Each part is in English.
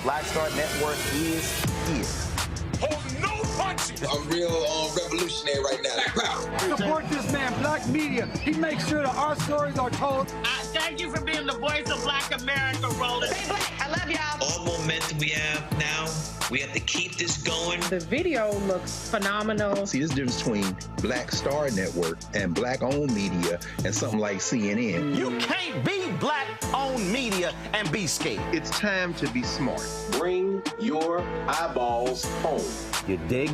Black Star Network is here. Hold no punches! I'm real revolutionary right now. Black power. Support this man, Black Media. He makes sure that our stories are told. Thank you for being the voice of Black America, Roland. Stay black. I love y'all. All momentum we have now, we have to keep this going. The video looks phenomenal. See, this difference between Black Star Network and Black-owned media and something like CNN. You can't be Black-owned media and be scared. It's time to be smart. Bring your eyeballs home. You dig?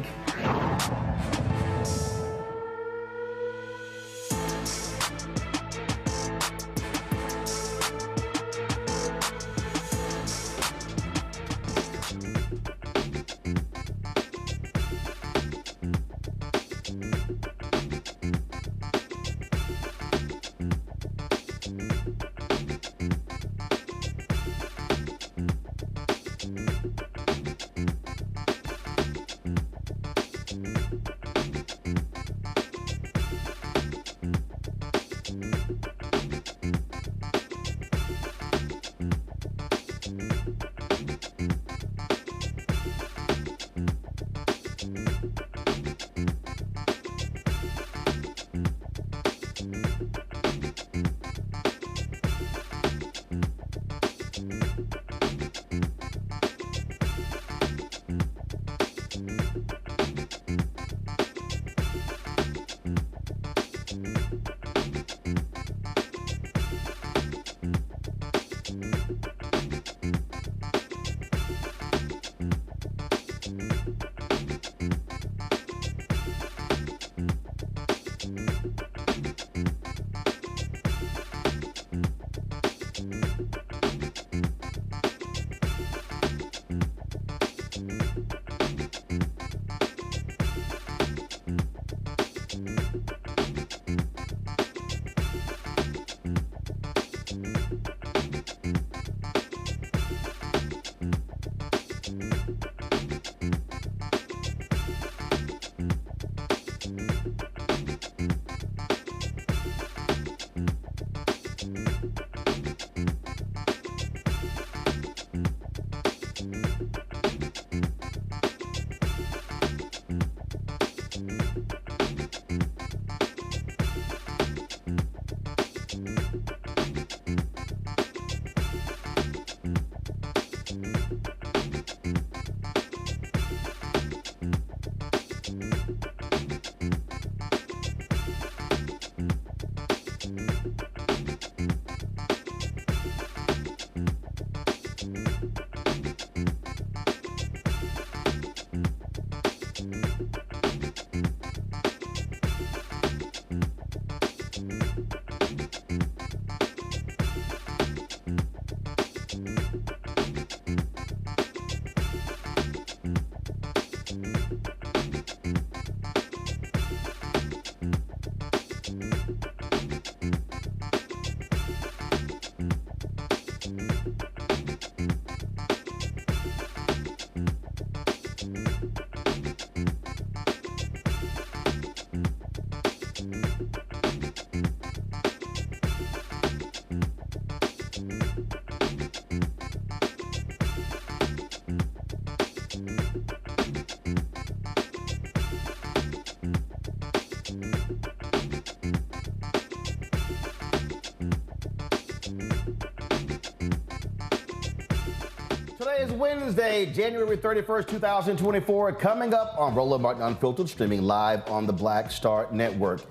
Today is Wednesday, January 31st, 2024. Coming up on Roland Martin Unfiltered, streaming live on the Black Star Network.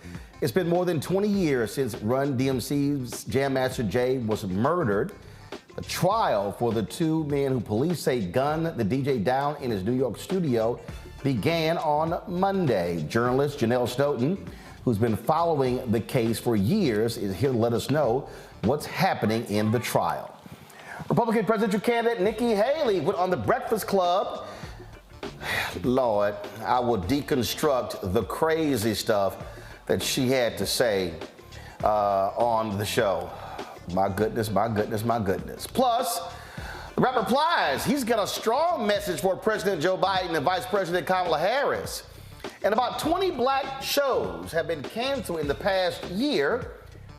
It's been more than 20 years since Run DMC's Jam Master Jay was murdered. A trial for the two men who police say gunned the DJ down in his New York studio began on Monday. Journalist Janell Snowden, who's been following the case for years, is here to let us know what's happening in the trial. Republican presidential candidate Nikki Haley went on The Breakfast Club. Lord, I will deconstruct the crazy stuff that she had to say on the show. My goodness, my goodness, my goodness. Plus, the rapper Plies, he's got a strong message for President Joe Biden and Vice President Kamala Harris. And about 20 black shows have been canceled in the past year.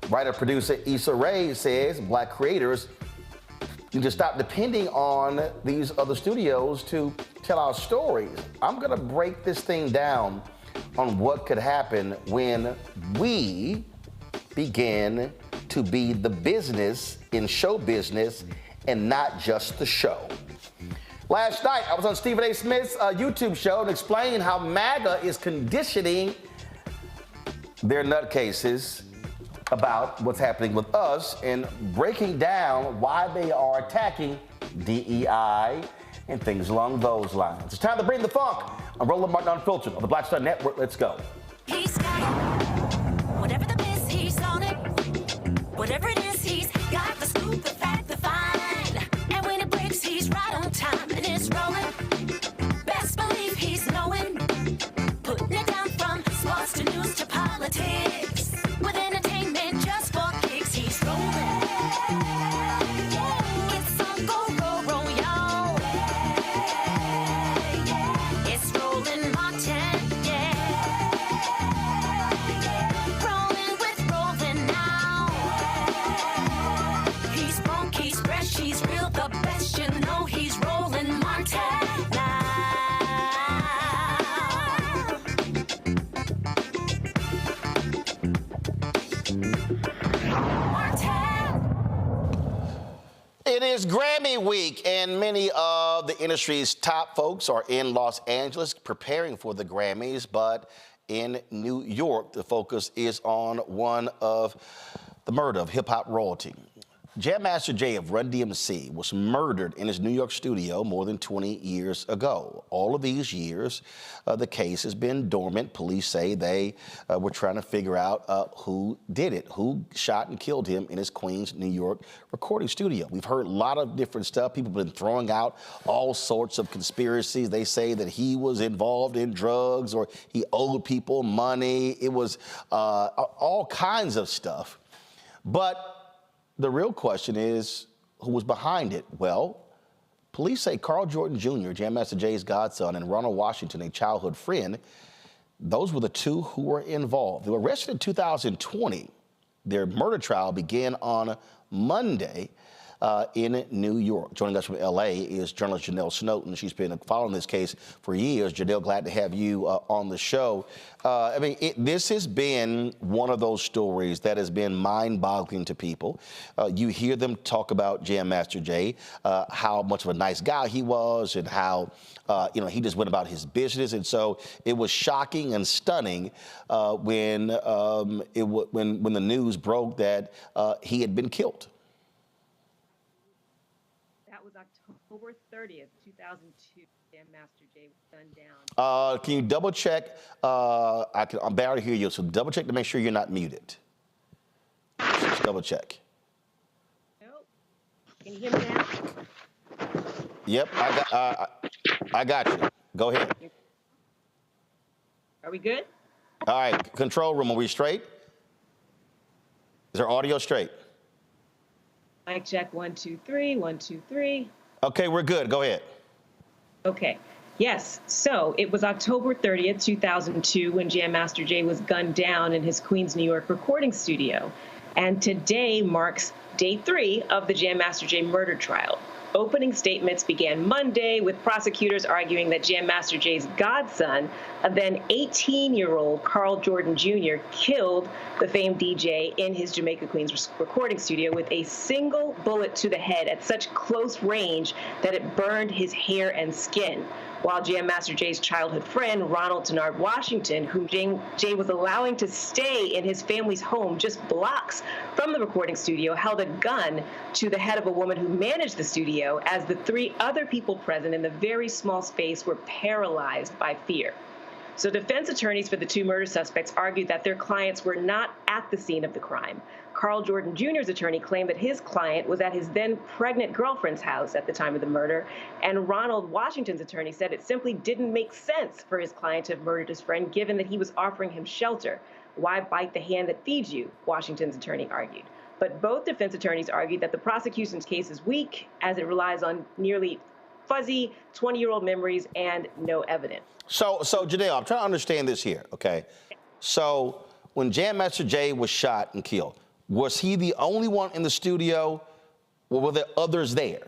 Writer-producer Issa Rae says black creators need to stop depending on these other studios to tell our stories. I'm gonna break this thing down on what could happen when we begin to be the business in show business and not just the show. Last night, I was on Stephen A. Smith's YouTube show and explained how MAGA is conditioning their nutcases about what's happening with us and breaking down why they are attacking DEI and things along those lines. It's time to bring the funk. I'm Roland Martin Unfiltered on the Black Star Network. Let's go. He's got it. Whatever the biz, he's on it. Whatever it is, he's got the scoop, the fact, the find. And when it breaks, he's right on time and it's rolling. Best believe he's knowing. Putting it down from sports to news to politics. With entertainment just for kicks, he's rolling. It's on go, roll, y'all. It's Roland Martin, yeah. Rolling with Roland now. He's funk, he's fresh, he's real, the best, you know he's Roland Martin now. It is Grammy week, and many of the industry's top folks are in Los Angeles preparing for the Grammys, but in New York, the focus is on one of the murder of hip-hop royalty. Jam Master Jay of Run DMC was murdered in his New York studio more than 20 years ago. All of these years, the case has been dormant. Police say they were trying to figure out who did it, who shot and killed him in his Queens, New York recording studio. We've heard a lot of different stuff. People have been throwing out all sorts of conspiracies. They say that he was involved in drugs or he owed people money. It was all kinds of stuff. But the real question is, who was behind it? Well, police say Carl Jordan Jr., Jam Master Jay's godson, and Ronald Washington, a childhood friend, those were the two who were involved. They were arrested in 2020. Their murder trial began on Monday in New York. Joining us from L.A. is journalist Janell Snowden. She's been following this case for years. Janell, glad to have you on the show. This has been one of those stories that has been mind-boggling to people. You hear them talk about Jam Master Jay, how much of a nice guy he was, and how he just went about his business. And so it was shocking and stunning when the news broke that he had been killed. October 30th, 2002, Jam Master Jay was gunned down. Can you double check? I'm barely hear you, so double check to make sure you're not muted. Just double check. Nope. Can you hear me now? Yep, I got you. Go ahead. Are we good? All right, control room, are we straight? Is our audio straight? Mic check, 1, 2, 3, 1, 2, 3. Okay, we're good. Go ahead. Okay. Yes. So it was October 30th, 2002, when Jam Master Jay was gunned down in his Queens, New York recording studio. And today marks day 3 of the Jam Master Jay murder trial. Opening statements began Monday with prosecutors arguing that Jam Master Jay's godson, a then 18-year-old Carl Jordan Jr., killed the famed DJ in his Jamaica, Queens recording studio with a single bullet to the head at such close range that it burned his hair and skin. While Jam Master Jay's childhood friend, Ronald Tenard Washington, whom Jay was allowing to stay in his family's home just blocks from the recording studio, held a gun to the head of a woman who managed the studio as the three other people present in the very small space were paralyzed by fear. So defense attorneys for the two murder suspects argued that their clients were not at the scene of the crime. Carl Jordan Jr.'s attorney claimed that his client was at his then pregnant girlfriend's house at the time of the murder, and Ronald Washington's attorney said it simply didn't make sense for his client to have murdered his friend given that he was offering him shelter. Why bite the hand that feeds you? Washington's attorney argued. But both defense attorneys argued that the prosecution's case is weak as it relies on nearly fuzzy 20-year-old memories and no evidence. So Janell, I'm trying to understand this here, okay? So when Jam Master Jay was shot and killed, was he the only one in the studio, or were there others there?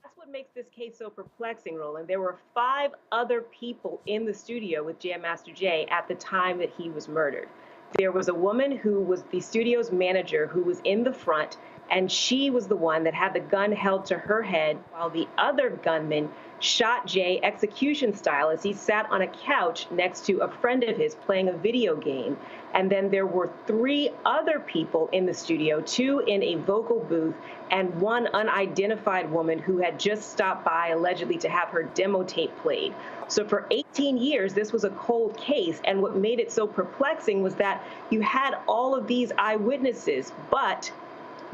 That's what makes this case so perplexing, Roland. There were 5 other people in the studio with Jam Master Jay at the time that he was murdered. There was a woman who was the studio's manager who was in the front, and she was the one that had the gun held to her head while the other gunman shot Jay execution style as he sat on a couch next to a friend of his playing a video game. And then there were 3 other people in the studio, 2 in a vocal booth and 1 unidentified woman who had just stopped by allegedly to have her demo tape played. So for 18 years, this was a cold case. And what made it so perplexing was that you had all of these eyewitnesses, but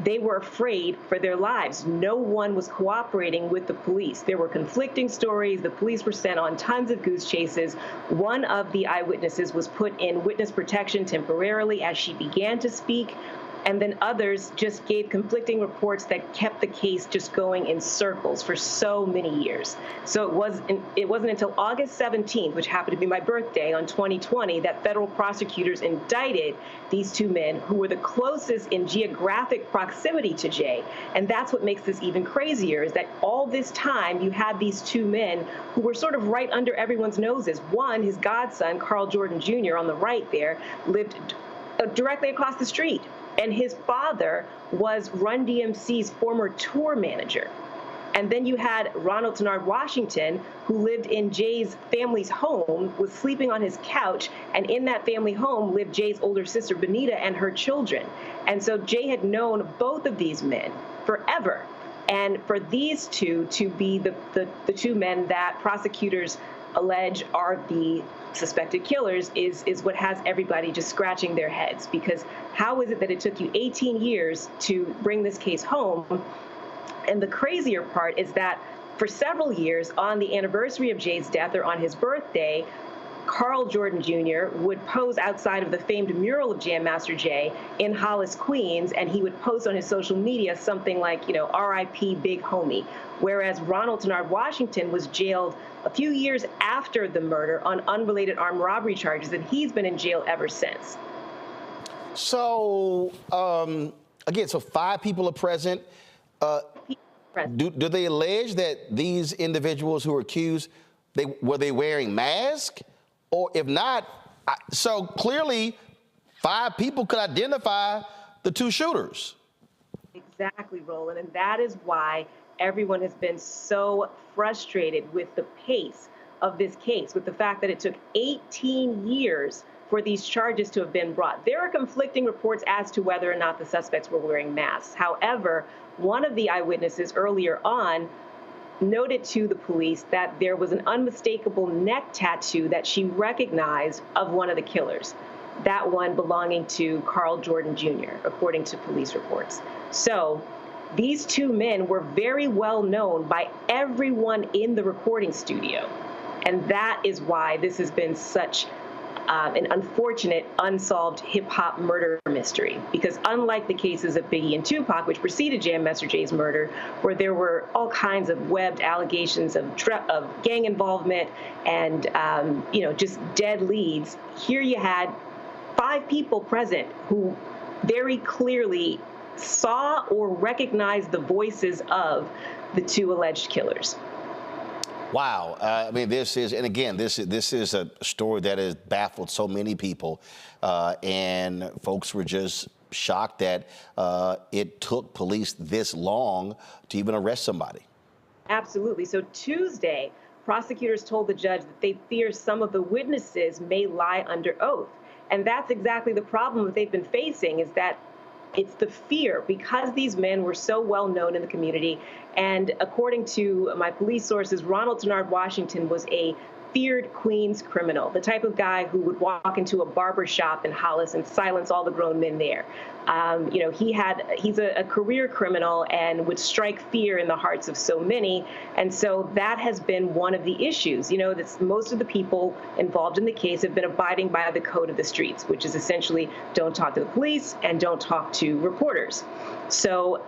they were afraid for their lives. No one was cooperating with the police. There were conflicting stories. The police were sent on tons of goose chases. One of the eyewitnesses was put in witness protection temporarily as she began to speak. And then others just gave conflicting reports that kept the case just going in circles for so many years. So it wasn't until August 17th, which happened to be my birthday on 2020, that federal prosecutors indicted these 2 men who were the closest in geographic proximity to Jay. And that's what makes this even crazier, is that all this time you had these 2 men who were sort of right under everyone's noses. One, his godson, Carl Jordan Jr., on the right there, lived directly across the street. And his father was Run DMC's former tour manager. And then you had Ronald Tenard Washington, who lived in Jay's family's home, was sleeping on his couch, and in that family home lived Jay's older sister, Benita, and her children. And so Jay had known both of these men forever. And for these 2 to be the 2 men that prosecutors allege are the suspected killers is what has everybody just scratching their heads. Because how is it that it took you 18 years to bring this case home? And the crazier part is that for several years, on the anniversary of Jay's death or on his birthday, Carl Jordan Jr. would pose outside of the famed mural of Jam Master Jay in Hollis, Queens, and he would post on his social media something like, R.I.P. Big Homie. Whereas Ronald Tenard Washington was jailed a few years after the murder on unrelated armed robbery charges, and he's been in jail ever since. So, again, so 5 people are present. Do they allege that these individuals who are accused, were they wearing masks? Or if not, so clearly 5 people could identify the 2 shooters. Exactly, Roland, and that is why everyone has been so frustrated with the pace of this case, with the fact that it took 18 years for these charges to have been brought. There are conflicting reports as to whether or not the suspects were wearing masks. However, one of the eyewitnesses earlier on noted to the police that there was an unmistakable neck tattoo that she recognized of one of the killers, that one belonging to Carl Jordan Jr., according to police reports. So these 2 men were very well known by everyone in the recording studio. And that is why this has been such an unfortunate, unsolved hip-hop murder mystery. Because unlike the cases of Biggie and Tupac, which preceded Jam Master Jay's murder, where there were all kinds of webbed allegations of gang involvement and, just dead leads, here you had 5 people present who very clearly saw or recognized the voices of the two alleged killers. Wow. I mean, this is a story that has baffled so many people, and folks were just shocked that it took police this long to even arrest somebody. Absolutely. So Tuesday, prosecutors told the judge that they fear some of the witnesses may lie under oath. And that's exactly the problem that they've been facing, is that it's the fear, because these men were so well known in the community. And according to my police sources, Ronald Tennard Washington was a feared Queens criminal, the type of guy who would walk into a barber shop in Hollis and silence all the grown men there. He's a career criminal and would strike fear in the hearts of so many. And so that has been one of the issues. That most of the people involved in the case have been abiding by the code of the streets, which is essentially don't talk to the police and don't talk to reporters. So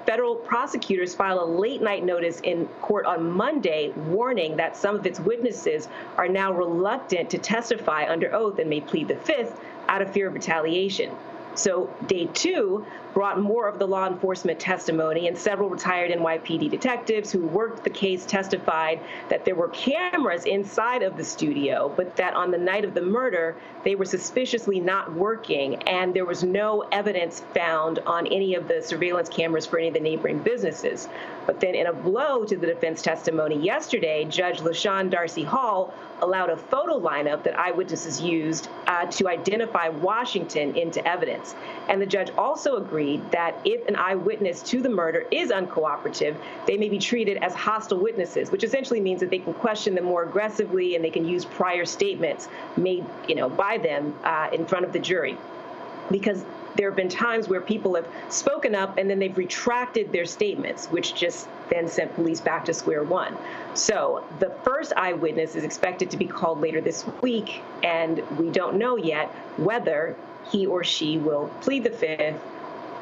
federal prosecutors filed a late night notice in court on Monday warning that some of its witnesses are now reluctant to testify under oath and may plead the fifth out of fear of retaliation. So day two brought more of the law enforcement testimony, and several retired NYPD detectives who worked the case testified that there were cameras inside of the studio, but that on the night of the murder, they were suspiciously not working, and there was no evidence found on any of the surveillance cameras for any of the neighboring businesses. But then in a blow to the defense testimony yesterday, Judge LaShawn Darcy Hall allowed a photo lineup that eyewitnesses used to identify Washington into evidence. And the judge also agreed that if an eyewitness to the murder is uncooperative, they may be treated as hostile witnesses, which essentially means that they can question them more aggressively and they can use prior statements made, by them in front of the jury. Because there have been times where people have spoken up and then they've retracted their statements, which just then sent police back to square one. So the first eyewitness is expected to be called later this week, and we don't know yet whether he or she will plead the fifth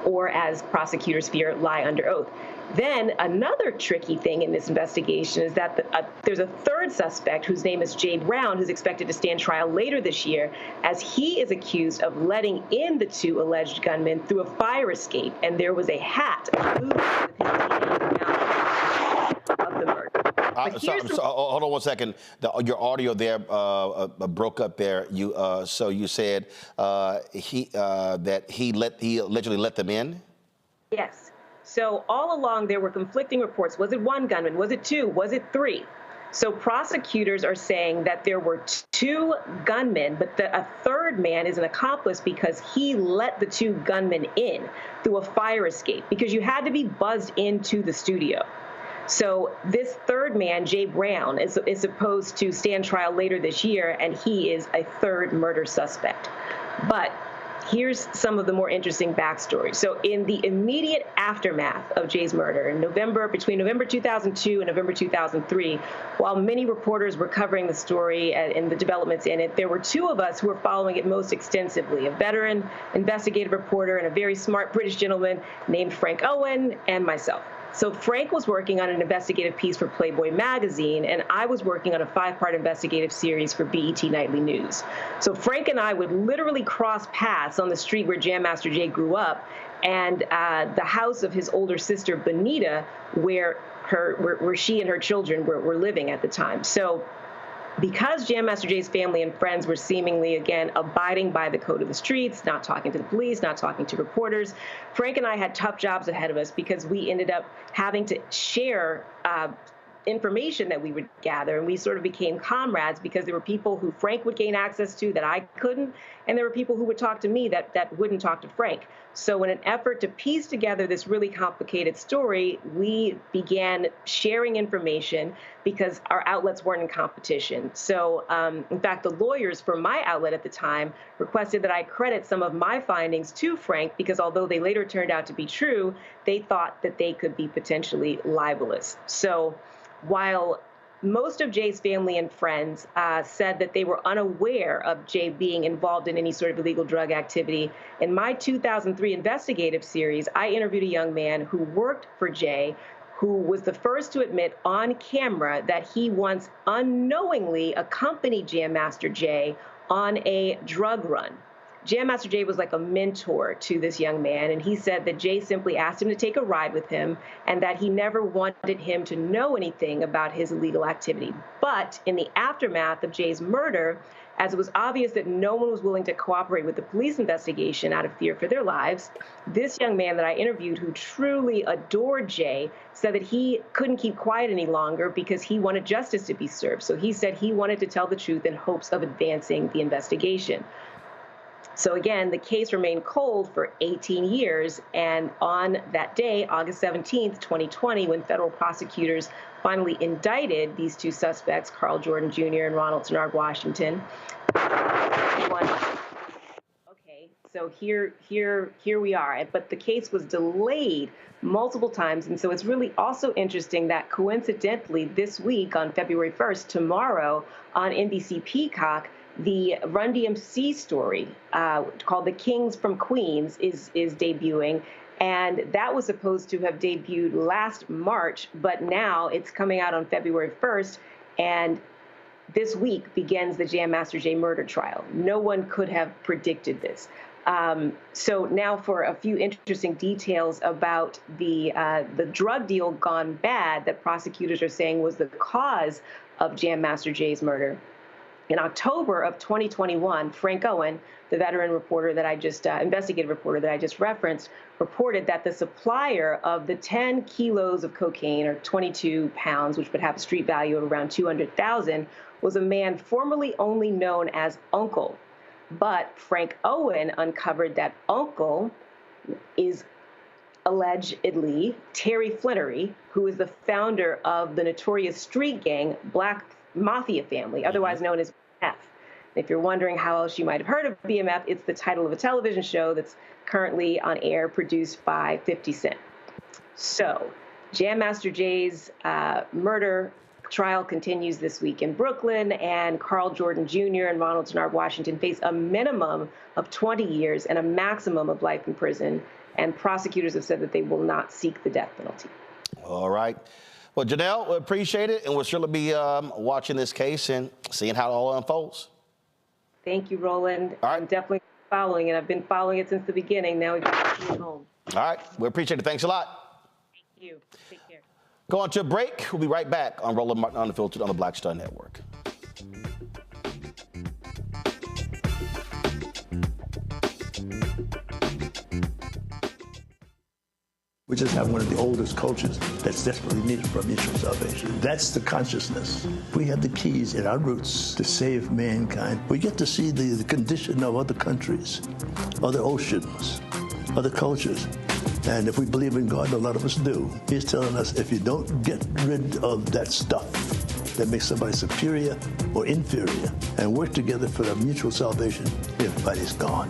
or, as prosecutors fear, lie under oath. Then another tricky thing in this investigation is that there's a third suspect whose name is Jay Brown, who's expected to stand trial later this year, as he is accused of letting in the two alleged gunmen through a fire escape, and there was a hat moved with his DNA of the murder. Hold on one second. Your audio there broke up there. So you said he allegedly let them in? Yes. So all along there were conflicting reports. Was it one gunman? Was it two? Was it three? So prosecutors are saying that there were two gunmen, but a third man is an accomplice because he let the two gunmen in through a fire escape, because you had to be buzzed into the studio. So this third man, Jay Brown, is supposed to stand trial later this year, and he is a third murder suspect. But here's some of the more interesting backstory. So in the immediate aftermath of Jay's murder, between November 2002 and November 2003, while many reporters were covering the story and the developments in it, there were two of us who were following it most extensively: a veteran investigative reporter and a very smart British gentleman named Frank Owen, and myself. So Frank was working on an investigative piece for Playboy magazine, and I was working on a 5-part investigative series for BET Nightly News. So Frank and I would literally cross paths on the street where Jam Master Jay grew up, and the house of his older sister, Benita, where she and her children were living at the time. So because Jam Master Jay's family and friends were seemingly, again, abiding by the code of the streets, not talking to the police, not talking to reporters, Frank and I had tough jobs ahead of us because we ended up having to share information that we would gather, and we sort of became comrades because there were people who Frank would gain access to that I couldn't, and there were people who would talk to me that wouldn't talk to Frank. So in an effort to piece together this really complicated story, we began sharing information because our outlets weren't in competition. So in fact, the lawyers for my outlet at the time requested that I credit some of my findings to Frank because although they later turned out to be true, they thought that they could be potentially libelous. So while most of Jay's family and friends said that they were unaware of Jay being involved in any sort of illegal drug activity, in my 2003 investigative series, I interviewed a young man who worked for Jay, who was the first to admit on camera that he once unknowingly accompanied Jam Master Jay on a drug run. Jam Master Jay was like a mentor to this young man, and he said that Jay simply asked him to take a ride with him and that he never wanted him to know anything about his illegal activity. But in the aftermath of Jay's murder, as it was obvious that no one was willing to cooperate with the police investigation out of fear for their lives, this young man that I interviewed, who truly adored Jay, said that he couldn't keep quiet any longer because he wanted justice to be served. So he said he wanted to tell the truth in hopes of advancing the investigation. So again, the case remained cold for 18 years, and on that day, August 17th, 2020, when federal prosecutors finally indicted these two suspects, Carl Jordan Jr. and Ronald Tennard Washington. Okay, so here we are. But the case was delayed multiple times, and so it's really also interesting that coincidentally this week on February 1st, tomorrow on NBC Peacock, the Run DMC story called The Kings from Queens is debuting. And that was supposed to have debuted last March, but now it's coming out on February 1st. And this week begins the Jam Master Jay murder trial. No one could have predicted this. So now for a few interesting details about the drug deal gone bad that prosecutors are saying was the cause of Jam Master Jay's murder. In October of 2021, Frank Owen, the veteran reporter that I just, investigative reporter that I just referenced, reported that the supplier of the 10 kilos of cocaine, or 22 pounds, which would have a street value of around $200,000, was a man formerly only known as Uncle. But Frank Owen uncovered that Uncle is allegedly Terry Flannery, who is the founder of the notorious street gang Black Mafia Family, otherwise known as BMF. If you're wondering how else you might have heard of BMF, it's the title of a television show that's currently on air, produced by 50 Cent. So, Jam Master Jay's murder trial continues this week in Brooklyn, and Carl Jordan Jr. and Ronald Tennard Washington face a minimum of 20 years and a maximum of life in prison, and prosecutors have said that they will not seek the death penalty. All right. Well, Janell, we appreciate it, and we'll surely be watching this case and seeing how it all unfolds. Thank you, Roland. All right. I'm definitely following it. I've been following it since the beginning. Now we've got to see it home. All right. We appreciate it. Thanks a lot. Thank you. Take care. Going to a break. We'll be right back on Roland Martin Unfiltered on the Black Star Network. We just have one of the oldest cultures that's desperately needed for mutual salvation. That's the consciousness. We have the keys in our roots to save mankind. We get to see the condition of other countries, other oceans, other cultures. And if we believe in God, a lot of us do, He's telling us if you don't get rid of that stuff that makes somebody superior or inferior and work together for the mutual salvation, everybody's gone.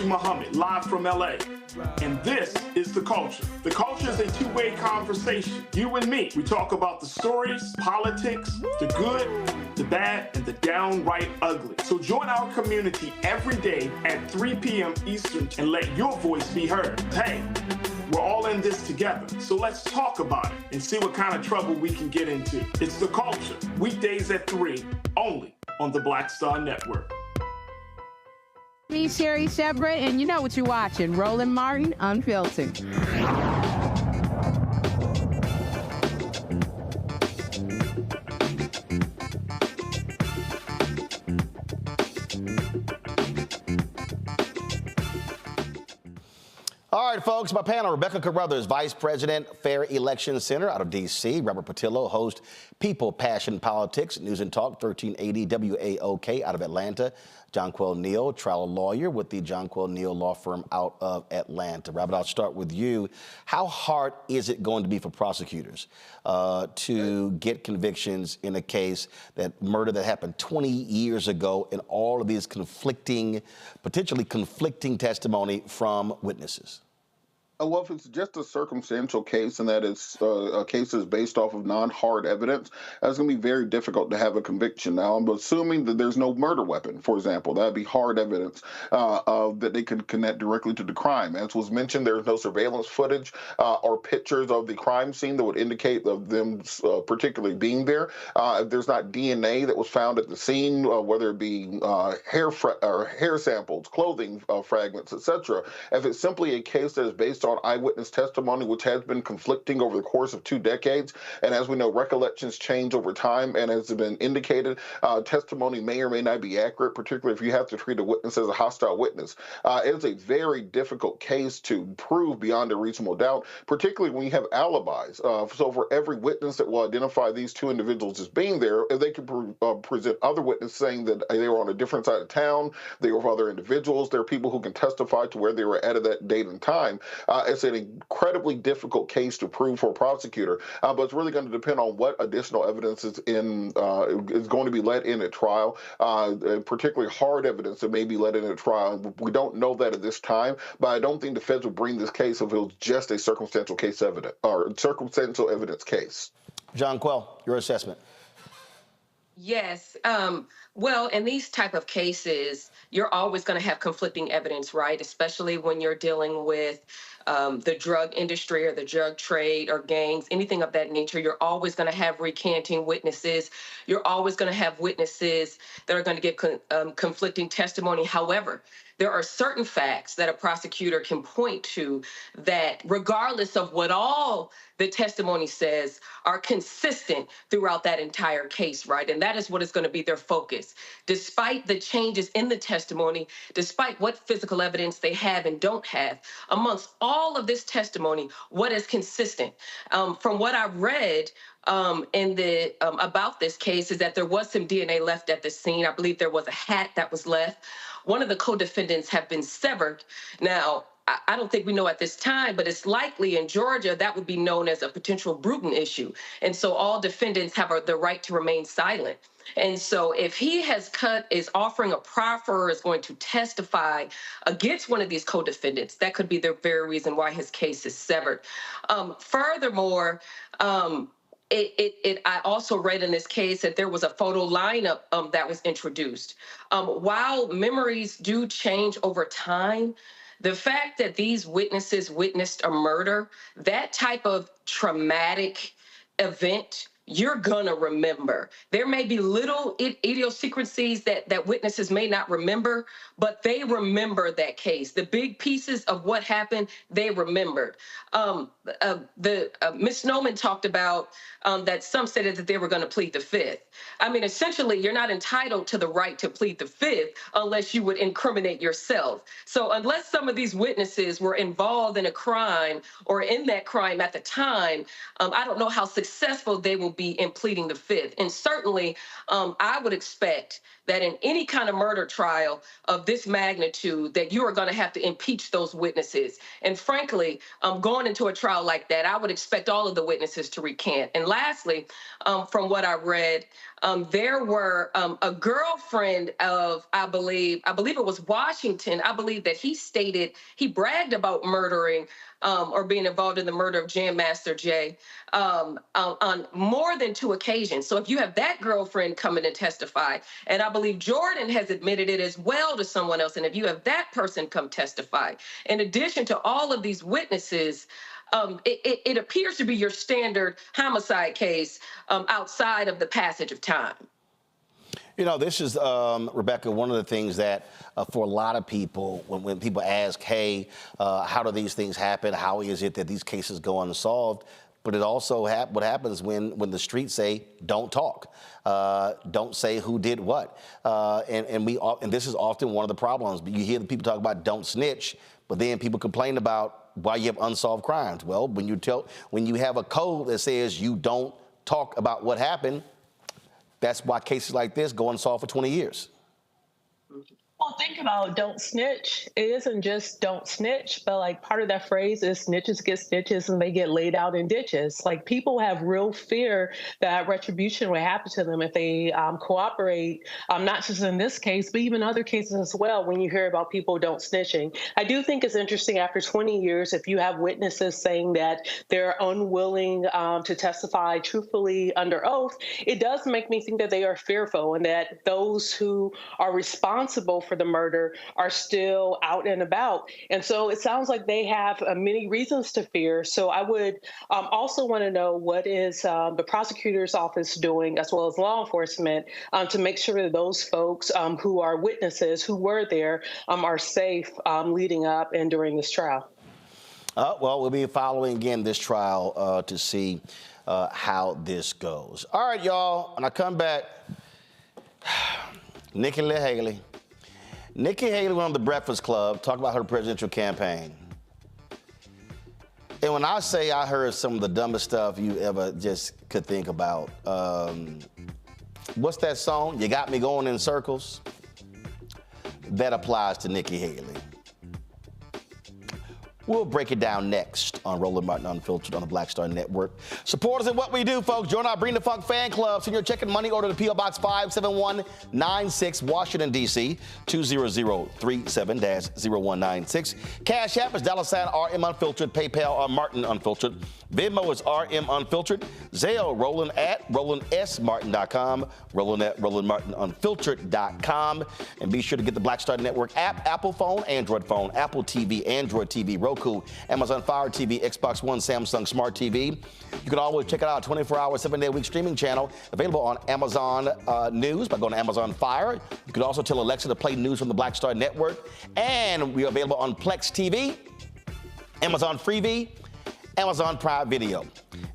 Muhammad, live from LA. And this is The Culture. The Culture is a two-way conversation. You and me. We talk about the stories, politics, the good, the bad, and the downright ugly. So join our community every day at 3 p.m. Eastern and let your voice be heard. Hey, we're all in this together. So let's talk about it and see what kind of trouble we can get into. It's The Culture. Weekdays at 3, only on the Black Star Network. Me, Sherry Shepard, and you know what you're watching, Roland Martin Unfiltered. All right, folks, my panel, Rebecca Carruthers, Vice President, Fair Election Center out of D.C., Robert Patillo, host People, Passion, Politics, News and Talk, 1380 WAOK out of Atlanta, Jonquel Neal, trial lawyer with the Jonquel Neal law firm out of Atlanta. Robert, I'll start with you. How hard is it going to be for prosecutors to get convictions in a case that murder that happened 20 years ago and all of these potentially conflicting testimony from witnesses? Well, if it's just a circumstantial case and that it's a case that's based off of non-hard evidence, that's going to be very difficult to have a conviction. Now, I'm assuming that there's no murder weapon, for example. That would be hard evidence that they could connect directly to the crime. As was mentioned, there's no surveillance footage or pictures of the crime scene that would indicate of them particularly being there. If there's not DNA that was found at the scene, whether it be hair samples, clothing fragments, etc. If it's simply a case that is based on eyewitness testimony, which has been conflicting over the course of 2 decades, and as we know, recollections change over time, and as has been indicated, testimony may or may not be accurate, particularly if you have to treat a witness as a hostile witness. It is a very difficult case to prove beyond a reasonable doubt, particularly when you have alibis. So for every witness that will identify these 2 individuals as being there, if they can present other witnesses saying that they were on a different side of town, they were with other individuals, there are people who can testify to where they were at that date and time. It's an incredibly difficult case to prove for a prosecutor, but it's really going to depend on what additional evidence is going to be let in at trial, particularly hard evidence that may be let in at trial. We don't know that at this time, but I don't think the feds would bring this case if it was just a circumstantial evidence case. John Quell, your assessment. Yes. Well, in these type of cases, you're always going to have conflicting evidence, right? Especially when you're dealing with the drug industry or the drug trade or gangs, anything of that nature. You're always going to have recanting witnesses. You're always going to have witnesses that are going to give conflicting testimony. However, there are certain facts that a prosecutor can point to that, regardless of what all the testimony says, are consistent throughout that entire case, right? And that is what is going to be their focus. Despite the changes in the testimony, despite what physical evidence they have and don't have, amongst all of this testimony, what is consistent? From what I read, about this case is that there was some DNA left at the scene. I believe there was a hat that was left. One of the co-defendants have been severed. Now, I don't think we know at this time, but it's likely in Georgia that would be known as a potential Bruton issue. And so all defendants have the right to remain silent. And so if he is offering a proffer or is going to testify against one of these co-defendants, that could be the very reason why his case is severed. Furthermore, I also read in this case that there was a photo lineup that was introduced. While memories do change over time, the fact that these witnesses witnessed a murder, that type of traumatic event, you're gonna remember. There may be little idiosyncrasies that witnesses may not remember, but they remember that case. The big pieces of what happened, they remembered. Ms. Snowden talked about that some said that they were gonna plead the fifth. I mean, essentially, you're not entitled to the right to plead the fifth unless you would incriminate yourself. So unless some of these witnesses were involved in a crime or in that crime at the time, I don't know how successful they will be in pleading the fifth. And certainly, I would expect that in any kind of murder trial of this magnitude, that you are going to have to impeach those witnesses. And frankly, going into a trial like that, I would expect all of the witnesses to recant. And lastly, from what I read, there were a girlfriend of, I believe it was Washington. I believe that he bragged about murdering or being involved in the murder of Jam Master Jay on more than 2 occasions. So if you have that girlfriend coming to testify, and I believe Jordan has admitted it as well to someone else, and if you have that person come testify, in addition to all of these witnesses, it appears to be your standard homicide case outside of the passage of time. You know, this is, Rebecca, one of the things that for a lot of people, when people ask, hey, how do these things happen? How is it that these cases go unsolved? But it also what happens when the streets say, don't talk, don't say who did what. And this is often one of the problems. You hear the people talk about don't snitch, but then people complain about why you have unsolved crimes. Well, when you have a code that says you don't talk about what happened, that's why cases like this go unsolved for 20 years. Well, Well, think about don't snitch. It isn't just don't snitch, but like part of that phrase is snitches get stitches and they get laid out in ditches. Like people have real fear that retribution will happen to them if they cooperate, not just in this case, but even other cases as well when you hear about people don't snitching. I do think it's interesting after 20 years, if you have witnesses saying that they're unwilling to testify truthfully under oath, it does make me think that they are fearful and that those who are responsible for the murder are still out and about. And so it sounds like they have many reasons to fear. So I would also want to know what is the prosecutor's office doing, as well as law enforcement, to make sure that those folks who are witnesses, who were there, are safe leading up and during this trial. Well, we'll be following again this trial to see how this goes. All right, y'all, when I come back, Nikki Haley. Nikki Haley went on the Breakfast Club, talked about her presidential campaign. And when I say I heard some of the dumbest stuff you ever just could think about, what's that song? You Got Me Going in Circles? That applies to Nikki Haley. We'll break it down next on Roland Martin Unfiltered on the Black Star Network. Support us in what we do, folks. Join our Bring the Funk fan club. Send your check and money order to P.O. Box 57196, Washington, D.C., 20037-0196. Cash App is $RM Unfiltered. PayPal Martin Unfiltered. Venmo is RM Unfiltered. Zelle, Roland at RolandSMartin.com. Roland at RolandMartinUnfiltered.com. And be sure to get the Black Star Network app, Apple phone, Android phone, Apple TV, Android TV, Roku, Amazon Fire TV, Xbox One, Samsung Smart TV. You can always check it out, 24-hour, 7-day-a-week streaming channel, available on Amazon News by going to Amazon Fire. You can also tell Alexa to play news from the Black Star Network. And we are available on Plex TV, Amazon Freevee, Amazon Prime Video.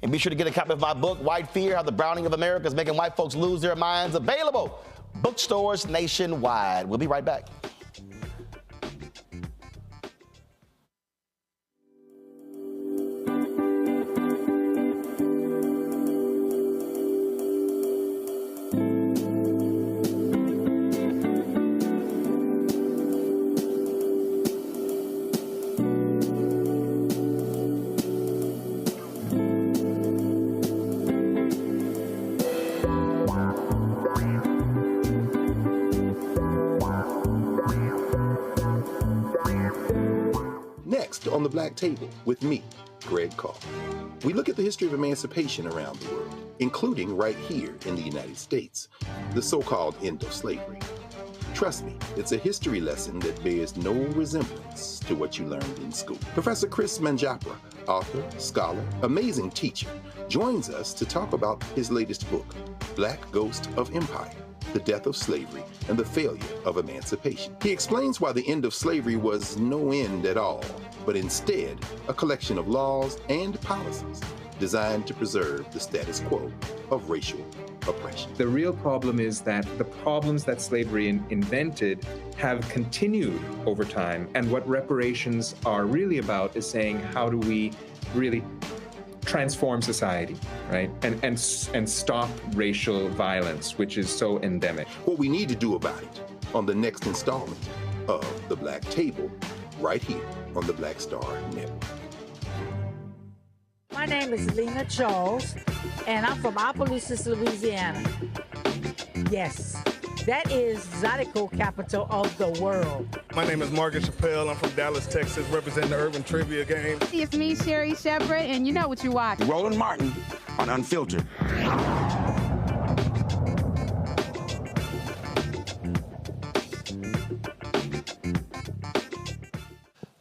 And be sure to get a copy of my book, White Fear, How the Browning of America is Making White Folks Lose Their Minds, available bookstores nationwide. We'll be right back. On the Black Table with me, Greg Carr. We look at the history of emancipation around the world, including right here in the United States, the so-called end of slavery. Trust me, it's a history lesson that bears no resemblance to what you learned in school. Professor Chris Manjapra, author, scholar, amazing teacher, joins us to talk about his latest book, Black Ghost of Empire: The Death of Slavery and the Failure of Emancipation. He explains why the end of slavery was no end at all, but instead a collection of laws and policies designed to preserve the status quo of racial oppression. The real problem is that the problems that slavery invented have continued over time, and what reparations are really about is saying, how do we really transform society, right? And stop racial violence, which is so endemic. What we need to do about it on the next installment of The Black Table, right here on the Black Star Network. My name is Lena Charles, and I'm from Opelousas, Louisiana. Yes, that is Zydeco capital of the world. My name is Margaret Chappelle. I'm from Dallas, Texas, representing the Urban Trivia Game. It's me, Sherry Shepard, and you know what you watch. Roland Martin on Unfiltered.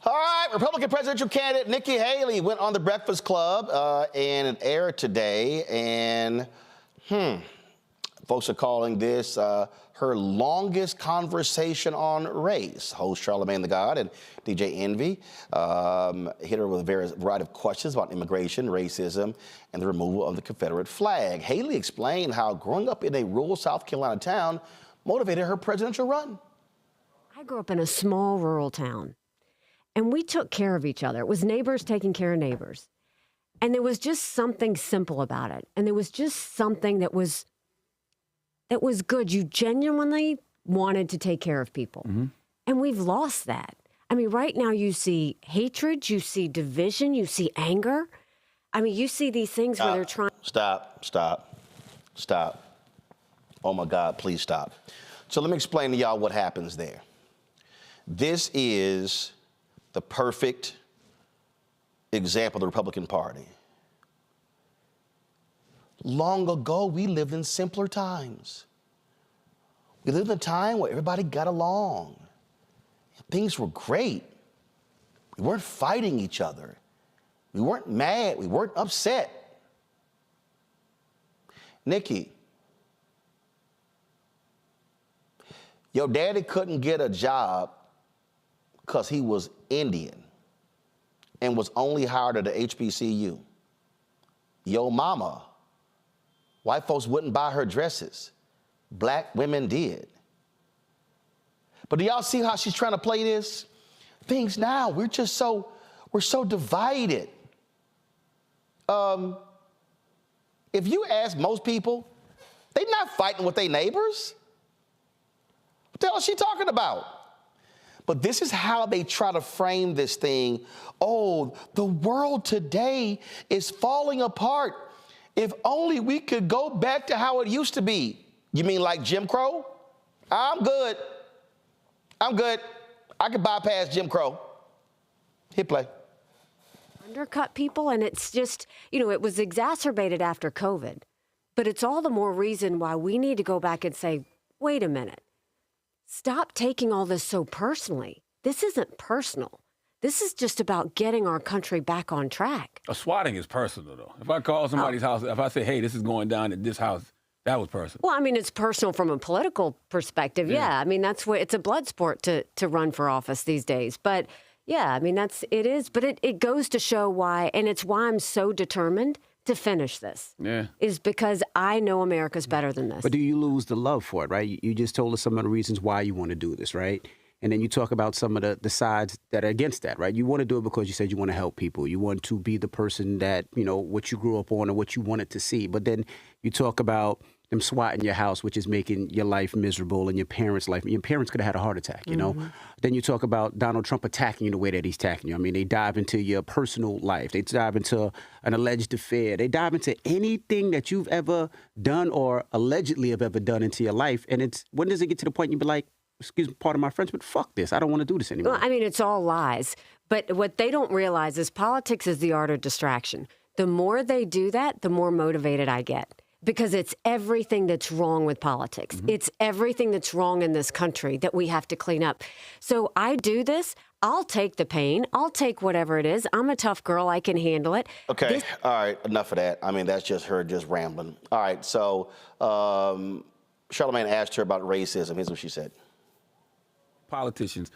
All right, Republican presidential candidate Nikki Haley went on the Breakfast Club and it aired today. And, folks are calling this her longest conversation on race. Host Charlamagne the God and DJ Envy hit her with a variety of questions about immigration, racism, and the removal of the Confederate flag. Haley explained how growing up in a rural South Carolina town motivated her presidential run. I grew up in a small rural town, and we took care of each other. It was neighbors taking care of neighbors. And there was just something simple about it. And there was just something that was good. You genuinely wanted to take care of people. Mm-hmm. And we've lost that. I mean, right now you see hatred, you see division, you see anger. I mean, you see these things where they're trying. Stop. Oh my God, please stop. So let me explain to y'all what happens there. This is the perfect example of the Republican Party. Long ago, we lived in simpler times. We lived in a time where everybody got along. Things were great. We weren't fighting each other. We weren't mad. We weren't upset. Nikki, your daddy couldn't get a job because he was Indian and was only hired at the HBCU. Your mama, white folks wouldn't buy her dresses. Black women did. But do y'all see how she's trying to play this? Things now, we're so divided. If you ask most people, they're not fighting with their neighbors. What the hell is she talking about? But this is how they try to frame this thing. Oh, the world today is falling apart. If only we could go back to how it used to be. You mean like Jim Crow? I'm good. I can bypass Jim Crow. Hit play. Undercut people, and it's just, it was exacerbated after COVID. But it's all the more reason why we need to go back and say, wait a minute. Stop taking all this so personally. This isn't personal. This is just about getting our country back on track. Swatting is personal, though. If I call somebody's house, if I say, hey, this is going down at this house, that was personal. Well, I mean, it's personal from a political perspective. Yeah. I mean, that's what it's a blood sport to run for office these days. But yeah, I mean, it is. But it goes to show why, and it's why I'm so determined to finish this. Yeah. Is because I know America's better than this. But do you lose the love for it, right? You just told us some of the reasons why you want to do this, right? And then you talk about some of the sides that are against that, right? You want to do it because you said you want to help people. You want to be the person that, what you grew up on or what you wanted to see. But then you talk about them swatting your house, which is making your life miserable and your parents' life. Your parents could have had a heart attack, you know? Then you talk about Donald Trump attacking you the way that he's attacking you. I mean, they dive into your personal life. They dive into an alleged affair. They dive into anything that you've ever done or allegedly have ever done into your life. And when does it get to the point you be like, excuse me, pardon my French, but fuck this. I don't want to do this anymore. Well, I mean, it's all lies. But what they don't realize is politics is the art of distraction. The more they do that, the more motivated I get. Because it's everything that's wrong with politics. It's everything that's wrong in this country that we have to clean up. So I do this. I'll take the pain. I'll take whatever it is. I'm a tough girl. I can handle it. Okay. All right. Enough of that. I mean, that's just her just rambling. All right. So Charlamagne asked her about racism. Here's what she said. Politicians,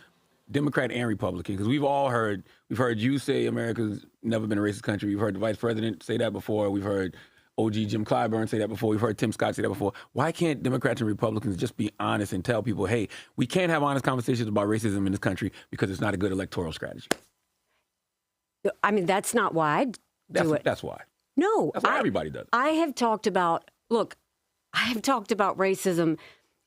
Democrat and Republican, because we've heard you say America's never been a racist country. We've heard the vice president say that before. We've heard OG Jim Clyburn say that before. We've heard Tim Scott say that before. Why can't Democrats and Republicans just be honest and tell people, hey, we can't have honest conversations about racism in this country because it's not a good electoral strategy? I mean, that's not why I do it. That's why. No. That's why everybody does it. I have talked about racism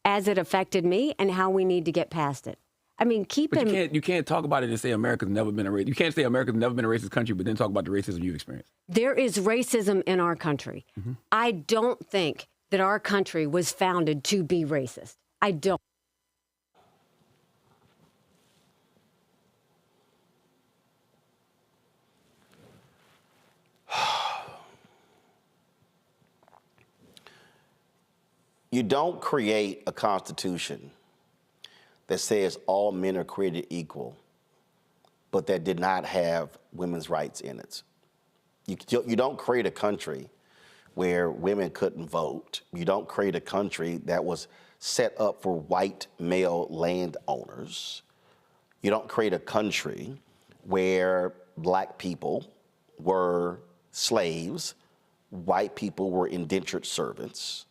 as it affected me and how we need to get past it. I mean, you can't talk about it and say America's never been a racist. You can't say America's never been a racist country, but then talk about the racism you've experienced. There is racism in our country. I don't think that our country was founded to be racist. I don't. You don't create a constitution that says all men are created equal, but that did not have women's rights in it. You don't create a country where women couldn't vote. You don't create a country that was set up for white male landowners. You don't create a country where black people were slaves, white people were indentured servants.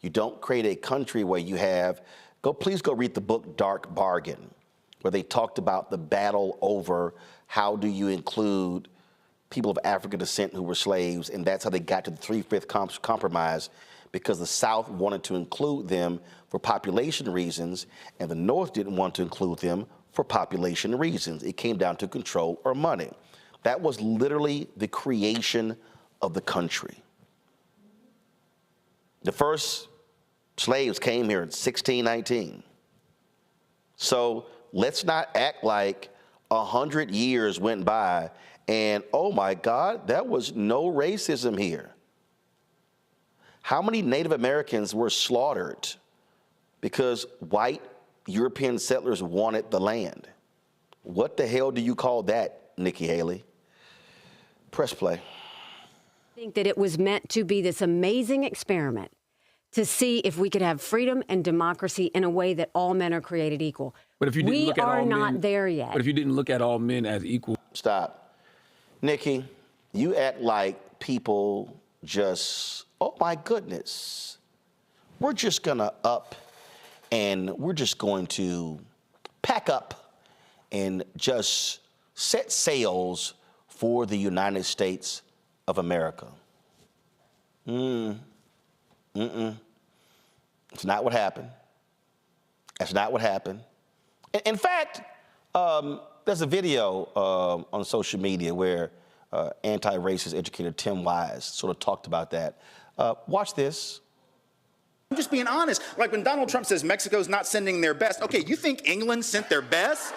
You don't create a country where you have, please go read the book Dark Bargain, where they talked about the battle over how do you include people of African descent who were slaves, and that's how they got to the 3/5 compromise, because the South wanted to include them for population reasons, and the North didn't want to include them for population reasons. It came down to control or money. That was literally the creation of the country. The first slaves came here in 1619. So let's not act like 100 years went by and, oh my God, there was no racism here. How many Native Americans were slaughtered because white European settlers wanted the land? What the hell do you call that, Nikki Haley? Press play. I think that it was meant to be this amazing experiment to see if we could have freedom and democracy in a way that all men are created equal. But if you didn't look at all men, we are not there yet. But if you didn't look at all men as equal. Stop. Nikki, you act like people just, oh my goodness, we're just gonna up and we're just going to pack up and just set sails for the United States of America. It's not what happened. That's not what happened. In fact, there's a video on social media where anti-racist educator Tim Wise sort of talked about that. Watch this. I'm just being honest. Like when Donald Trump says Mexico's not sending their best. Okay, you think England sent their best?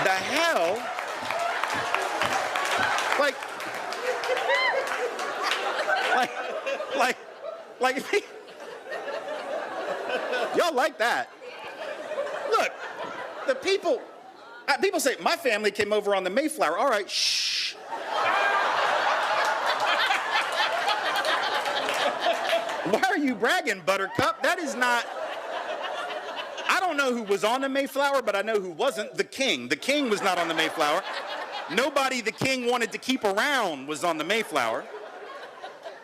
The hell? Like, y'all like that? Look, the people say, my family came over on the Mayflower. All right, shh. Why are you bragging, Buttercup? That is not... I don't know who was on the Mayflower, but I know who wasn't. The king. The king was not on the Mayflower. Nobody the king wanted to keep around was on the Mayflower.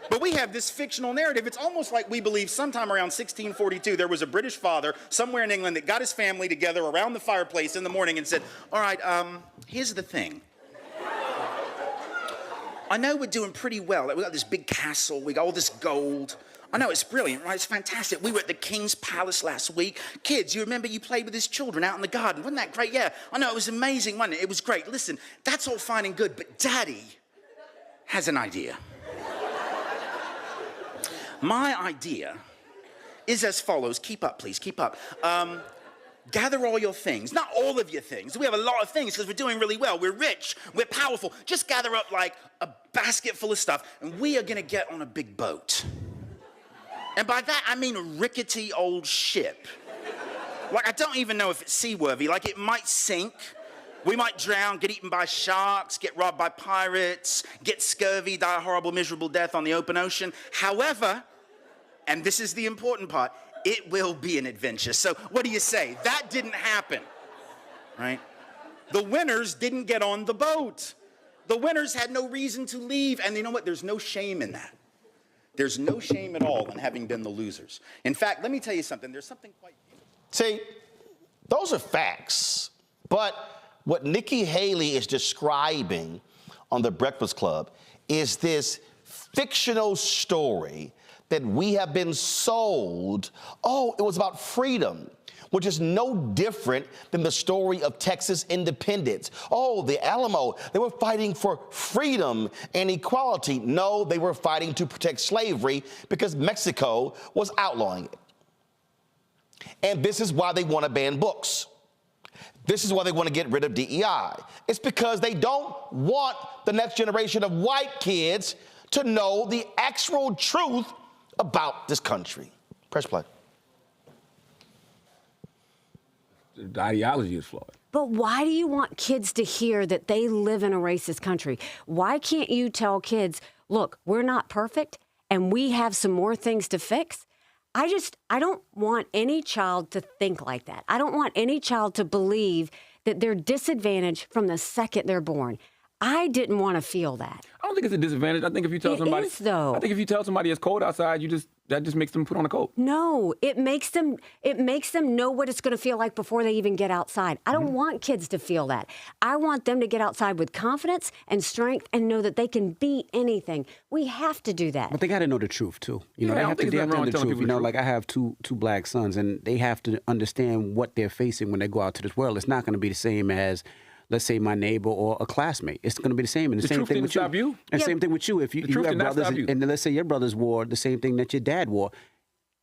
But we have this fictional narrative. It's almost like we believe sometime around 1642, there was a British father somewhere in England that got his family together around the fireplace in the morning and said, all right, here's the thing. I know we're doing pretty well. Like, we got this big castle. We got all this gold. I know, it's brilliant, right? It's fantastic. We were at the king's palace last week. Kids, you remember you played with his children out in the garden. Wasn't that great? Yeah, I know, it was amazing, wasn't it? It was great. Listen, that's all fine and good, but Daddy has an idea. My idea is as follows. Keep up, please, keep up. Gather all your things. Not all of your things. We have a lot of things because we're doing really well. We're rich. We're powerful. Just gather up like a basket full of stuff, and we are going to get on a big boat. And by that, I mean a rickety old ship. Like, I don't even know if it's seaworthy. Like, it might sink. We might drown, get eaten by sharks, get robbed by pirates, get scurvy, die a horrible, miserable death on the open ocean. However, and this is the important part, it will be an adventure. So what do you say? That didn't happen, right? The winners didn't get on the boat. The winners had no reason to leave. And you know what? There's no shame in that. There's no shame at all in having been the losers. In fact, let me tell you something. There's something quite... See, those are facts. But what Nikki Haley is describing on The Breakfast Club is this fictional story that we have been sold. Oh, it was about freedom, which is no different than the story of Texas independence. Oh, the Alamo, they were fighting for freedom and equality. No, they were fighting to protect slavery because Mexico was outlawing it. And this is why they want to ban books. This is why they want to get rid of DEI. It's because they don't want the next generation of white kids to know the actual truth about this country. Press play. The ideology is flawed. But why do you want kids to hear that they live in a racist country? Why can't you tell kids, look, we're not perfect and we have some more things to fix? I don't want any child to think like that. I don't want any child to believe that they're disadvantaged from the second they're born. I didn't want to feel that. I don't think it's a disadvantage. I think if you tell somebody, it is, though. I think if you tell somebody it's cold outside, you just that just makes them put on a coat. No, it makes them know what it's going to feel like before they even get outside. I don't want kids to feel that. I want them to get outside with confidence and strength and know that they can be anything. We have to do that. But they got to know the truth too. You know, Yeah, I they don't have to think there's know nothing the wrong truth. telling You know, people the like I have two black sons, and they have to understand what they're facing when they go out to this world. It's not going to be the same as, let's say, my neighbor or a classmate. It's going to be the same. And the same truth thing didn't with you. stop you. And Yeah. same thing with you. If you truth have did not brothers, stop you. and let's say your brothers wore the same thing that your dad wore,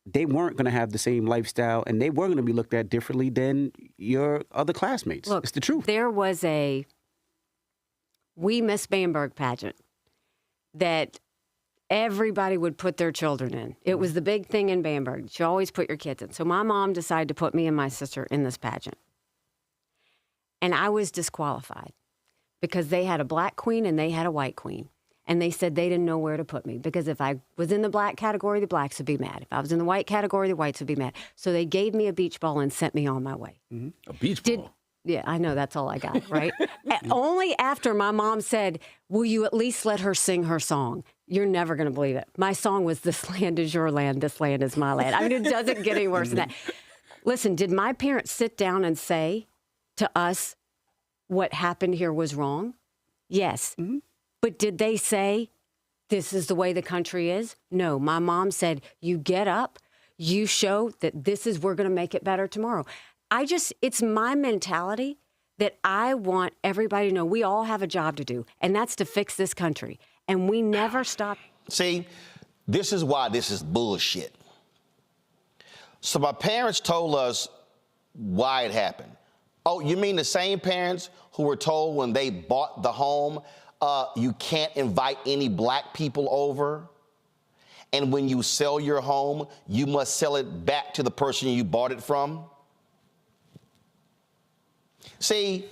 they weren't going to have the same lifestyle, and they were going to be looked at differently than your other classmates. Look, it's the truth. There was a We Miss Bamberg pageant that everybody would put their children in. It was the big thing in Bamberg. You always put your kids in. So my mom decided to put me and my sister in this pageant. And I was disqualified because they had a black queen and they had a white queen. And they said they didn't know where to put me because if I was in the black category, the blacks would be mad. If I was in the white category, the whites would be mad. So they gave me a beach ball and sent me on my way. A beach ball? Yeah, I know. That's all I got, right? Only after my mom said, will you at least let her sing her song? You're never going to believe it. My song was, this land is your land, this land is my land. I mean, it doesn't get any worse than that. Listen, did my parents sit down and say to us what happened here was wrong? Yes. But did they say, this is the way the country is? No. My mom said, you get up, you show that we're going to make it better tomorrow. It's my mentality that I want everybody to know we all have a job to do, and that's to fix this country. And we never stop. See, this is why this is bullshit. So my parents told us why it happened. Oh, you mean the same parents who were told when they bought the home, you can't invite any black people over? And when you sell your home, you must sell it back to the person you bought it from? See,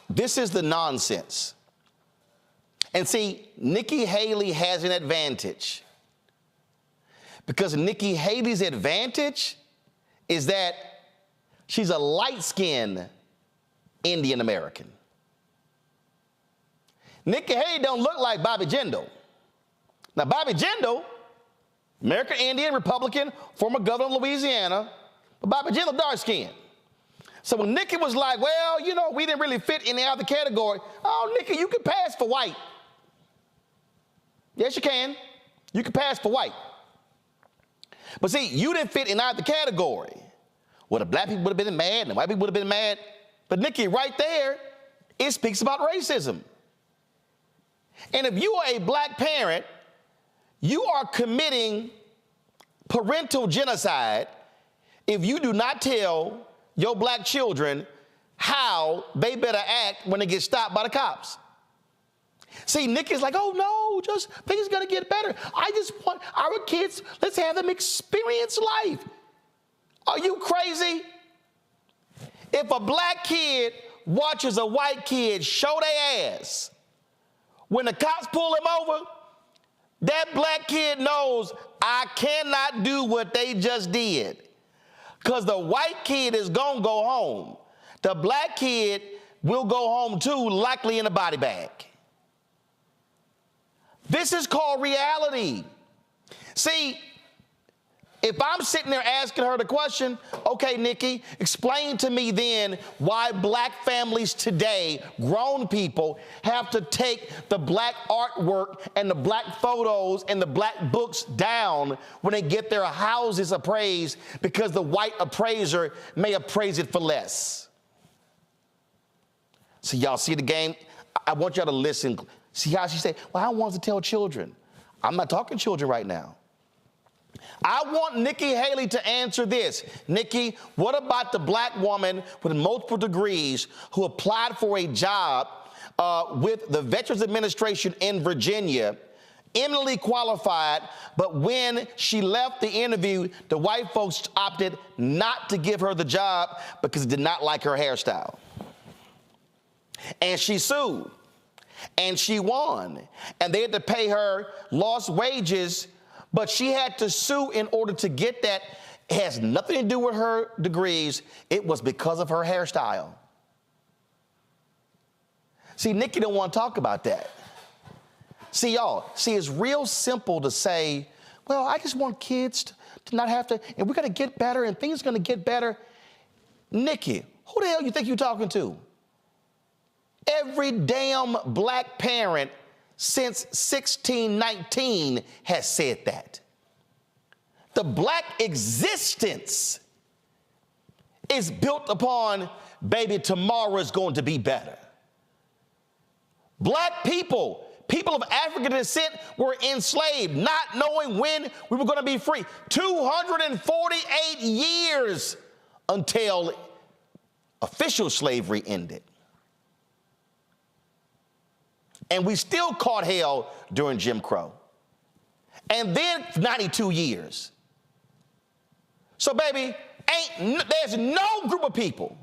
this is the nonsense. And see, Nikki Haley has an advantage. Because Nikki Haley's advantage is that she's a light-skinned Indian American. Nikki Haley don't look like Bobby Jindal. Now, Bobby Jindal, American Indian, Republican, former governor of Louisiana, but Bobby Jindal dark-skinned. So when Nikki was like, well, you know, we didn't really fit in the other category, oh, Nikki, you can pass for white. Yes, you can. You can pass for white. But see, you didn't fit in either category. Well, the black people would have been mad and the white people would have been mad. But Nikki, right there, it speaks about racism. And if you are a black parent, you are committing parental genocide if you do not tell your black children how they better act when they get stopped by the cops. See, Nikki's like, oh no, just things are gonna get better. I just want our kids, let's have them experience life. Are you crazy? If a black kid watches a white kid show their ass, when the cops pull him over, that black kid knows I cannot do what they just did. Because the white kid is gonna go home. The black kid will go home too, likely in a body bag. This is called reality. See, if I'm sitting there asking her the question, okay, Nikki, explain to me then why black families today, grown people, have to take the black artwork and the black photos and the black books down when they get their houses appraised because the white appraiser may appraise it for less. So y'all see the game? I want y'all to listen. See how she said, well, I want to tell children. I'm not talking children right now. I want Nikki Haley to answer this. Nikki, what about the black woman with multiple degrees who applied for a job with the Veterans Administration in Virginia, eminently qualified, but when she left the interview, the white folks opted not to give her the job because they did not like her hairstyle. And she sued. And she won. And they had to pay her lost wages, but she had to sue in order to get that. It has nothing to do with her degrees. It was because of her hairstyle. See, Nikki don't want to talk about that. See, y'all, it's real simple to say, well, I just want kids to not have to, and we're going to get better, and things are going to get better. Nikki, who the hell you think you're talking to? Every damn black parent since 1619 has said that. The black existence is built upon, baby, tomorrow is going to be better. Black people, people of African descent, were enslaved, not knowing when we were going to be free. 248 years until official slavery ended. And we still caught hell during Jim Crow. And then 92 years. So, baby, there's no group of people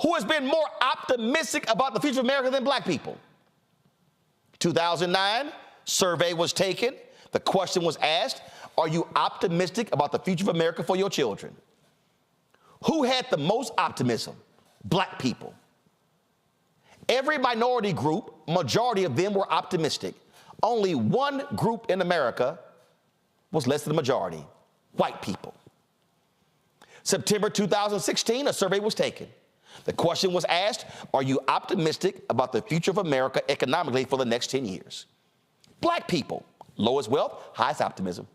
who has been more optimistic about the future of America than black people. 2009, survey was taken. The question was asked, are you optimistic about the future of America for your children? Who had the most optimism? Black people. Every minority group, majority of them were optimistic. Only one group in America was less than the majority, white people. September 2016, a survey was taken. The question was asked, are you optimistic about the future of America economically for the next 10 years? Black people, lowest wealth, highest optimism.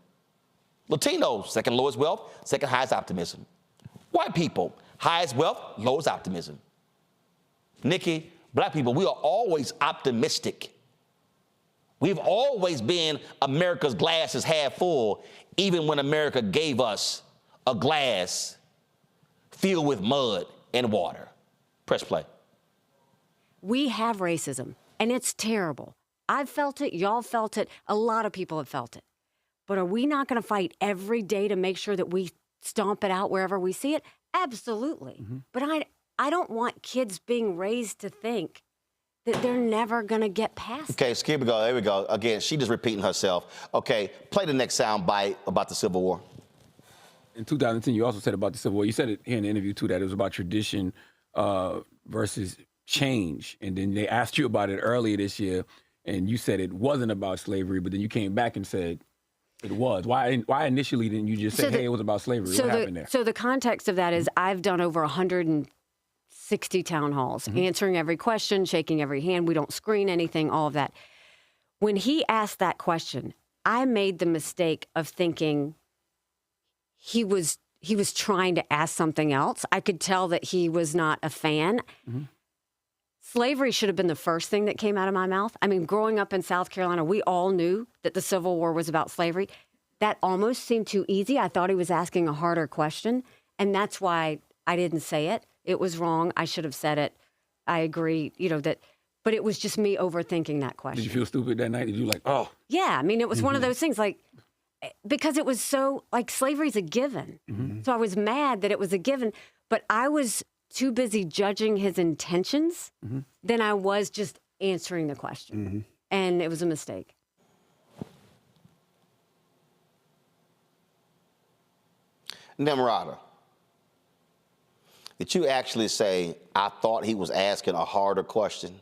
Latinos, second lowest wealth, second highest optimism. White people, highest wealth, lowest optimism. Nikki, black people, we are always optimistic. We've always been America's glass is half full, even when America gave us a glass filled with mud and water. Press play. We have racism, and it's terrible. I've felt it, y'all felt it, a lot of people have felt it. But are we not going to fight every day to make sure that we stomp it out wherever we see it? Absolutely. Mm-hmm. But I don't want kids being raised to think that they're never going to get past Okay, so here we go. There we go. Again, she just repeating herself. Okay, play the next sound bite about the Civil War. In 2010, you also said about the Civil War, you said it here in the interview, too, that it was about tradition versus change. And then they asked you about it earlier this year, and you said it wasn't about slavery, but then you came back and said it was. Why initially didn't you just say, hey, it was about slavery? What happened there? So the context of that is I've done over 160 town halls, answering every question, shaking every hand. We don't screen anything, all of that. When he asked that question, I made the mistake of thinking he was trying to ask something else. I could tell that he was not a fan. Mm-hmm. Slavery should have been the first thing that came out of my mouth. I mean, growing up in South Carolina, we all knew that the Civil War was about slavery. That almost seemed too easy. I thought he was asking a harder question, and that's why I didn't say it. It was wrong. I should have said it. I agree, that, but it was just me overthinking that question. Did you feel stupid that night? Did you oh? Yeah, I mean, it was one of those things because it was so, slavery's a given. Mm-hmm. So I was mad that it was a given, but I was too busy judging his intentions than I was just answering the question. Mm-hmm. And it was a mistake. Nimrata, did you actually say, I thought he was asking a harder question,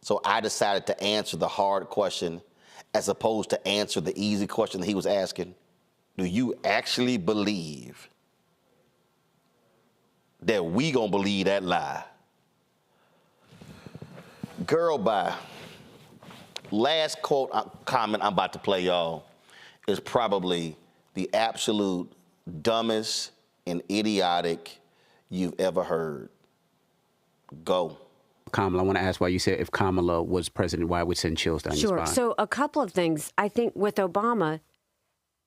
so I decided to answer the hard question as opposed to answer the easy question that he was asking? Do you actually believe that we gonna believe that lie? Girl, bye. Last comment I'm about to play, y'all, is probably the absolute dumbest and idiotic you've ever heard. Go. Kamala, I want to ask why you said if Kamala was president, why it would send chills down your spine. Sure. So a couple of things. I think with Obama,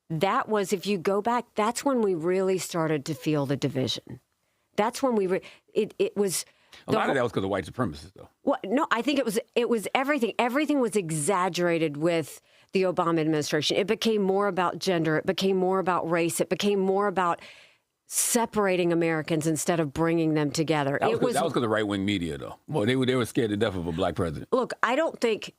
that was, if you go back, that's when we really started to feel the division. That's when it was. A lot of that was because of white supremacists, though. Well, no, I think it was everything. Everything was exaggerated with the Obama administration. It became more about gender. It became more about race. It became more about separating Americans instead of bringing them together. That was because of right-wing media, though. Well, they were scared to death of a black president. Look, I don't think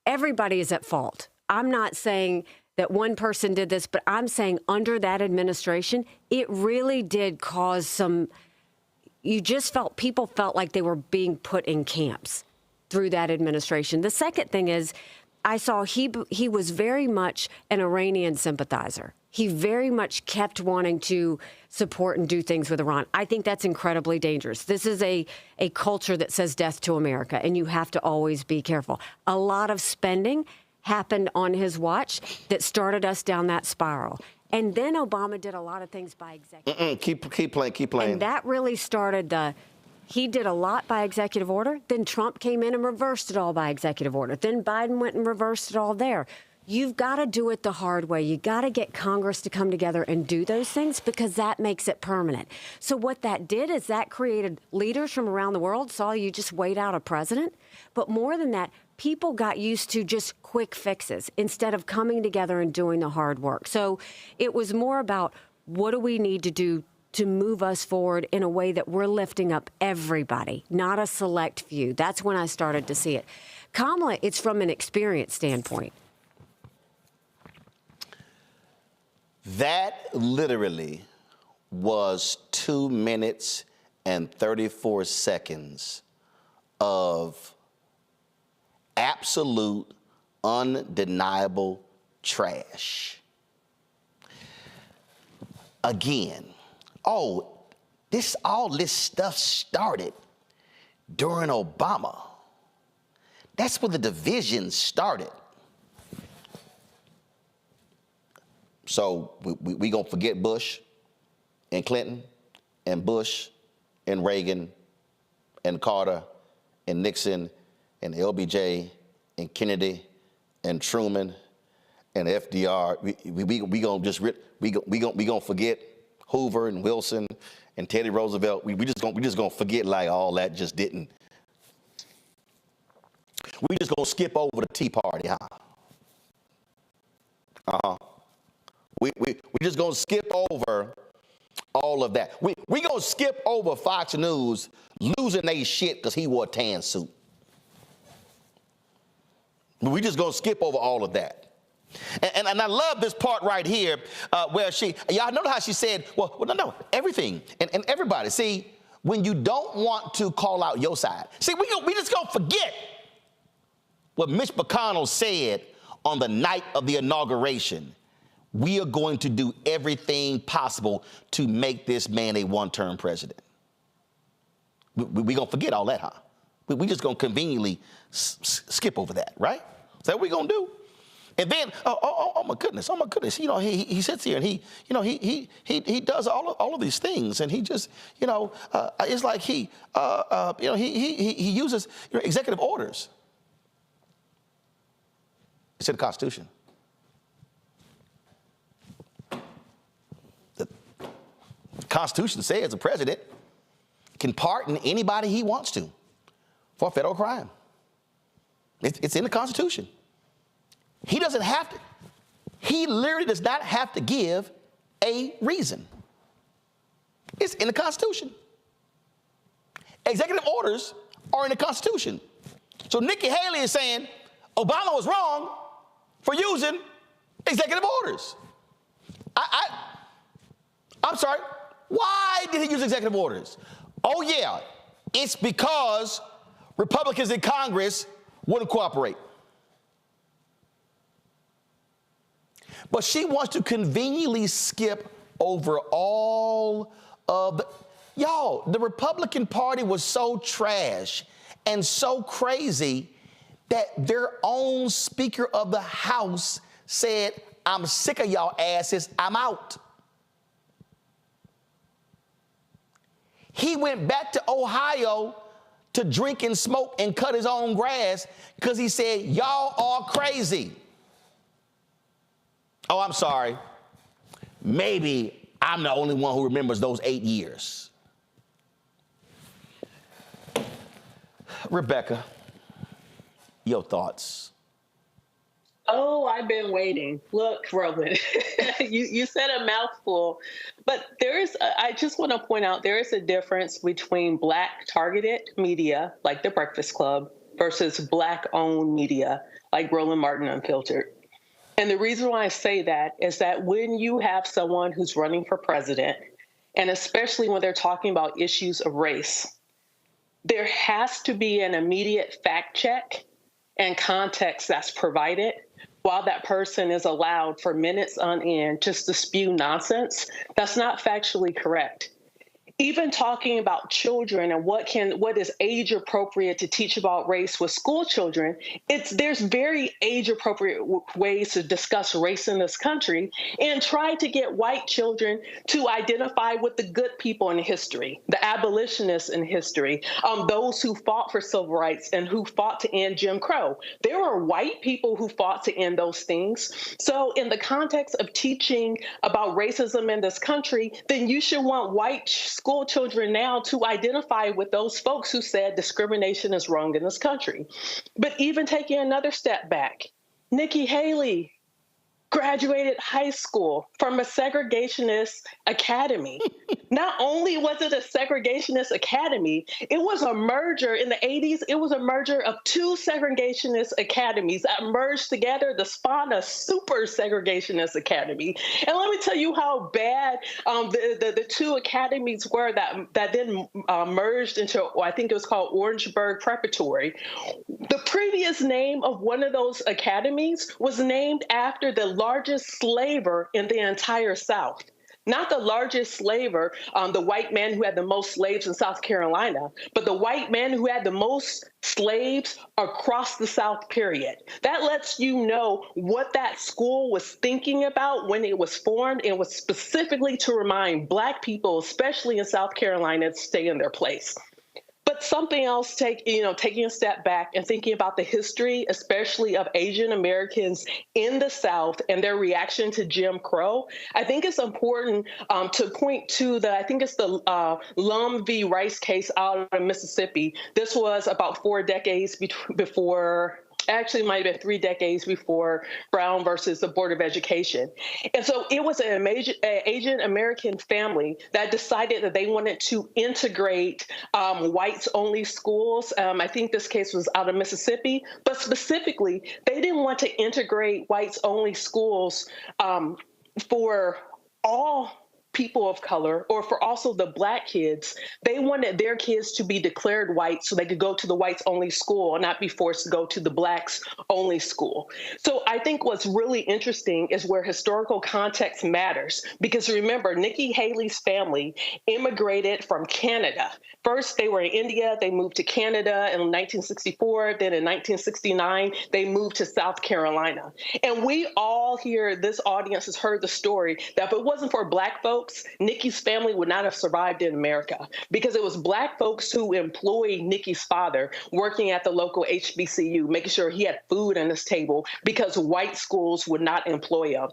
everybody is at fault. I'm not saying that one person did this, but I'm saying under that administration, it really did cause some. People felt like they were being put in camps through that administration. The second thing is, I saw he was very much an Iranian sympathizer. He very much kept wanting to support and do things with Iran. I think that's incredibly dangerous. This is a culture that says death to America, and you have to always be careful. A lot of spending happened on his watch that started us down that spiral. And then Obama did a lot of things by executive. Keep playing. And that really started he did a lot by executive order. Then Trump came in and reversed it all by executive order. Then Biden went and reversed it all there. You've got to do it the hard way. You got to get Congress to come together and do those things because that makes it permanent. So what that did is that created leaders from around the world saw you just wait out a president. But more than that, people got used to just quick fixes instead of coming together and doing the hard work. So it was more about what do we need to do to move us forward in a way that we're lifting up everybody, not a select few. That's when I started to see it. Kamala, it's from an experience standpoint. That literally was 2 minutes and 34 seconds of absolute, undeniable trash. Again, all this stuff started during Obama. That's where the division started. So we gonna forget Bush and Clinton and Bush and Reagan and Carter and Nixon and LBJ and Kennedy and Truman and FDR. We gonna forget Hoover and Wilson and Teddy Roosevelt. We just gonna forget like all that just didn't. We just gonna skip over the Tea Party, huh? We just gonna skip over all of that. We gonna skip over Fox News losing their shit because he wore a tan suit. We just gonna skip over all of that. And I love this part right here where y'all know how she said, well, no, everything and everybody. See, when you don't want to call out your side, see, we just gonna forget what Mitch McConnell said on the night of the inauguration. We are going to do everything possible to make this man a one-term president. We gonna forget all that, huh? We just gonna conveniently skip over that, right? Is that what we gonna do? And then, oh my goodness, you know, he sits here and he does all of these things, and he just, you know, it's like he uses executive orders. It's in the Constitution. The Constitution says the president can pardon anybody he wants to for a federal crime. It's in the Constitution. He doesn't have to. He literally does not have to give a reason. It's in the Constitution. Executive orders are in the Constitution. So Nikki Haley is saying Obama was wrong for using executive orders. I'm sorry. Why did he use executive orders? Oh, yeah, it's because Republicans in Congress wouldn't cooperate. But she wants to conveniently skip over all of the... Y'all, the Republican Party was so trash and so crazy that their own Speaker of the House said, I'm sick of y'all asses, I'm out. He went back to Ohio to drink and smoke and cut his own grass because he said, y'all are crazy. Oh, I'm sorry. Maybe I'm the only one who remembers those 8 years. Rebecca, your thoughts? Oh, I've been waiting. Look, Roland, you said a mouthful, but I just want to point out there is a difference between Black targeted media, like The Breakfast Club, versus Black-owned media, like Roland Martin Unfiltered. And the reason why I say that is that when you have someone who's running for president, and especially when they're talking about issues of race, there has to be an immediate fact check and context that's provided, while that person is allowed for minutes on end just to spew nonsense, that's not factually correct. Even talking about children and what is age appropriate to teach about race with school children, there's very age appropriate ways to discuss race in this country, and try to get white children to identify with the good people in history, the abolitionists in history, those who fought for civil rights and who fought to end Jim Crow. There are white people who fought to end those things. So in the context of teaching about racism in this country, then you should want white school children now to identify with those folks who said discrimination is wrong in this country. But even taking another step back, Nikki Haley graduated high school from a segregationist academy. Not only was it a segregationist academy, it was a merger in the 80s. It was a merger of two segregationist academies that merged together to spawn a super segregationist academy. And let me tell you how bad the two academies were that then merged into, I think it was called Orangeburg Preparatory. The previous name of one of those academies was named after the largest slaver in the entire South. Not the largest slaver, the white man who had the most slaves in South Carolina, but the white man who had the most slaves across the South, period. That lets you know what that school was thinking about when it was formed, and was specifically to remind Black people, especially in South Carolina, to stay in their place. But something else, taking a step back and thinking about the history, especially of Asian Americans in the South and their reaction to Jim Crow, I think it's important to point to I think it's the Lum v. Rice case out of Mississippi. This was about 4 decades before. Actually, it might have been 3 decades before Brown versus the Board of Education. And so it was an Asian American family that decided that they wanted to integrate whites-only schools. I think this case was out of Mississippi, but specifically, they didn't want to integrate whites-only schools for all people of color, or for also the Black kids. They wanted their kids to be declared white so they could go to the whites only school and not be forced to go to the Blacks only school. So I think what's really interesting is where historical context matters, because remember, Nikki Haley's family immigrated from Canada. First, they were in India, they moved to Canada in 1964, then in 1969, they moved to South Carolina. And we all here, this audience has heard the story that if it wasn't for Black folks, Nikki's family would not have survived in America, because it was Black folks who employed Nikki's father working at the local HBCU, making sure he had food on his table, because white schools would not employ him.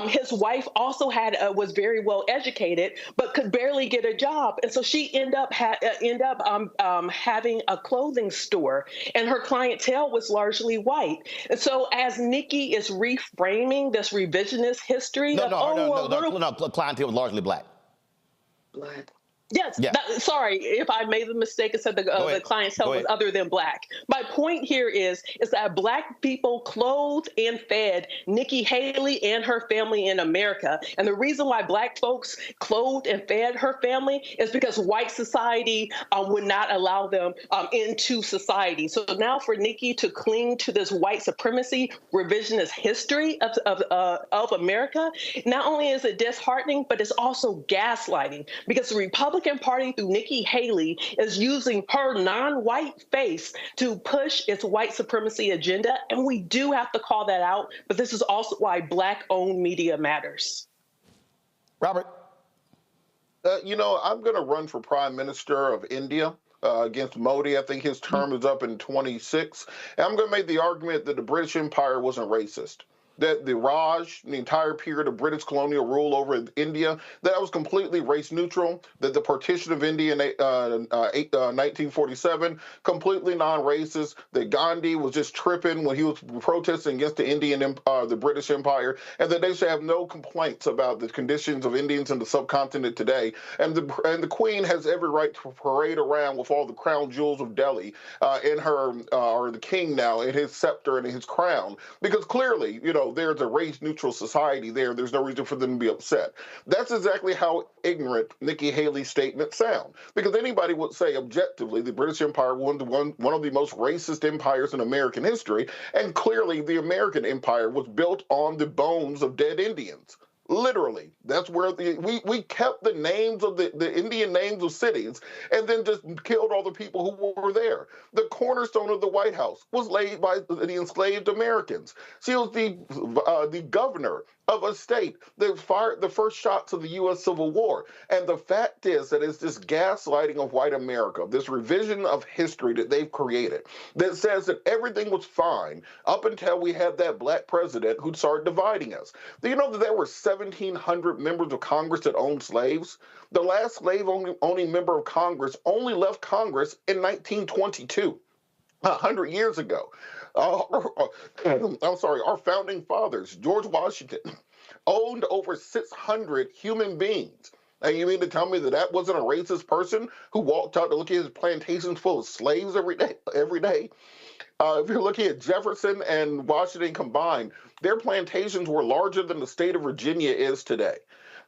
His wife also was very well educated, but could barely get a job. And so she ended up having a clothing store, and her clientele was largely white. And so as Nikki is reframing this revisionist history, the clientele was largely Black. Black. Yes. Yeah. Sorry if I made the mistake and said the clientele was other than Black. My point here is that Black people clothed and fed Nikki Haley and her family in America. And the reason why Black folks clothed and fed her family is because white society would not allow them into society. So now for Nikki to cling to this white supremacy revisionist history of America, not only is it disheartening, but it's also gaslighting, because the Republican Party through Nikki Haley is using her non-white face to push its white supremacy agenda. And we do have to call that out. But this is also why Black-owned media matters. Robert? I'm going to run for Prime Minister of India against Modi. I think his term is up in 26. And I'm going to make the argument that the British Empire wasn't racist. That the Raj, the entire period of British colonial rule over India, that was completely race neutral, that the partition of India in 1947, completely non-racist, that Gandhi was just tripping when he was protesting against the the British Empire, and that they should have no complaints about the conditions of Indians in the subcontinent today. And the Queen has every right to parade around with all the crown jewels of Delhi in her, or the King now, in his scepter and in his crown, because clearly, there's a race-neutral society there. There's no reason for them to be upset. That's exactly how ignorant Nikki Haley's statements sound. Because anybody would say objectively the British Empire was one of the most racist empires in American history, and clearly the American empire was built on the bones of dead Indians. Literally, that's where we kept the names of the Indian names of cities and then just killed all the people who were there. The cornerstone of the White House was laid by the enslaved Americans. She was the governor of a state that fired the first shots of the U.S. Civil War. And the fact is that it's this gaslighting of white America, this revision of history that they've created that says that everything was fine up until we had that black president who started dividing us. Do you know that there were 1,700 members of Congress that owned slaves? The last slave-owning member of Congress only left Congress in 1922. 100 years ago. I'm sorry, our founding fathers, George Washington, owned over 600 human beings. And you mean to tell me that that wasn't a racist person who walked out to look at his plantations full of slaves every day? If you're looking at Jefferson and Washington combined, their plantations were larger than the state of Virginia is today.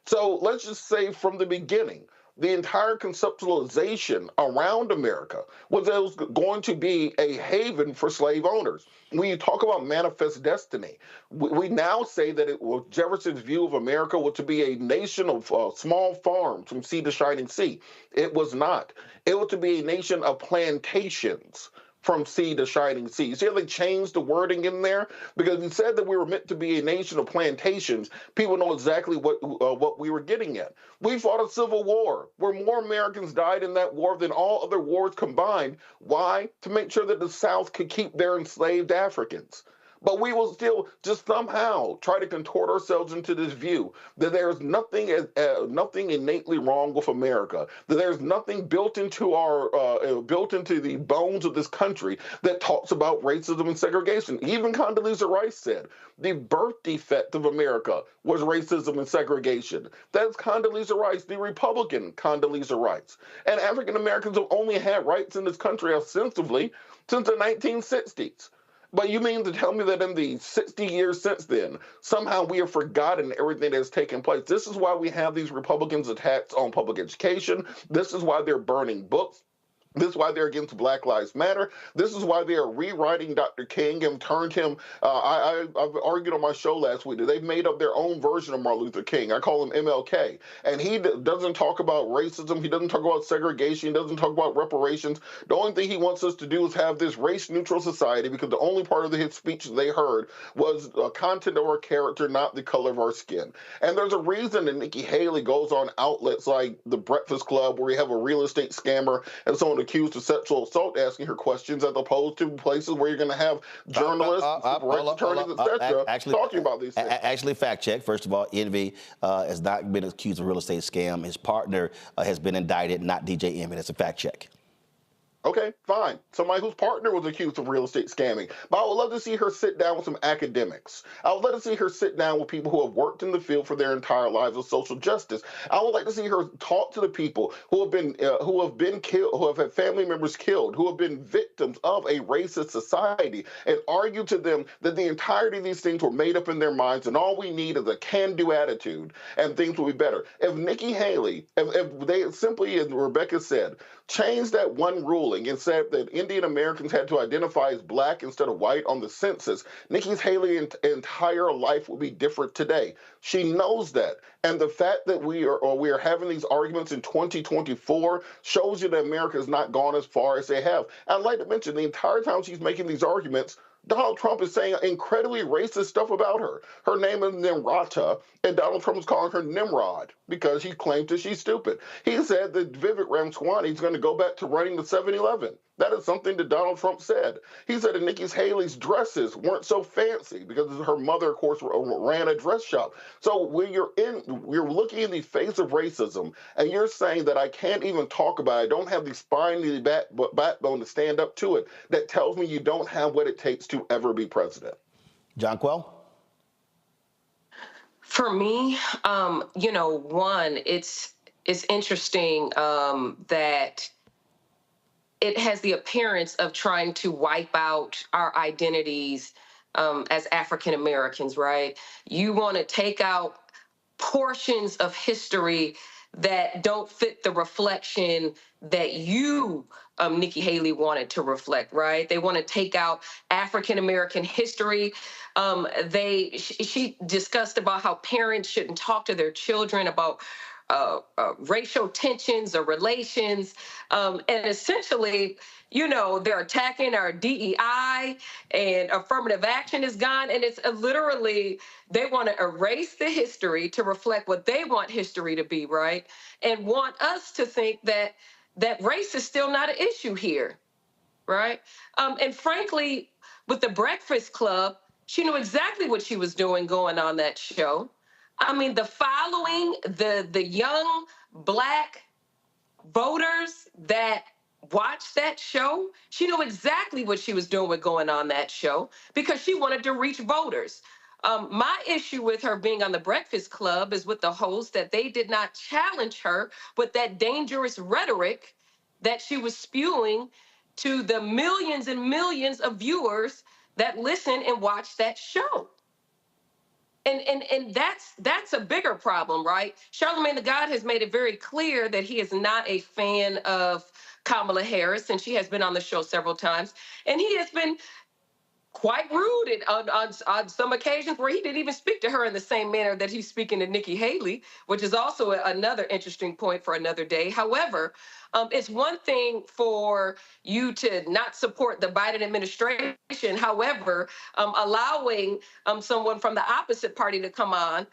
So let's just say from the beginning, the entire conceptualization around America was that it was going to be a haven for slave owners. When you talk about manifest destiny, we now say that Jefferson's view of America was to be a nation of small farms from sea to shining sea. It was not. It was to be a nation of plantations from sea to shining sea. See how they changed the wording in there? Because we said that we were meant to be a nation of plantations. People know exactly what we were getting at. We fought a civil war where more Americans died in that war than all other wars combined. Why? To make sure that the South could keep their enslaved Africans. But we will still just somehow try to contort ourselves into this view that there's nothing innately wrong with America, that there's nothing built into the bones of this country that talks about racism and segregation. Even Condoleezza Rice said the birth defect of America was racism and segregation. That's Condoleezza Rice, the Republican Condoleezza Rice. And African Americans have only had rights in this country ostensibly since the 1960s. But you mean to tell me that in the 60 years since then, somehow we have forgotten everything that's taken place? This is why we have these Republicans' attacks on public education. This is why they're burning books. This is why they're against Black Lives Matter. This is why they are rewriting Dr. King and turned him. I've argued on my show last week that they've made up their own version of Martin Luther King. I call him MLK. And he doesn't talk about racism. He doesn't talk about segregation. He doesn't talk about reparations. The only thing he wants us to do is have this race-neutral society because the only part of his speech they heard was content of our character, not the color of our skin. And there's a reason that Nikki Haley goes on outlets like The Breakfast Club where you have a real estate scammer and someone accused of sexual assault asking her questions, as opposed to places where you're going to have journalists, rights attorneys, etc., talking about these things. Actually, fact check. First of all, Envy has not been accused of real estate scam. His partner has been indicted, not DJ Envy. That's a fact check. Okay, fine. Somebody whose partner was accused of real estate scamming. But I would love to see her sit down with some academics. I would love to see her sit down with people who have worked in the field for their entire lives of social justice. I would like to see her talk to the people who have been killed, who have had family members killed, who have been victims of a racist society, and argue to them that the entirety of these things were made up in their minds, and all we need is a can-do attitude, and things will be better. If Nikki Haley, if they simply, as Rebecca said, changed that one ruling and said that Indian Americans had to identify as black instead of white on the census, Nikki Haley's entire life would be different today. She knows that. And the fact that we are having these arguments in 2024 shows you that America has not gone as far as they have. I'd like to mention the entire time she's making these arguments, Donald Trump is saying incredibly racist stuff about her. Her name is Nimrata, and Donald Trump is calling her Nimrod because he claims that she's stupid. He said that Vivek Ramaswamy is going to go back to running the 7-Eleven. That is something that Donald Trump said. He said that Nikki Haley's dresses weren't so fancy because her mother, of course, ran a dress shop. So when you're looking in the face of racism and you're saying that I can't even talk about it, I don't have the spine, the backbone to stand up to it, that tells me you don't have what it takes to ever be president. John Quell? For me, one, it's interesting that it has the appearance of trying to wipe out our identities as African Americans, right? You want to take out portions of history that don't fit the reflection that you, Nikki Haley, wanted to reflect, right? They want to take out African American history. She discussed about how parents shouldn't talk to their children about racial tensions or relations, and essentially, you know, they're attacking our DEI, and affirmative action is gone, and it's literally, they want to erase the history to reflect what they want history to be, right? And want us to think that race is still not an issue here, right? And frankly, with the Breakfast Club, she knew exactly what she was doing going on that show. I mean, the following, the young Black voters that watched that show, she knew exactly what she was doing going on that show because she wanted to reach voters. My issue with her being on the Breakfast Club is with the host that they did not challenge her with that dangerous rhetoric that she was spewing to the millions and millions of viewers that listen and watch that show. And that's a bigger problem, right? Charlamagne tha God has made it very clear that he is not a fan of Kamala Harris, and she has been on the show several times, and he has been quite rude on some occasions where he didn't even speak to her in the same manner that he's speaking to Nikki Haley, which is also another interesting point for another day. However, it's one thing for you to not support the Biden administration. However, allowing someone from the opposite party to come on,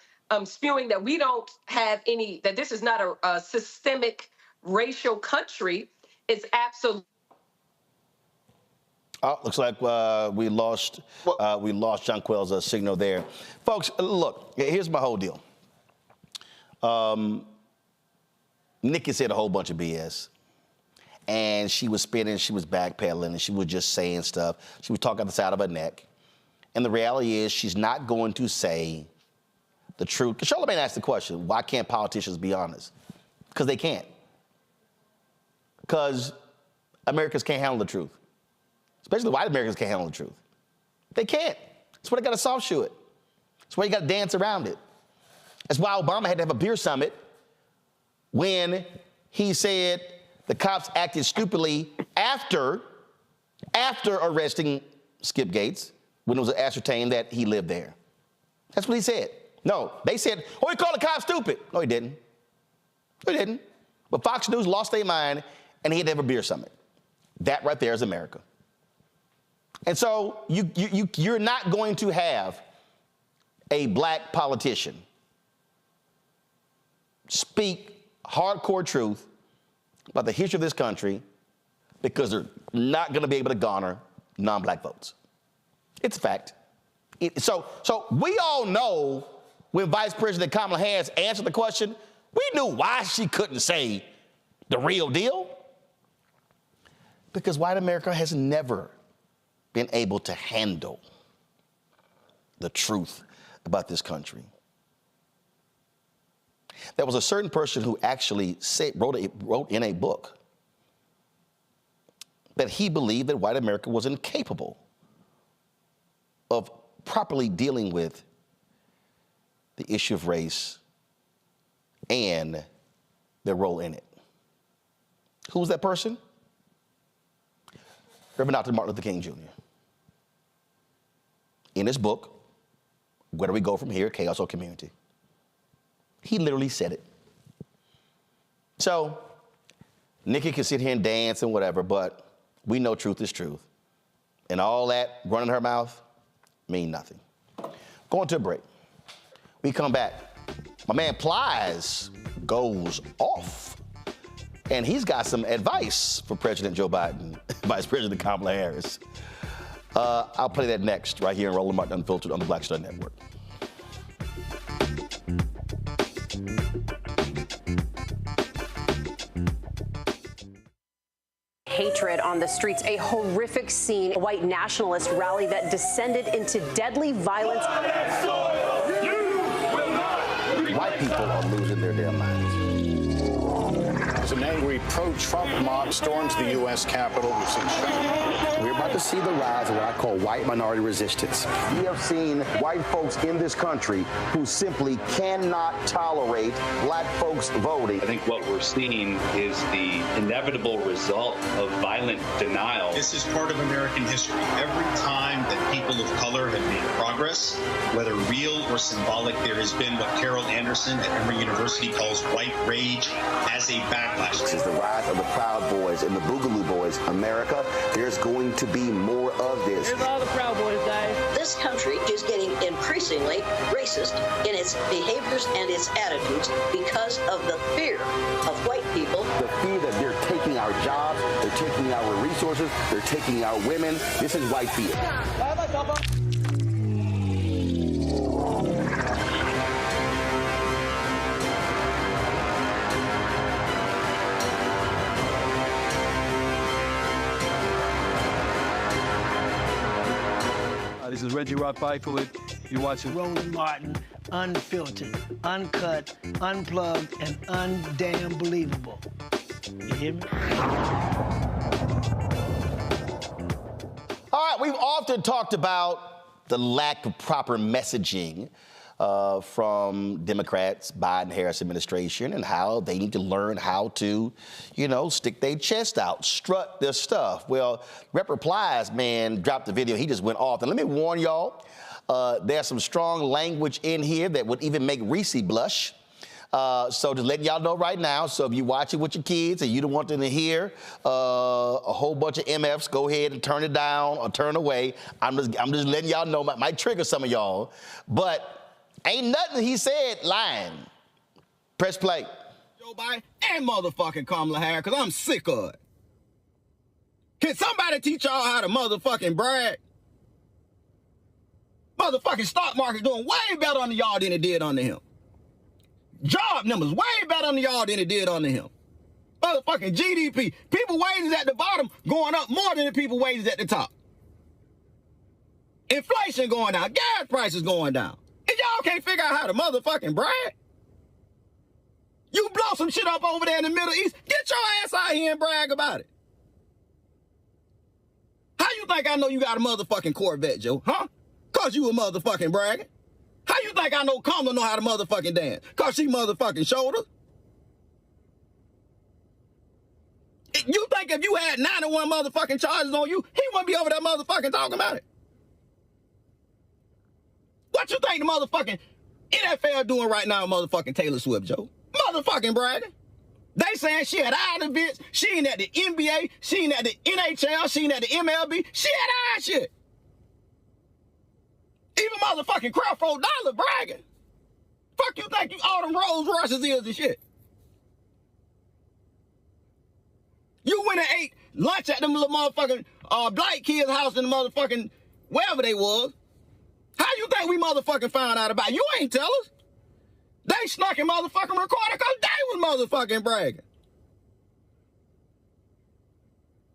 spewing that we don't have any, that this is not a systemic racial country, is absolutely. Oh, looks like we lost Jonquel's signal there. Folks, look, here's my whole deal. Nikki said a whole bunch of BS. And she was spinning, she was backpedaling, and she was just saying stuff. She was talking out the side of her neck. And the reality is she's not going to say the truth. Charlamagne asked the question, why can't politicians be honest? Because they can't. Because Americans can't handle the truth. Especially white Americans can't handle the truth. They can't. That's why they got to soft shoe it. That's why you got to dance around it. That's why Obama had to have a beer summit when he said the cops acted stupidly after arresting Skip Gates, when it was ascertained that he lived there. That's what he said. No, they said, oh, he called the cops stupid. No, he didn't. No, he didn't. But Fox News lost their mind, and he had to have a beer summit. That right there is America. And so you're not going to have a black politician speak hardcore truth about the history of this country because they're not going to be able to garner non-black votes. It's a fact. So we all know when Vice President Kamala Harris answered the question, we knew why she couldn't say the real deal. Because white America has never been able to handle the truth about this country. There was a certain person who actually wrote in a book that he believed that white America was incapable of properly dealing with the issue of race and their role in it. Who was that person? Reverend Dr. Martin Luther King Jr. In his book, Where Do We Go From Here, Chaos or Community? He literally said it. So, Nikki can sit here and dance and whatever, but we know truth is truth. And all that running her mouth mean nothing. Going to a break. We come back. My man Plies goes off. And he's got some advice for President Joe Biden, Vice President Kamala Harris. I'll play that next, right here in Roland Martin Unfiltered on the Black Star Network. Hatred on the streets, a horrific scene, a white nationalist rally that descended into deadly violence. white people are losing their damn minds. As an angry pro-Trump mob storms the U.S. Capitol, we've seen We're about to see the rise of what I call white minority resistance. We have seen white folks in this country who simply cannot tolerate black folks voting. I think what we're seeing is the inevitable result of violent denial. This is part of American history. Every time that people of color have made progress, whether real or symbolic, there has been what Carol Anderson at Emory University calls white rage as a backlash. This is the rise of the Proud Boys and the Boogaloo Boys. America, there's going to be more of this. Here's all the Proud Boys, guys. This country is getting increasingly racist in its behaviors and its attitudes because of the fear of white people. The fear that they're taking our jobs, they're taking our resources, they're taking our women. This is white fear. This is Reggie Rock Byford. You're watching Roland Martin, unfiltered, uncut, unplugged, and undamn believable. You hear me? All right, we've often talked about the lack of proper messaging from Democrats, Biden-Harris administration, and how they need to learn how to, stick their chest out, strut their stuff. Well, Rep. Plies, man, dropped the video. He just went off. And let me warn y'all, there's some strong language in here that would even make Reese blush. So just letting y'all know right now, so if you watch it with your kids and you don't want them to hear a whole bunch of MFs, go ahead and turn it down or turn away. I'm just letting y'all know, might trigger some of y'all. But ain't nothing he said lying. Press play. Joe Biden and motherfucking Kamala Harris, because I'm sick of it. Can somebody teach y'all how to motherfucking brag? Motherfucking stock market doing way better under y'all than it did under him. Job numbers way better under y'all than it did under him. Motherfucking GDP. People wages at the bottom going up more than the people wages at the top. Inflation going down. Gas prices going down. And y'all can't figure out how to motherfucking brag? You blow some shit up over there in the Middle East, get your ass out here and brag about it. How you think I know you got a motherfucking Corvette, Joe? Huh? Cause you a motherfucking bragging. How you think I know Kamala know how to motherfucking dance? Cause she motherfucking shoulders. You think if you had 91 motherfucking charges on you, he wouldn't be over there motherfucking talking about it? What you think the motherfucking NFL doing right now, motherfucking Taylor Swift, Joe? Motherfucking bragging. They saying she had eye events, she ain't at the NBA, she ain't at the NHL, she ain't at the MLB, she had eye shit. Even motherfucking Creflo Dollar bragging. Fuck you think you all them Rolls Royces is and shit. You went and ate lunch at them little motherfucking black kids' house in the motherfucking wherever they was. How you think we motherfucking found out about it? You ain't tell us. They snuck and motherfucking recorded because they was motherfucking bragging.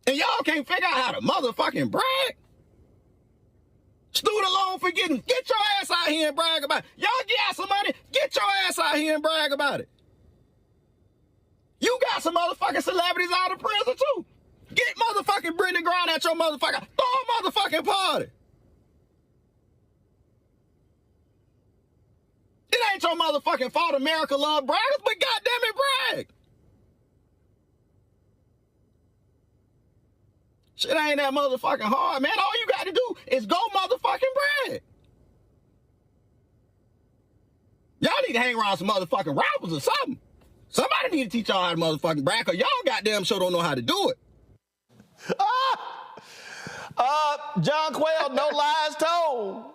And y'all can't figure out how to motherfucking brag? Student loan forgiveness. Get your ass out here and brag about it. Y'all got some money, get your ass out here and brag about it. You got some motherfucking celebrities out of prison too. Get motherfucking Brittany Griner at your motherfucking, throw a motherfucking party. It ain't your motherfucking fault America love braggers, but goddamn it, brag. Shit ain't that motherfucking hard, man. All you got to do is go motherfucking brag. Y'all need to hang around some motherfucking rappers or something. Somebody need to teach y'all how to motherfucking brag, because y'all goddamn sure don't know how to do it. John Quayle, no lies told.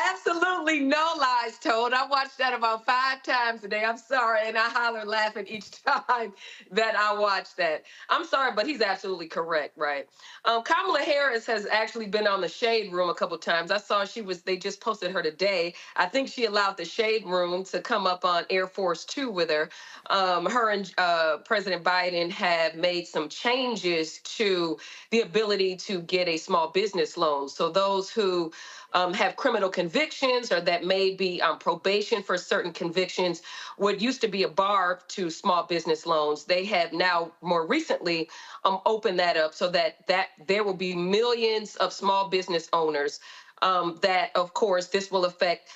Absolutely no lies told. I watched that about 5 times today. I'm sorry, and I holler laughing each time that I watch that. I'm sorry, but he's absolutely correct, right? Kamala Harris has actually been on the Shade Room a couple times. I saw they just posted her today. I think she allowed the Shade Room to come up on Air Force 2 with her. Her and President Biden have made some changes to the ability to get a small business loan. So those who have criminal convictions or that may be on probation for certain convictions. What used to be a bar to small business loans, they have now more recently opened that up so that there will be millions of small business owners that, of course, this will affect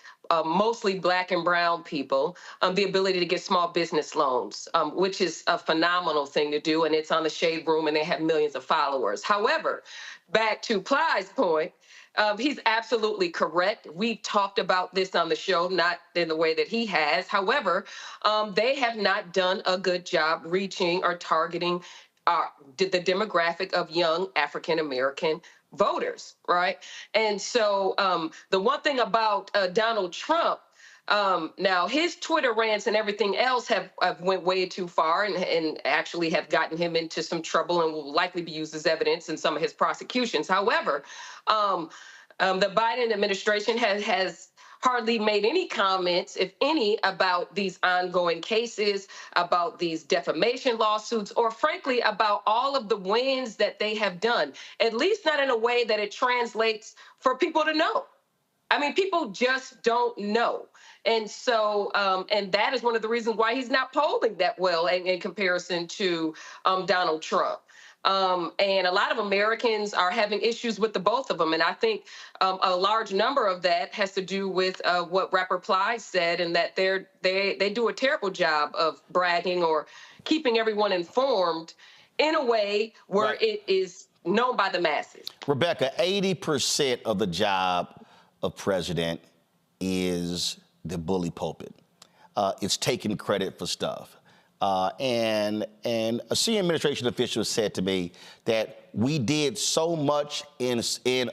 mostly Black and brown people, the ability to get small business loans, which is a phenomenal thing to do. And it's on the Shade Room and they have millions of followers. However, back to Plies' point, he's absolutely correct. We've talked about this on the show, not in the way that he has. However, they have not done a good job reaching or targeting the demographic of young African-American voters, right? And so the one thing about Donald Trump, now his Twitter rants and everything else have went way too far and actually have gotten him into some trouble and will likely be used as evidence in some of his prosecutions. However, the Biden administration has hardly made any comments, if any, about these ongoing cases, about these defamation lawsuits, or frankly, about all of the wins that they have done, at least not in a way that it translates for people to know. I mean, people just don't know. And so, and that is one of the reasons why he's not polling that well in comparison to Donald Trump. And a lot of Americans are having issues with the both of them. And I think a large number of that has to do with what rapper Plies said, and that they do a terrible job of bragging or keeping everyone informed in a way where it is known by the masses. Rebecca, 80% of the job of president is the bully pulpit. It's taking credit for stuff. And a senior administration official said to me that we did so much in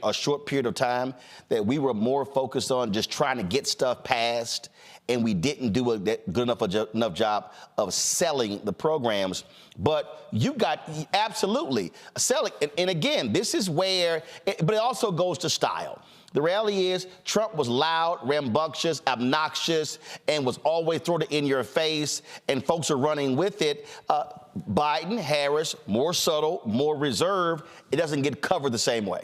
a short period of time that we were more focused on just trying to get stuff passed, and we didn't do a good enough job of selling the programs. But you got absolutely selling. And again, this is where, but it also goes to style. The reality is Trump was loud, rambunctious, obnoxious, and was always throwing it in your face, and folks are running with it. Biden, Harris, more subtle, more reserved. It doesn't get covered the same way.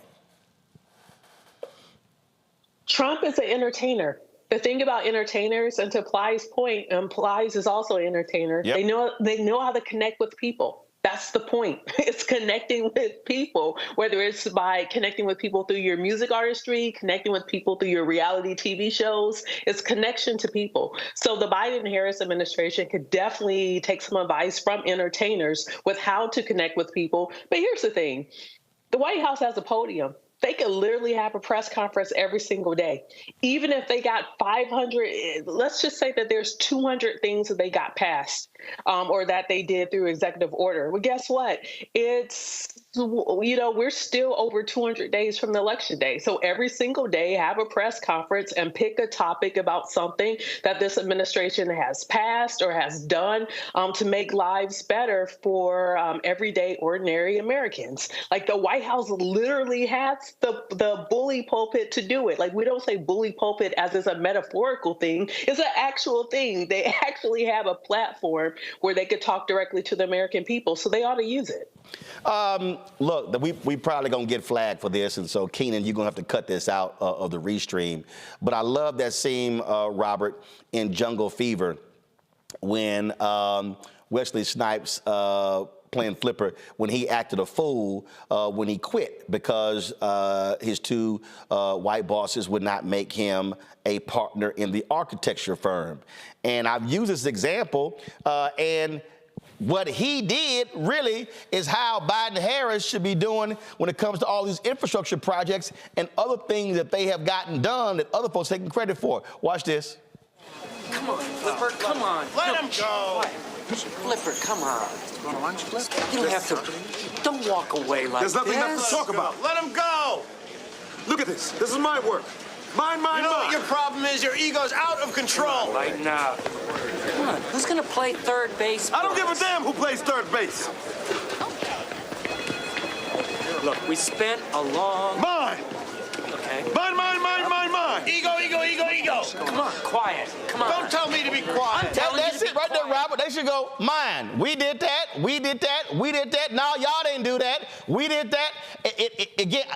Trump is an entertainer. The thing about entertainers, and to Plies' point, Plies is also an entertainer. Yep. They know how to connect with people. That's the point. It's connecting with people, whether it's by connecting with people through your music artistry, connecting with people through your reality TV shows. It's connection to people. So the Biden-Harris administration could definitely take some advice from entertainers with how to connect with people. But here's the thing. The White House has a podium. They could literally have a press conference every single day. Even if they got 500, let's just say that there's 200 things that they got passed or that they did through executive order. Well, guess what? It's, we're still over 200 days from the election day. So every single day, have a press conference and pick a topic about something that this administration has passed or has done to make lives better for everyday, ordinary Americans. Like the White House literally has the bully pulpit to do it. Like, we don't say bully pulpit as is a metaphorical thing. It's an actual thing. They actually have a platform where they could talk directly to the American people. So they ought to use it. Look, we probably going to get flagged for this. And so, Keenan, you're going to have to cut this out of the restream. But I love that scene, Robert, in Jungle Fever when Wesley Snipes playing Flipper, when he acted a fool when he quit because his two white bosses would not make him a partner in the architecture firm. And I've used this example, and what he did really is how Biden-Harris should be doing when it comes to all these infrastructure projects and other things that they have gotten done that other folks taking credit for. Watch this. Come on, Flipper, come on. Let him go. Flipper, come on. Why don't you flip? You don't have to. Don't walk away like this. There's nothing left to talk about. Let him go. Look at this. This is my work. Mine. You know what your problem is? Your ego's out of control. Right now. Come on. Who's going to play third base? I don't give a damn who plays third base. Look, we spent a long... Mine. Okay. Mine. Ego. Come on, quiet. Come on. Don't tell me to be quiet. That's it right there, Robert. They should go, mine. We did that. We did that. No, y'all didn't do that. We did that. Again,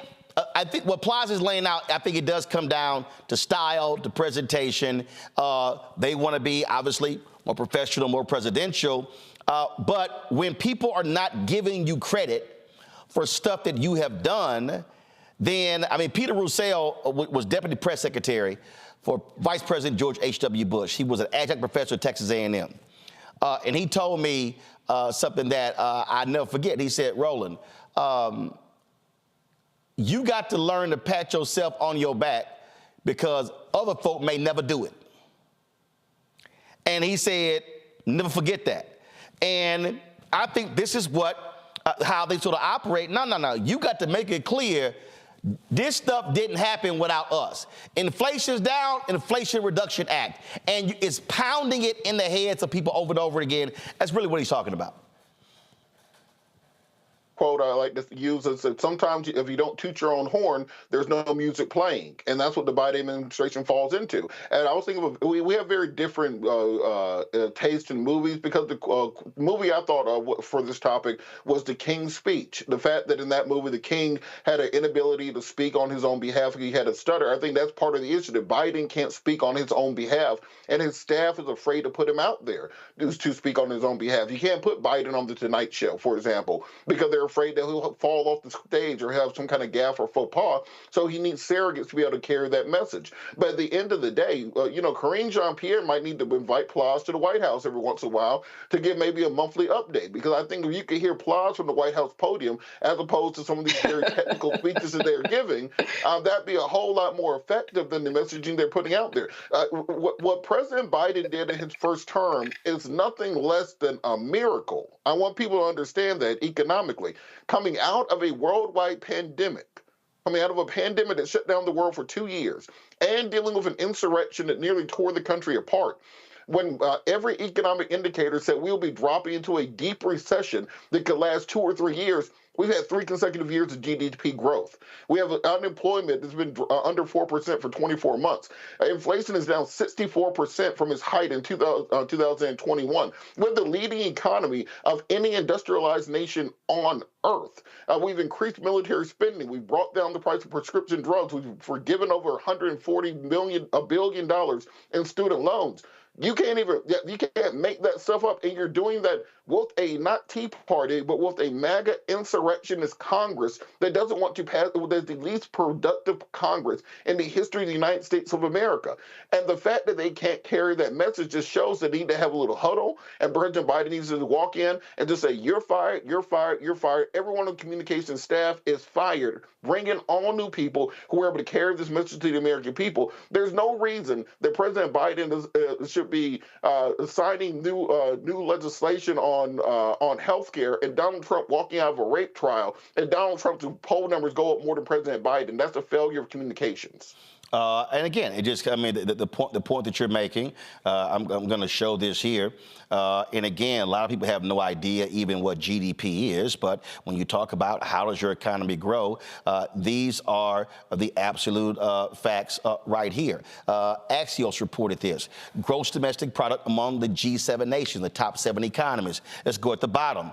I think what Plies is laying out, I think it does come down to style, to presentation. They want to be, obviously, more professional, more presidential. But when people are not giving you credit for stuff that you have done, then, I mean, Peter Roussel was deputy press secretary for Vice President George H.W. Bush. He was an adjunct professor at Texas A&M. And he told me something that I never forget. He said, Roland, you got to learn to pat yourself on your back because other folk may never do it. And he said, never forget that. And I think this is how they sort of operate. No. You got to make it clear this stuff didn't happen without us. Inflation's down, Inflation Reduction Act. And it's pounding it in the heads of people over and over again. That's really what he's talking about. Quote I like to use is that sometimes if you don't toot your own horn, there's no music playing, and that's what the Biden administration falls into. And I was thinking of we have very different taste in movies, because the movie I thought for this topic was The King's Speech. The fact that in that movie the king had an inability to speak on his own behalf, he had a stutter. I think that's part of the issue, that Biden can't speak on his own behalf, and his staff is afraid to put him out there to speak on his own behalf. You can't put Biden on the Tonight Show, for example, because they're afraid that he'll fall off the stage or have some kind of gaffe or faux pas. So he needs surrogates to be able to carry that message. But at the end of the day, Karine Jean-Pierre might need to invite Plies to the White House every once in a while to give maybe a monthly update. Because I think if you could hear Plies from the White House podium, as opposed to some of these very technical speeches that they're giving, that'd be a whole lot more effective than the messaging they're putting out there. What President Biden did in his first term is nothing less than a miracle. I want people to understand that economically. Coming out of a worldwide pandemic, coming out of a pandemic that shut down the world for 2 years, and dealing with an insurrection that nearly tore the country apart, when every economic indicator said we'll be dropping into a deep recession that could last 2 or 3 years, we've had 3 consecutive years of GDP growth. We have unemployment that's been under 4% for 24 months. Inflation is down 64% from its height in 2021. We're the leading economy of any industrialized nation on Earth. We've increased military spending. We've brought down the price of prescription drugs. We've forgiven over $140 billion in student loans. You can't make that stuff up, and you're doing that with a not Tea Party, but with a MAGA insurrectionist Congress that doesn't want to pass. That's the least productive Congress in the history of the United States of America. And the fact that they can't carry that message just shows they need to have a little huddle, and President Biden needs to walk in and just say, "You're fired, you're fired, you're fired." Everyone on the communications staff is fired. Bring in all new people who are able to carry this message to the American people. There's no reason that President Biden should be signing new legislation on health care, and Donald Trump walking out of a rape trial, and Donald Trump's poll numbers go up more than President Biden. That's a failure of communications. And again, the point that you're making, I'm going to show this here. And again, a lot of people have no idea even what GDP is. But when you talk about how does your economy grow, these are the absolute facts right here. Axios reported this. Gross domestic product among the G7 nations, the top 7 economies. Let's go at the bottom.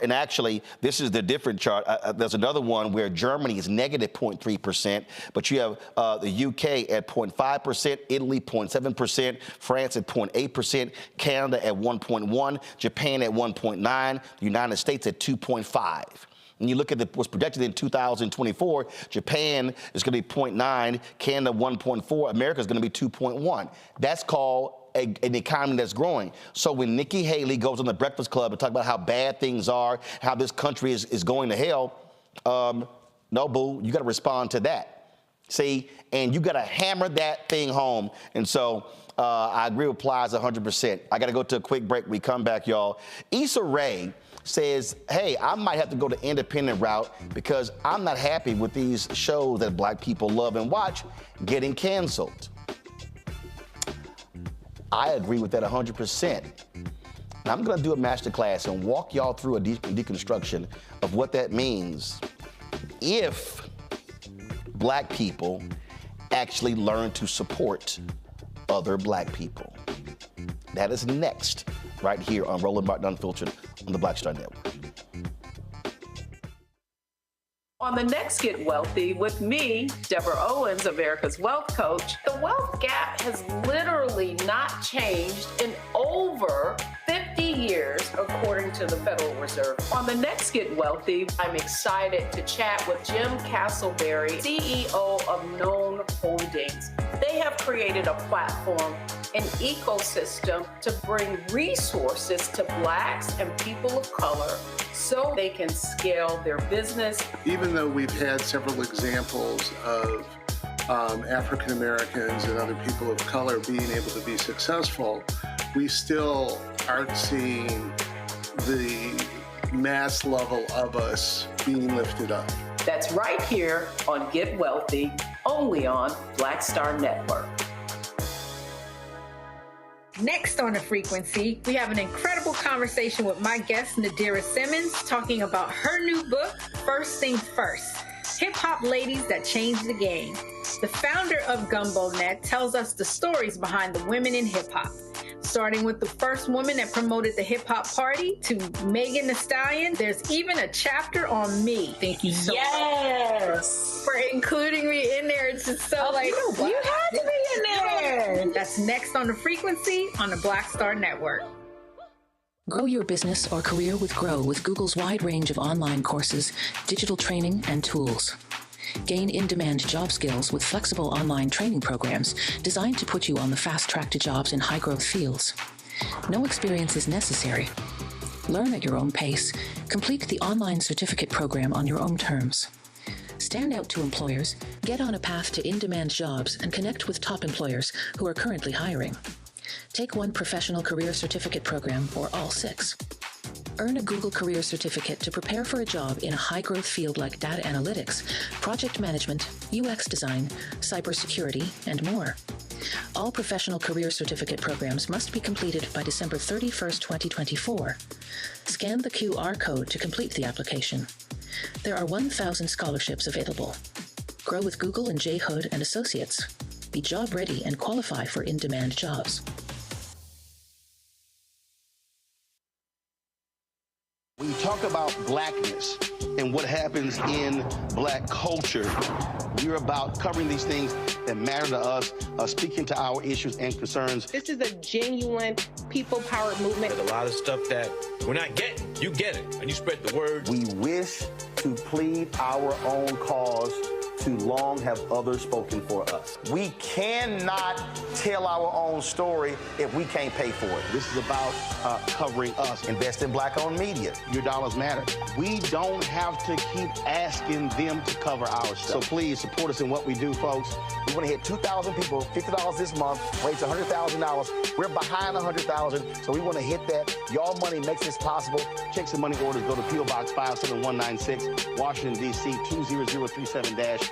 And actually, this is the different chart. There's another one where Germany is negative 0.3%, but you have the UK at 0.5%, Italy 0.7%, France at 0.8%, Canada at 1.1%, Japan at 1.9%, the United States at 2.5%. When you look at what's projected in 2024, Japan is going to be 0.9%, Canada 1.4%, America is going to be 2.1%. That's called an economy that's growing. So when Nikki Haley goes on the Breakfast Club and talk about how bad things are, how this country is going to hell, no, boo, you got to respond to that. See, and you got to hammer that thing home. And so I agree with Plies 100%. I got to go to a quick break. We come back, y'all. Issa Rae says, hey, I might have to go the independent route because I'm not happy with these shows that black people love and watch getting canceled. I agree with that 100%. And I'm going to do a masterclass and walk y'all through a deconstruction of what that means if black people actually learn to support other black people. That is next, right here on Roland Martin Unfiltered on the Black Star Network. On the next Get Wealthy with me, Deborah Owens, America's Wealth Coach, the wealth gap has literally not changed in over 50 years, according to the Federal Reserve. On the next Get Wealthy, I'm excited to chat with Jim Castleberry, CEO of Known Holdings. They have created a platform, an ecosystem to bring resources to Blacks and people of color so they can scale their business. Even though we've had several examples of African Americans and other people of color being able to be successful, we still aren't seeing the mass level of us being lifted up. That's right here on Get Wealthy, only on Black Star Network. Next on The Frequency, we have an incredible conversation with my guest, Nadira Simmons, talking about her new book, First Thing First, Hip-Hop Ladies That Changed the Game. The founder of GumboNet tells us the stories behind the women in hip-hop, starting with the first woman that promoted the hip-hop party to Megan Thee Stallion. There's even a chapter on me. Thank you so much for including me in there. It's just so you had to be in there. That's next on The Frequency on the Black Star Network. Grow your business or career with Grow with Google's wide range of online courses, digital training, and tools. Gain in-demand job skills with flexible online training programs designed to put you on the fast track to jobs in high-growth fields. No experience is necessary. Learn at your own pace. Complete the online certificate program on your own terms. Stand out to employers, get on a path to in-demand jobs, and connect with top employers who are currently hiring. Take one professional career certificate program or all 6. Earn a Google Career Certificate to prepare for a job in a high-growth field like data analytics, project management, UX design, cybersecurity, and more. All professional career certificate programs must be completed by December 31st, 2024. Scan the QR code to complete the application. There are 1,000 scholarships available. Grow with Google and J. Hood and Associates. Be job ready and qualify for in-demand jobs. When you talk about blackness and what happens in black culture, we're about covering these things that matter to us, speaking to our issues and concerns. This is a genuine people-powered movement. There's a lot of stuff that we're not getting. You get it, and you spread the word. We wish to plead our own cause. Too long have others spoken for us. We cannot tell our own story if we can't pay for it. This is about covering us. Invest in black-owned media. Your dollars matter. We don't have to keep asking them to cover our stuff. So please support us in what we do, folks. We want to hit 2,000 people, $50 this month, raise $100,000. We're behind 100,000, so we want to hit that. Y'all money makes this possible. Check some money orders. Go to P.O. Box 57196, Washington, D.C. 20037-0196.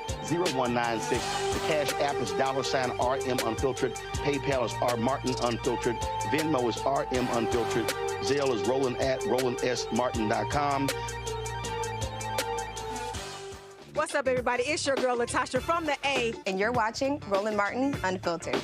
The Cash App is $RM Unfiltered. PayPal is R Martin Unfiltered. Venmo is RM Unfiltered. Zelle is Roland at RolandSMartin.com. What's up, everybody? It's your girl, Latasha from the A. And you're watching Roland Martin Unfiltered.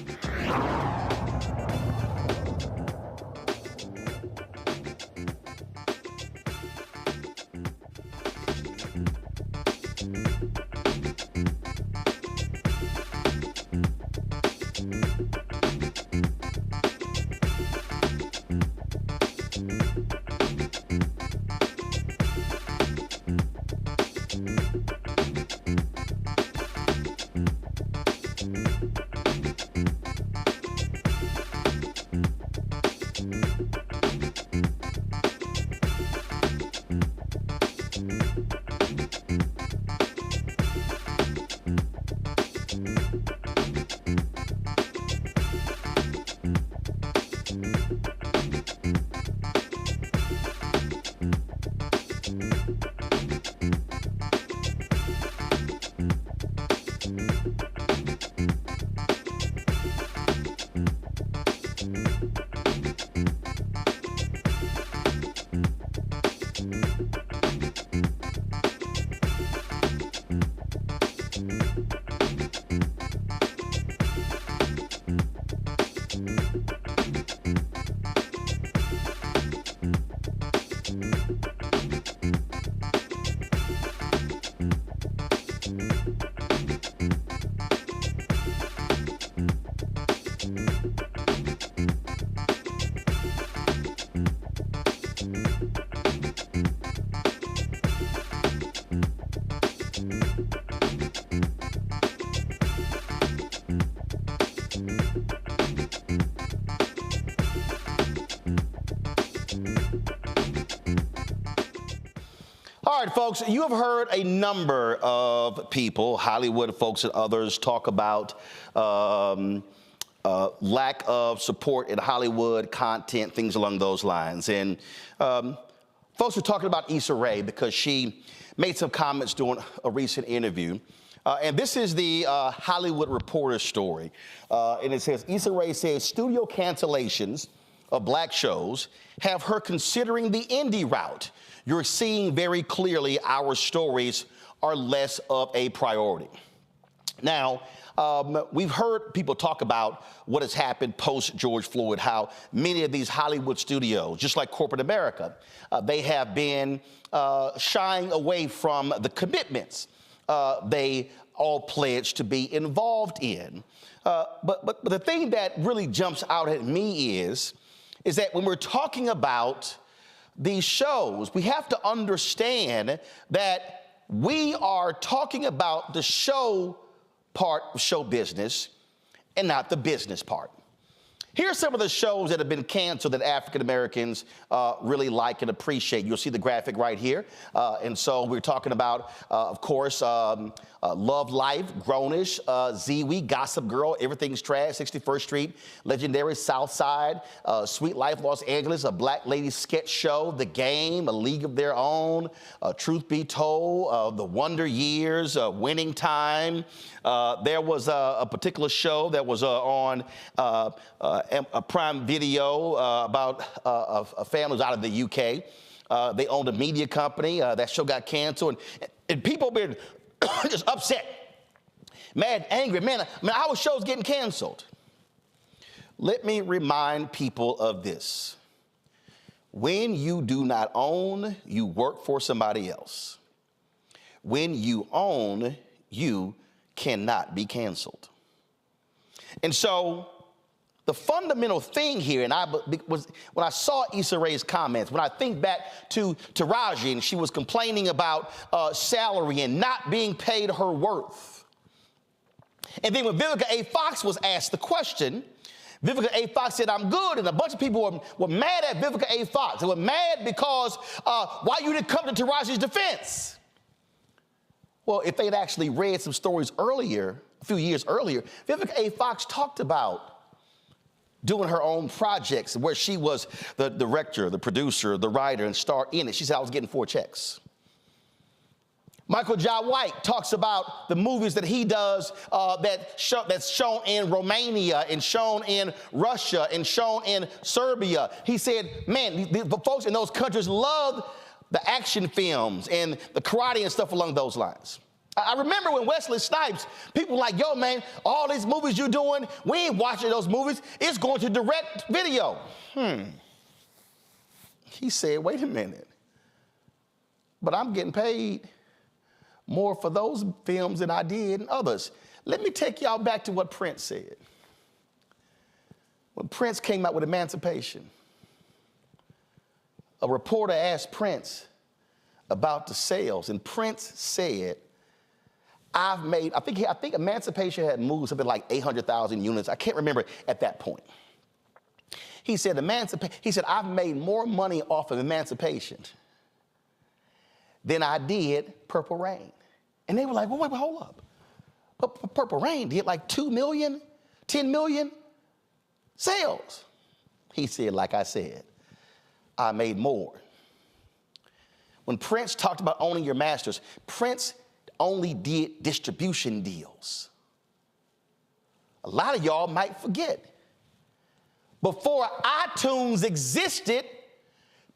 All right, folks, you have heard a number of people, Hollywood folks and others, talk about lack of support in Hollywood, content, things along those lines. And folks are talking about Issa Rae because she made some comments during a recent interview. And this is the Hollywood Reporter story. And it says, Issa Rae says studio cancellations of black shows have her considering the indie route. You're seeing very clearly our stories are less of a priority. Now, we've heard people talk about what has happened post George Floyd, how many of these Hollywood studios, just like corporate America, they have been shying away from the commitments they all pledged to be involved in. But the thing that really jumps out at me is that when we're talking about these shows, we have to understand that we are talking about the show part of show business and not the business part. Here's some of the shows that have been canceled that African Americans really like and appreciate. You'll see the graphic right here. And so we're talking about, of course, Love Life, Grownish, Zee-Wee, Gossip Girl, Everything's Trash, 61st Street, Legendary South Side, Sweet Life Los Angeles, a Black Lady sketch show, The Game, A League of Their Own, Truth Be Told, The Wonder Years, Winning Time. There was a particular show that was on a Prime Video about a family out of the UK. They owned a media company. That show got canceled. And people have been just upset, mad, angry. Man, our show's getting canceled. Let me remind people of this. When you do not own, you work for somebody else. When you own, you cannot be canceled. And so the fundamental thing here, and was when I saw Issa Rae's comments, when I think back to Taraji, and she was complaining about salary and not being paid her worth. And then when Vivica A. Fox was asked the question, Vivica A. Fox said, I'm good. And a bunch of people were mad at Vivica A. Fox. They were mad because why you didn't come to Taraji's defense? Well, if they'd actually read some stories earlier, a few years earlier, Vivica A. Fox talked about doing her own projects where she was the director, the producer, the writer, and star in it. She said, I was getting 4 checks. Michael Jai White talks about the movies that he does that's shown in Romania and shown in Russia and shown in Serbia. He said, man, the folks in those countries love the action films and the karate and stuff along those lines. I remember when Wesley Snipes, people were like, yo, man, all these movies you're doing, we ain't watching those movies. It's going to direct video. He said, wait a minute. But I'm getting paid more for those films than I did in others. Let me take y'all back to what Prince said. When Prince came out with Emancipation, a reporter asked Prince about the sales, and Prince said, I think Emancipation had moved something like 800,000 units. I can't remember at that point. He said, I've made more money off of Emancipation than I did Purple Rain. And they were like, well, wait, hold up. But Purple Rain did like 2 million, 10 million sales. He said, like I said, I made more. When Prince talked about owning your masters, Prince only did distribution deals. A lot of y'all might forget. Before iTunes existed,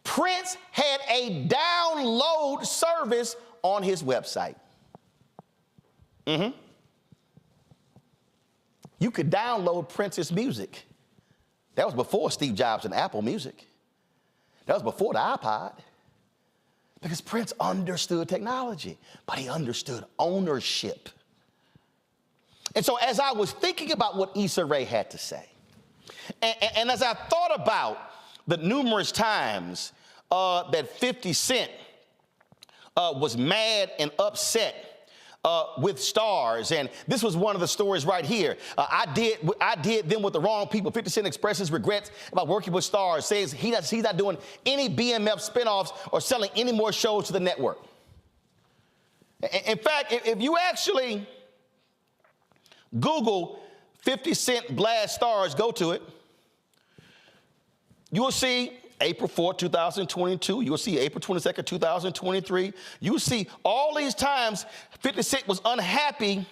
Prince had a download service on his website. You could download Prince's music. That was before Steve Jobs and Apple Music. That was before the iPod. Because Prince understood technology, but he understood ownership. And so as I was thinking about what Issa Rae had to say, and as I thought about the numerous times that 50 Cent was mad and upset with stars, and this was one of the stories right here. I did them with the wrong people. 50 Cent expresses regrets about working with stars, says he's not doing any BMF spinoffs or selling any more shows to the network. In fact, if you actually Google 50 Cent blast stars, go to it, you will see April 4, 2022. You'll see April 22nd, 2023. You'll see all these times 50 Cent was unhappy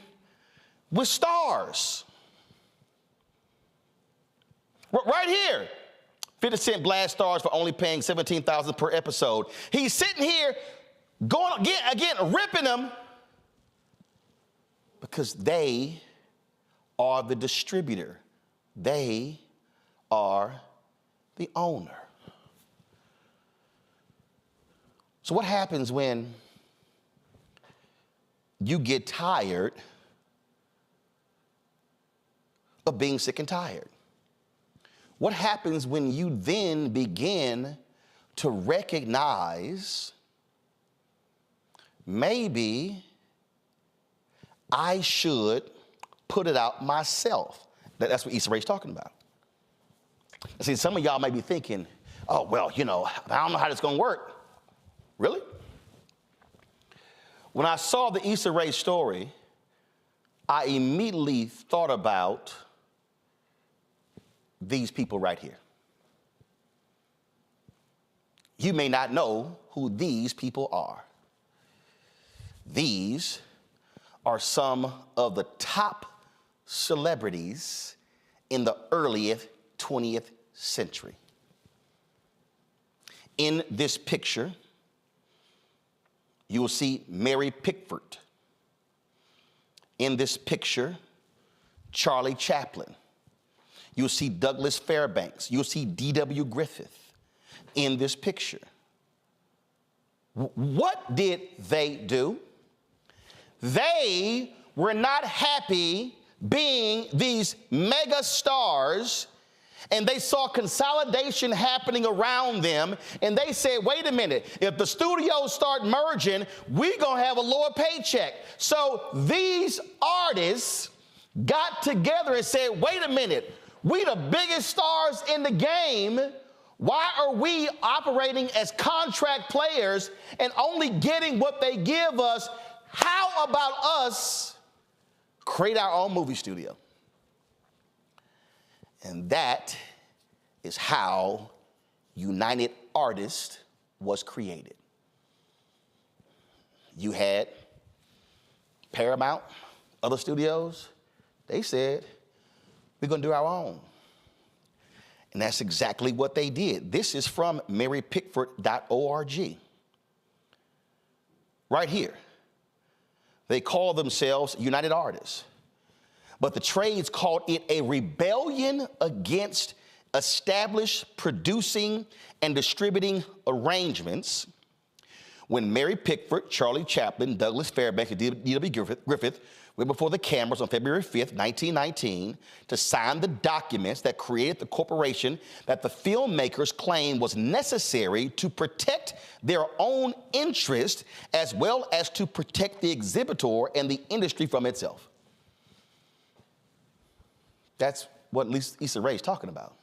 with stars. Right here, 50 Cent blast stars for only paying $17,000 per episode. He's sitting here going again, ripping them because they are the distributor. They are the owner. So what happens when you get tired of being sick and tired? What happens when you then begin to recognize maybe I should put it out myself? That's what Issa Rae's talking about. See, some of y'all may be thinking, oh, well, I don't know how this is going to work. Really? When I saw the Issa Rae story, I immediately thought about these people right here. You may not know who these people are. These are some of the top celebrities in the early 20th century. In this picture, you will see Mary Pickford. In this picture, Charlie Chaplin. You'll see Douglas Fairbanks. You'll see D.W. Griffith in this picture. What did they do? They were not happy being these mega stars, and they saw consolidation happening around them, and they said, wait a minute, if the studios start merging, we're going to have a lower paycheck. So these artists got together and said, wait a minute, we the biggest stars in the game. Why are we operating as contract players and only getting what they give us? How about us create our own movie studio? And that is how United Artists was created. You had Paramount, other studios, they said, we're going to do our own. And that's exactly what they did. This is from marypickford.org. Right here. They call themselves United Artists. But the trades called it a rebellion against established producing and distributing arrangements when Mary Pickford, Charlie Chaplin, Douglas Fairbanks, and D.W. Griffith went before the cameras on February 5th, 1919, to sign the documents that created the corporation that the filmmakers claimed was necessary to protect their own interest as well as to protect the exhibitor and the industry from itself. That's what Issa Rae is talking about.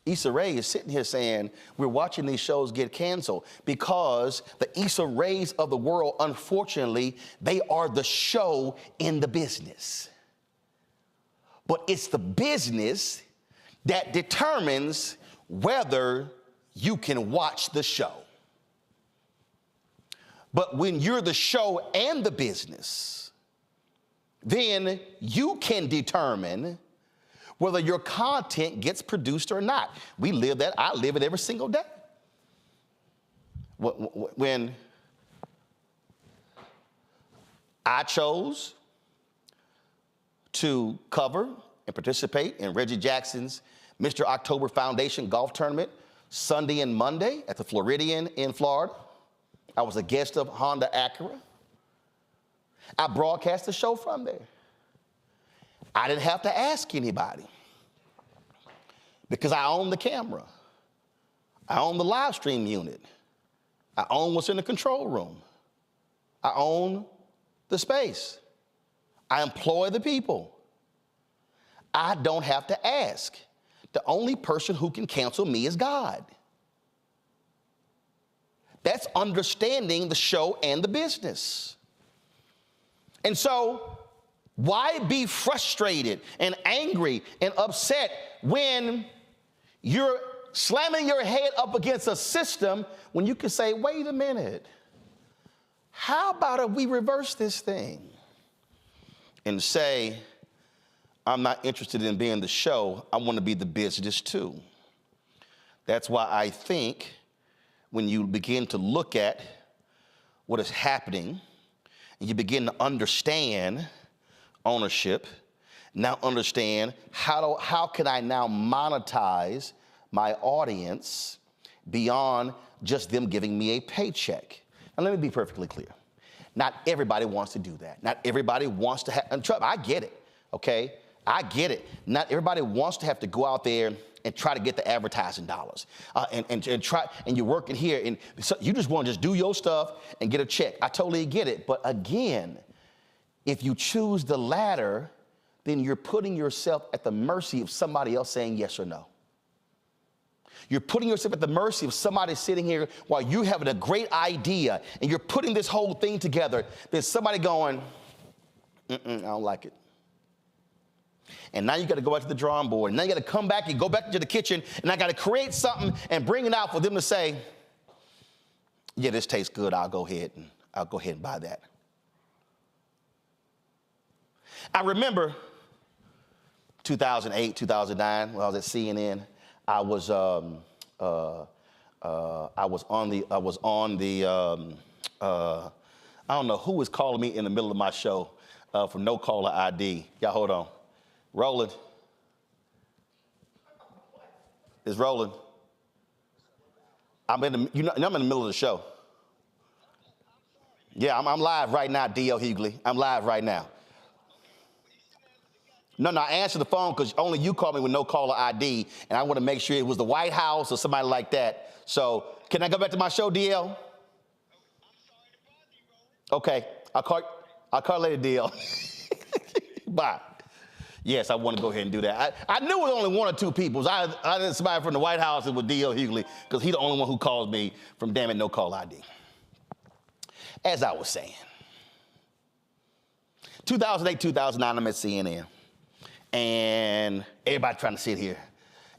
Issa Rae is sitting here saying, we're watching these shows get canceled because the Issa Raes of the world, unfortunately, they are the show in the business. But it's the business that determines whether you can watch the show. But when you're the show and the business, then you can determine whether your content gets produced or not. We live that. I live it every single day. When I chose to cover and participate in Reggie Jackson's Mr. October Foundation golf tournament Sunday and Monday at the Floridian in Florida, I was a guest of Honda Acura. I broadcast the show from there. I didn't have to ask anybody because I own the camera. I own the live stream unit. I own what's in the control room. I own the space. I employ the people. I don't have to ask. The only person who can cancel me is God. That's understanding the show and the business. And so why be frustrated and angry and upset when you're slamming your head up against a system when you can say, wait a minute, how about if we reverse this thing and say, I'm not interested in being the show, I want to be the business too. That's why I think when you begin to look at what is happening and you begin to understand ownership, now understand how can I now monetize my audience beyond just them giving me a paycheck. And let me be perfectly clear. Not everybody wants to do that. Not everybody wants to have, and Trump, I get it, okay? I get it. Not everybody wants to have to go out there and try to get the advertising dollars. And you're working here, and so you just want to just do your stuff and get a check. I totally get it. But again, if you choose the latter, then you're putting yourself at the mercy of somebody else saying yes or no. You're putting yourself at the mercy of somebody sitting here while you're having a great idea and you're putting this whole thing together. There's somebody going, I don't like it. And now you got to go back to the drawing board. And now you got to come back and go back into the kitchen, and I got to create something and bring it out for them to say, yeah, this tastes good. I'll go ahead and buy that. I remember 2008, 2009, when I was at CNN. I was on the I don't know who was calling me in the middle of my show for no caller ID. Y'all hold on. Rolling. It's rolling. I'm in the middle of the show. Yeah, I'm live right now, D.L. Hughley. I'm live right now. No, I answered the phone because only you called me with no caller ID, and I want to make sure it was the White House or somebody like that. So can I go back to my show, DL? Okay, I'll call later, DL. Bye. Yes, I want to go ahead and do that. I knew it was only one or two people. I did somebody from the White House. It was D.L. Hughley because he's the only one who calls me from damn it no call ID. As I was saying, 2008, 2009, I'm at CNN. And everybody trying to sit here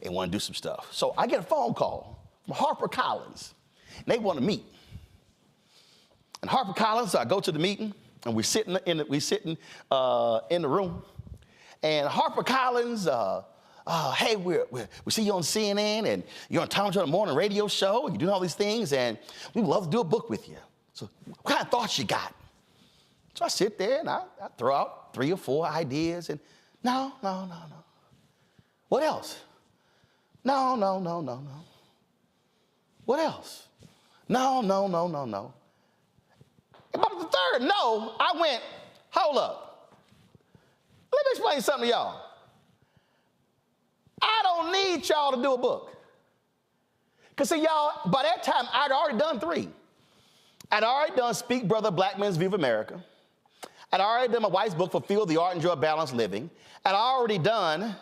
and want to do some stuff. So I get a phone call from HarperCollins. And they want to meet. And HarperCollins, so I go to the meeting, and we're sitting in the room. And HarperCollins, hey, we see you on CNN, and you're on Tom Jones Morning Radio Show, and you're doing all these things, and we'd love to do a book with you. So what kind of thoughts you got? So I sit there, and I throw out 3 or 4 ideas, and no. What else? No. What else? No. About the third no, I went, hold up. Let me explain something to y'all. I don't need y'all to do a book. Because see, y'all, by that time, I'd already done 3. I'd already done Speak Brother, Black Men's View of America. I'd already done my wife's book, Fulfill the Art and Joy of Balanced Living. I'd already done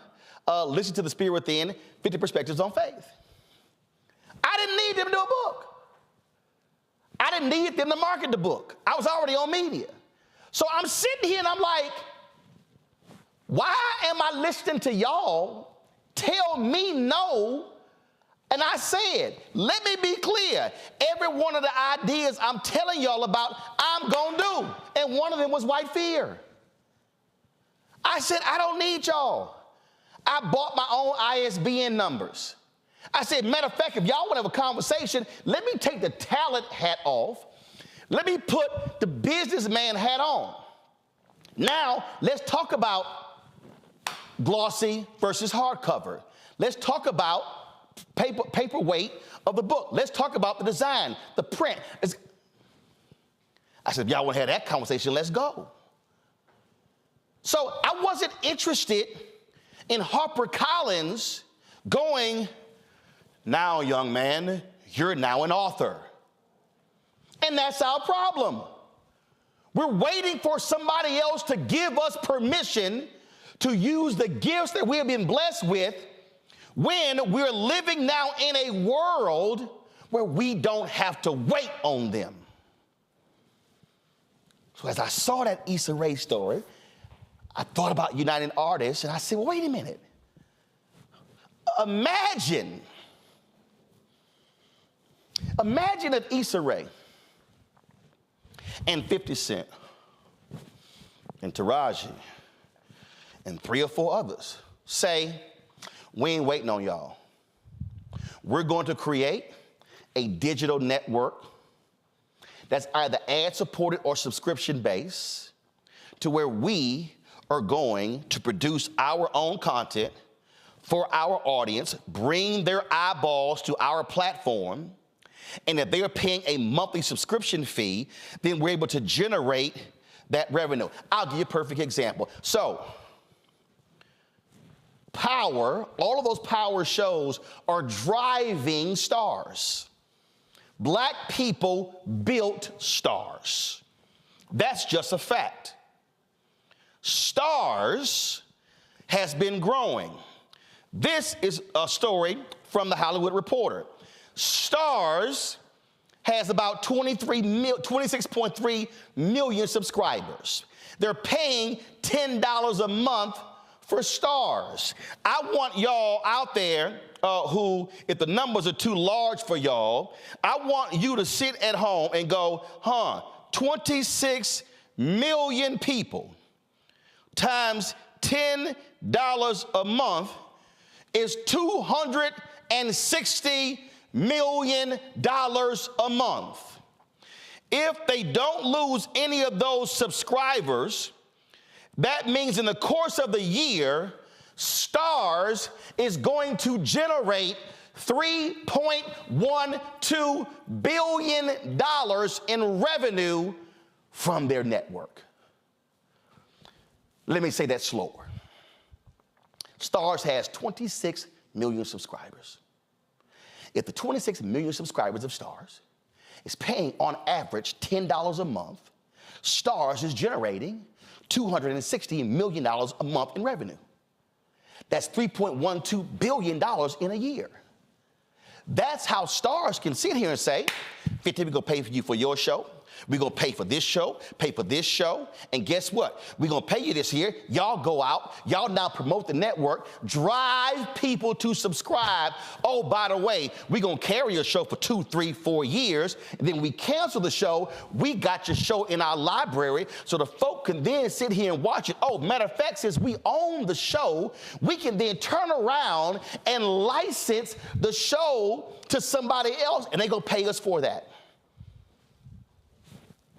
Listen to the Spirit Within, 50 Perspectives on Faith. I didn't need them to do a book. I didn't need them to market the book. I was already on media. So I'm sitting here and I'm like, why am I listening to y'all tell me no? And I said, let me be clear. Every one of the ideas I'm telling y'all about, I'm going to do. And one of them was white fear. I said, I don't need y'all. I bought my own ISBN numbers. I said, matter of fact, if y'all want to have a conversation, let me take the talent hat off. Let me put the businessman hat on. Now, let's talk about glossy versus hardcover. Let's talk about paperweight of the book. Let's talk about the design, the print. I said, if y'all want to have that conversation, let's go. So I wasn't interested in HarperCollins going, now, young man, you're now an author. And that's our problem. We're waiting for somebody else to give us permission to use the gifts that we have been blessed with when we're living now in a world where we don't have to wait on them. So as I saw that Issa Rae story, I thought about United Artists, and I said, well, wait a minute. Imagine if Issa Rae and 50 Cent and Taraji and 3 or 4 others say, we ain't waiting on y'all. We're going to create a digital network that's either ad-supported or subscription-based, to where we are going to produce our own content for our audience, bring their eyeballs to our platform, and if they're paying a monthly subscription fee, then we're able to generate that revenue. I'll give you a perfect example. So, Power, all of those Power shows are driving stars. Black people built stars. That's just a fact. Stars has been growing. This is a story from the Hollywood Reporter. Stars has about 26.3 million subscribers. They're paying $10 a month for Stars. I want y'all out there who, if the numbers are too large for y'all, I want you to sit at home and go, 26 million people times $10 a month is $260 million a month. If they don't lose any of those subscribers, that means in the course of the year, Stars is going to generate $3.12 billion in revenue from their network. Let me say that slower. Stars has 26 million subscribers. If the 26 million subscribers of Stars is paying on average $10 a month, Stars is generating $260 million a month in revenue. That's $3.12 billion in a year. That's how Stars can sit here and say, 50, we're gonna pay for you for your show. We're gonna pay for this show, and guess what? We're gonna pay you this year. Y'all go out, y'all now promote the network, drive people to subscribe. Oh, by the way, we're gonna carry your show for 2, 3, 4 years, and then we cancel the show. We got your show in our library so the folk can then sit here and watch it. Oh, matter of fact, since we own the show, we can then turn around and license the show to somebody else, and they gonna pay us for that.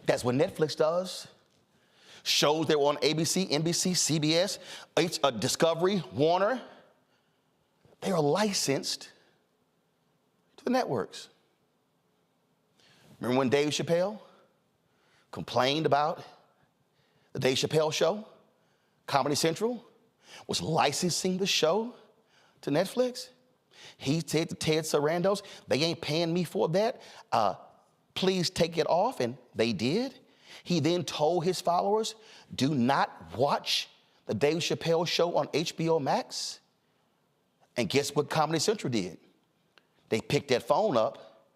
That's what Netflix does. Shows that were on ABC, NBC, CBS, Discovery, Warner. They are licensed to the networks. Remember when Dave Chappelle complained about the Dave Chappelle show? Comedy Central was licensing the show to Netflix. He said to Ted Sarandos, they ain't paying me for that. Please take it off, and they did. He then told his followers, do not watch the Dave Chappelle show on HBO Max. And guess what Comedy Central did? They picked that phone up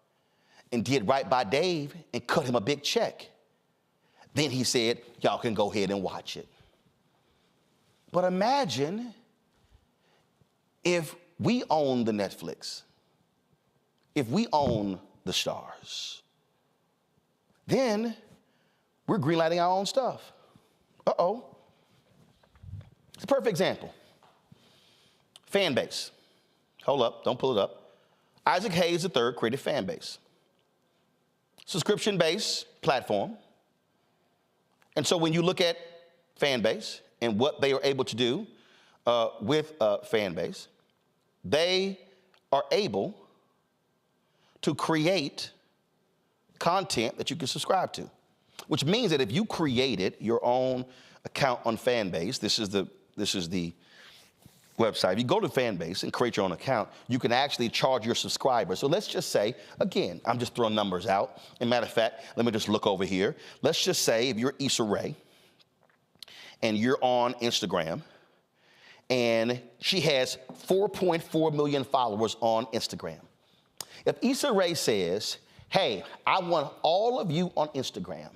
and did right by Dave and cut him a big check. Then he said, y'all can go ahead and watch it. But imagine if we own the Netflix, if we own the Stars, then we're greenlighting our own stuff. Uh-oh. It's a perfect example. Fan base. Hold up, don't pull it up. Isaac Hayes III created Fan Base. Subscription-based platform. And so when you look at Fan Base and what they are able to do with Fan Base, they are able to create content that you can subscribe to, which means that if you created your own account on Fanbase, this is the website. If you go to Fanbase and create your own account, you can actually charge your subscribers. So let's just say, again, I'm just throwing numbers out. And matter of fact, let me just look over here. Let's just say if you're Issa Rae and you're on Instagram, and she has 4.4 million followers on Instagram. If Issa Rae says, hey, I want all of you on Instagram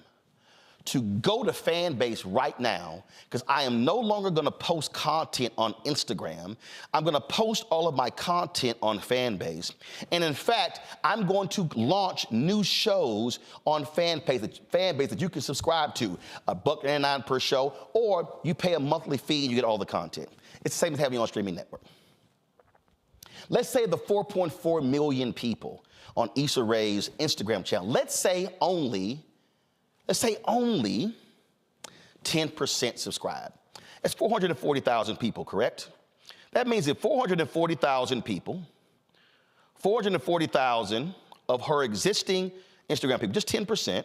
to go to Fanbase right now, because I am no longer going to post content on Instagram. I'm going to post all of my content on Fanbase. And in fact, I'm going to launch new shows on Fanbase that you can subscribe to, $1.99 per show, or you pay a monthly fee and you get all the content. It's the same as having you on a streaming network. Let's say the 4.4 million people on Issa Rae's Instagram channel, let's say only 10% subscribe. That's 440,000 people, correct? That means that 440,000 people, 440,000 of her existing Instagram people, just 10%,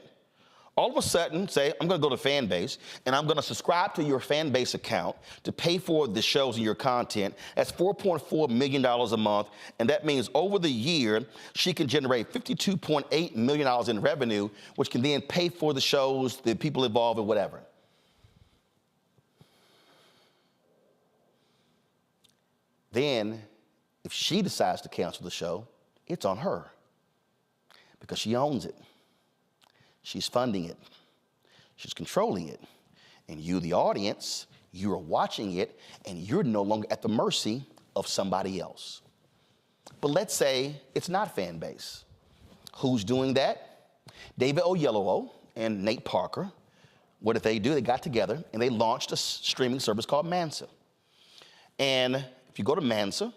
all of a sudden say, I'm going to go to Fanbase and I'm going to subscribe to your Fanbase account to pay for the shows and your content. That's $4.4 million a month. And that means over the year, she can generate $52.8 million in revenue, which can then pay for the shows, the people involved, and whatever. Then, if she decides to cancel the show, it's on her because she owns it. She's funding it. She's controlling it. And you, the audience, you're watching it, and you're no longer at the mercy of somebody else. But let's say it's not Fanbase. Who's doing that? David Oyelowo and Nate Parker. What did they do? They got together, and they launched a streaming service called Mansa. And if you go to Mansa,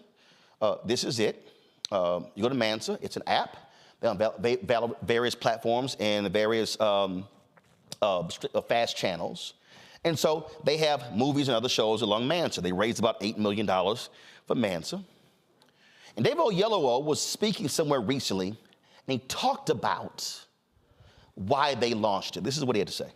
this is it. You go to Mansa. It's an app. They're on various platforms and various fast channels. And so they have movies and other shows along Mansa. They raised about $8 million for Mansa. And David Oyelowo was speaking somewhere recently, and he talked about why they launched it. This is what he had to say.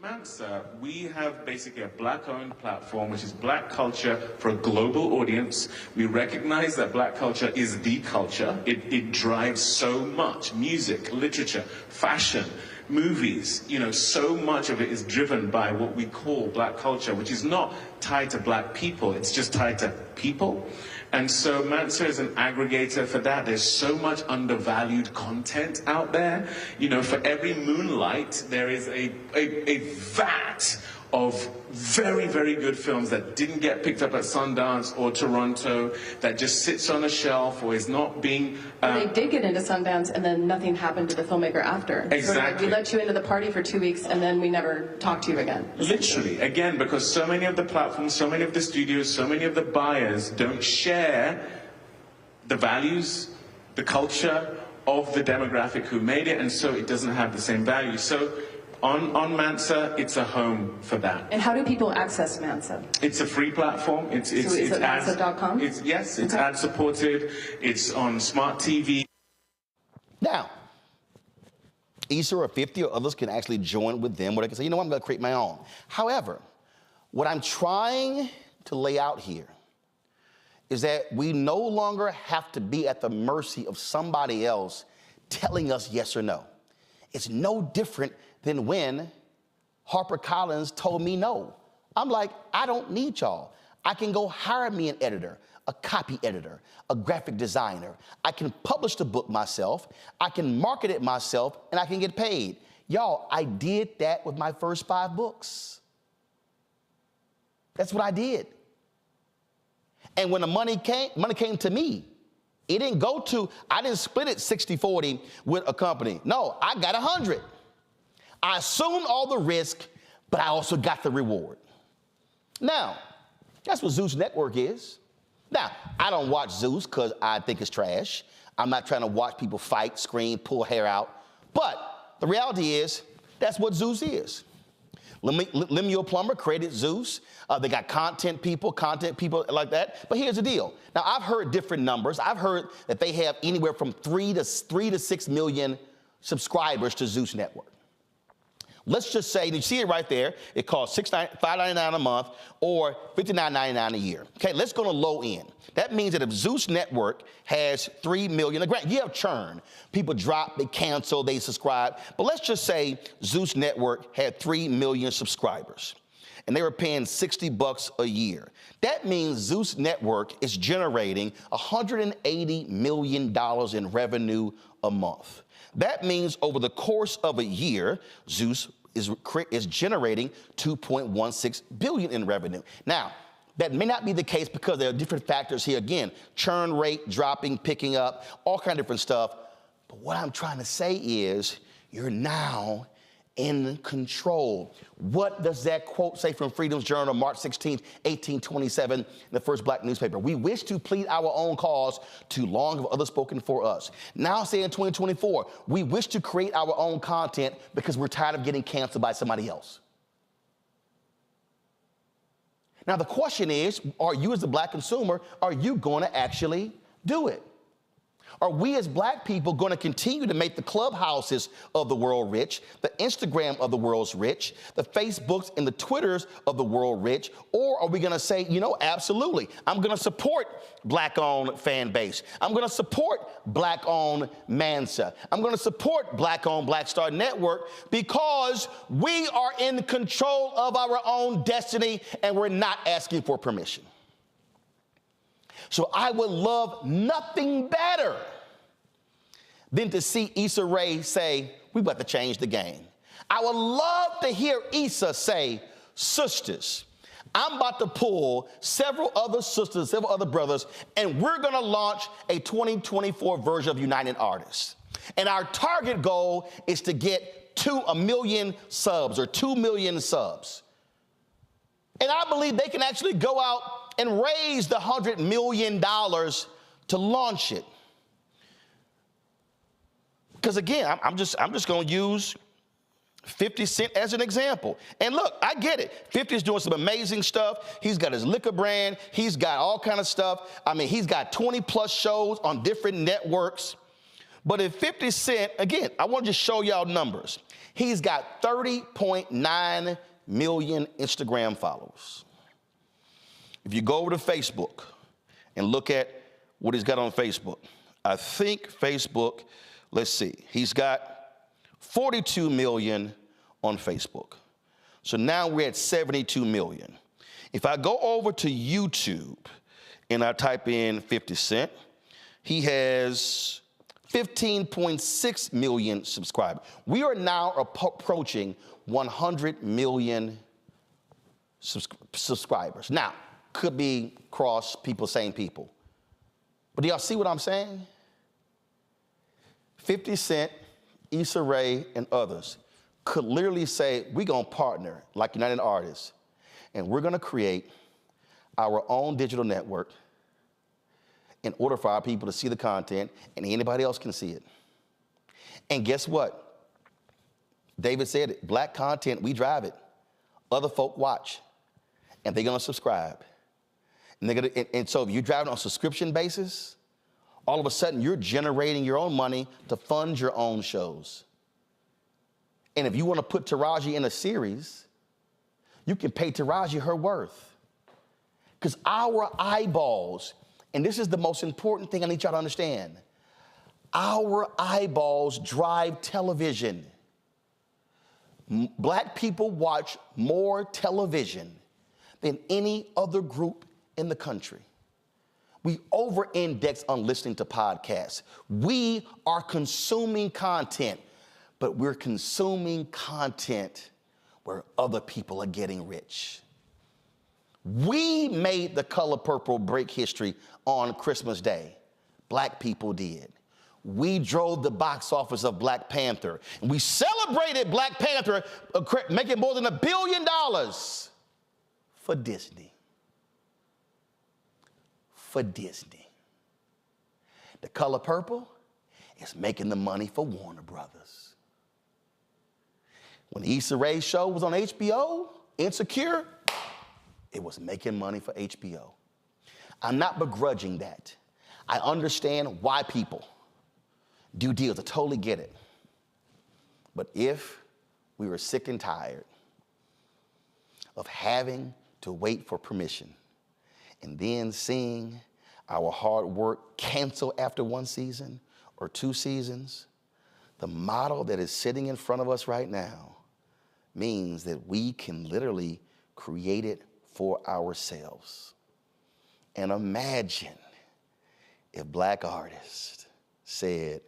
Mansa, we have basically a black-owned platform, which is black culture for a global audience. We recognize that black culture is the culture. It drives so much: music, literature, fashion, movies. You know, so much of it is driven by what we call black culture, which is not tied to black people. It's just tied to people. And so Mansa is an aggregator for that. There's so much undervalued content out there. You know, for every Moonlight, there is a vat of very, very good films that didn't get picked up at Sundance or Toronto, that just sits on a shelf or is not being... They did get into Sundance, and then nothing happened to the filmmaker after. Exactly. Sort of like, we let you into the party for 2 weeks, and then we never talked to you again. Literally, again, because so many of the platforms, so many of the studios, so many of the buyers don't share the values, the culture of the demographic who made it, and so it doesn't have the same value. So on Mansa, it's a home for that. And how do people access Mansa? It's a free platform. It's Mansa.com? Yes, it's ad supported. It's on smart TV. Now, Issa or 50 or others can actually join with them, where they can say, you know what, I'm going to create my own. However, what I'm trying to lay out here is that we no longer have to be at the mercy of somebody else telling us yes or no. It's no different than when HarperCollins told me no. I'm like, I don't need y'all. I can go hire me an editor, a copy editor, a graphic designer. I can publish the book myself. I can market it myself, and I can get paid. Y'all, I did that with my first 5 books. That's what I did. And when the money came to me. It didn't go to, I didn't split it 60-40 with a company. No, I got 100. I assumed all the risk, but I also got the reward. Now, that's what Zeus Network is. Now, I don't watch Zeus because I think it's trash. I'm not trying to watch people fight, scream, pull hair out. But the reality is, that's what Zeus is. Lemuel Plumber created Zeus. They got content people like that. But here's the deal. Now, I've heard different numbers. I've heard that they have anywhere from 3 to 6 million subscribers to Zeus Network. Let's just say, you see it right there, it costs $5.99 a month or $59.99 a year. Okay, let's go to low end. That means that if Zeus Network has 3 million, you have churn. People drop, they cancel, they subscribe. But let's just say Zeus Network had 3 million subscribers and they were paying $60 a year. That means Zeus Network is generating $180 million in revenue a month. That means over the course of a year, Zeus is generating $2.16 billion in revenue. Now, that may not be the case because there are different factors here. Again, churn rate dropping, picking up, all kind of different stuff. But what I'm trying to say is you're now in control. What does that quote say from Freedom's Journal, March 16, 1827, the first black newspaper? We wish to plead our own cause, too long have others spoken for us. Now say in 2024, we wish to create our own content because we're tired of getting canceled by somebody else. Now the question is, are you as a black consumer, are you going to actually do it? Are we as black people going to continue to make the Clubhouses of the world rich, the Instagram of the world's rich, the Facebooks and the Twitters of the world rich? Or are we going to say, you know, absolutely, I'm going to support black-owned fan base. I'm going to support black-owned Mansa. I'm going to support black-owned Black Star Network because we are in control of our own destiny and we're not asking for permission. So I would love nothing better than to see Issa Rae say, we about to change the game. I would love to hear Issa say, sisters, I'm about to pull several other sisters, several other brothers, and we're gonna launch a 2024 version of United Artists. And our target goal is to get to 1 million subs or 2 million subs. And I believe they can actually go out and raise the $100 million to launch it. Because again, I'm just going to use 50 Cent as an example. And look, I get it. 50 is doing some amazing stuff. He's got his liquor brand. He's got all kind of stuff. I mean, he's got 20 plus shows on different networks. But if 50 Cent, again, I want to just show y'all numbers. He's got 30.9 million Instagram followers. If you go over to Facebook and look at what he's got on Facebook, I think Facebook, let's see, he's got 42 million on Facebook. So now we're at 72 million. If I go over to YouTube and I type in 50 Cent, he has 15.6 million subscribers. We are now approaching 100 million subscribers. Now, could be cross people, same people. But do y'all see what I'm saying? 50 Cent, Issa Rae, and others could literally say, we're going to partner like United Artists, and we're going to create our own digital network in order for our people to see the content, and anybody else can see it. And guess what? David said it, black content, we drive it. Other folk watch, and they're going to subscribe. And so if you're driving on a subscription basis, all of a sudden you're generating your own money to fund your own shows. And if you want to put Taraji in a series, you can pay Taraji her worth. Because our eyeballs, and this is the most important thing I need y'all to understand, our eyeballs drive television. Black people watch more television than any other group in the country. We over-index on listening to podcasts. We are consuming content, but we're consuming content where other people are getting rich. We made The Color Purple break history on Christmas Day. Black people did. We drove the box office of Black Panther, and we celebrated Black Panther making more than $1 billion for Disney. For Disney. The Color Purple is making the money for Warner Brothers. When the Issa Rae show was on HBO, Insecure, it was making money for HBO. I'm not begrudging that. I understand why people do deals. I totally get it. But if we were sick and tired of having to wait for permission and then seeing our hard work cancel after 1 season or 2 seasons, the model that is sitting in front of us right now means that we can literally create it for ourselves. And imagine if Black artists said,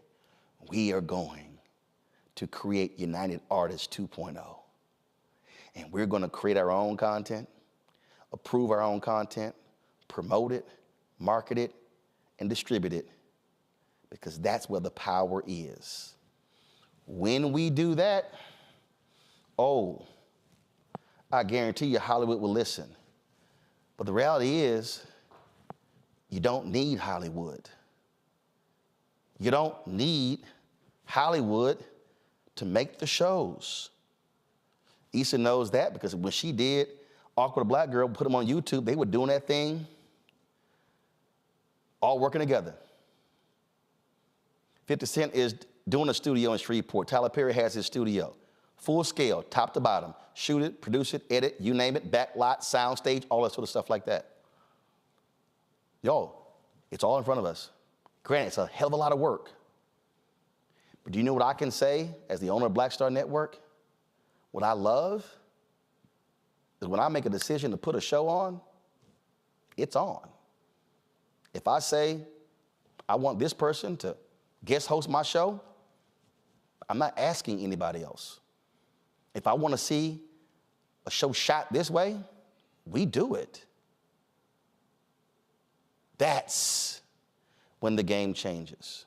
we are going to create United Artists 2.0. And we're going to create our own content, approve our own content, promote it, market it, and distribute it, because that's where the power is. When we do that, oh, I guarantee you Hollywood will listen. But the reality is, you don't need Hollywood. You don't need Hollywood to make the shows. Issa knows that, because when she did Awkward Black Girl, put them on YouTube, they were doing that thing, all working together. 50 Cent is doing a studio in Shreveport. Tyler Perry has his studio. Full scale, top to bottom. Shoot it, produce it, edit, you name it, backlot, sound stage, all that sort of stuff like that. Yo, it's all in front of us. Granted, it's a hell of a lot of work. But do you know what I can say as the owner of Black Star Network? What I love is when I make a decision to put a show on, it's on. If I say I want this person to guest host my show, I'm not asking anybody else. If I want to see a show shot this way, we do it. That's when the game changes.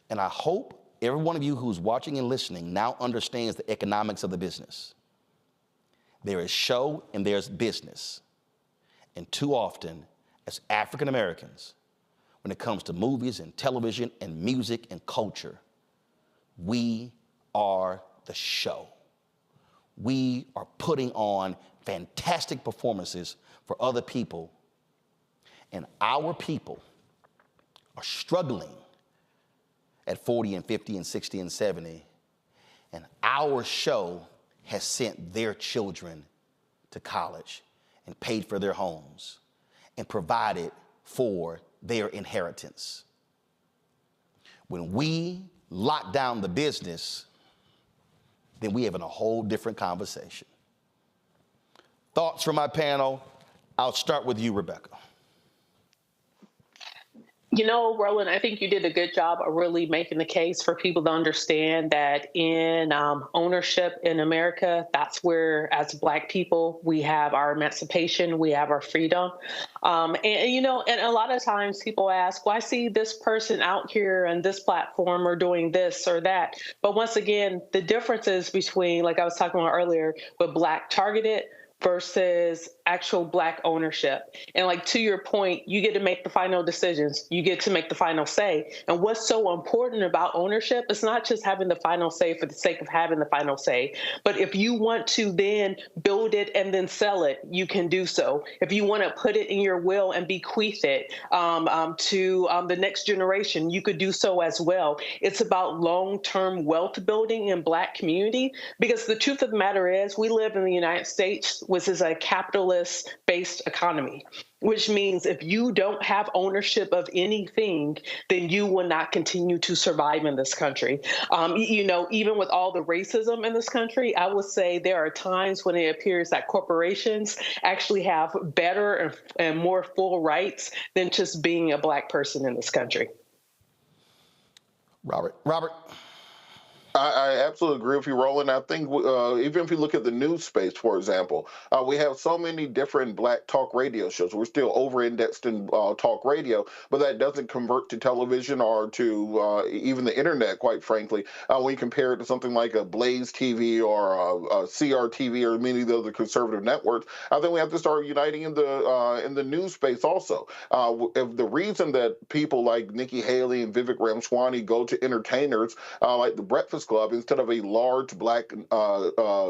And I hope every one of you who's watching and listening now understands the economics of the business. There is show and there's business. And too often, as African Americans, when it comes to movies and television and music and culture, we are the show. We are putting on fantastic performances for other people, and our people are struggling at 40 and 50 and 60 and 70, and our show has sent their children to college and paid for their homes and provided for their inheritance. When we lock down the business, then we have a whole different conversation. Thoughts from my panel? I'll start with you, Rebecca. You know, Roland, I think you did a good job of really making the case for people to understand that in ownership in America, that's where, as Black people, we have our emancipation, we have our freedom. And a lot of times people ask, well, I see this person out here on this platform or doing this or that. But once again, the differences between, like I was talking about earlier, with Black targeted versus actual Black ownership. And like, to your point, you get to make the final decisions. You get to make the final say. And what's so important about ownership is not just having the final say for the sake of having the final say, but if you want to then build it and then sell it, you can do so. If you want to put it in your will and bequeath it to the next generation, you could do so as well. It's about long-term wealth building in Black community, because the truth of the matter is we live in the United States, which is a capitalist-based economy, which means if you don't have ownership of anything, then you will not continue to survive in this country. Even with all the racism in this country, I would say there are times when it appears that corporations actually have better and more full rights than just being a Black person in this country. Robert. I absolutely agree with you, Roland. I think even if you look at the news space, for example, we have so many different Black talk radio shows. We're still over-indexed in talk radio, but that doesn't convert to television or to even the internet, quite frankly. When you compare it to something like a Blaze TV or a CRTV or many of the other conservative networks, I think we have to start uniting in the news space also. If the reason that people like Nikki Haley and Vivek Ramaswamy go to entertainers like the Breakfast Club instead of a large Black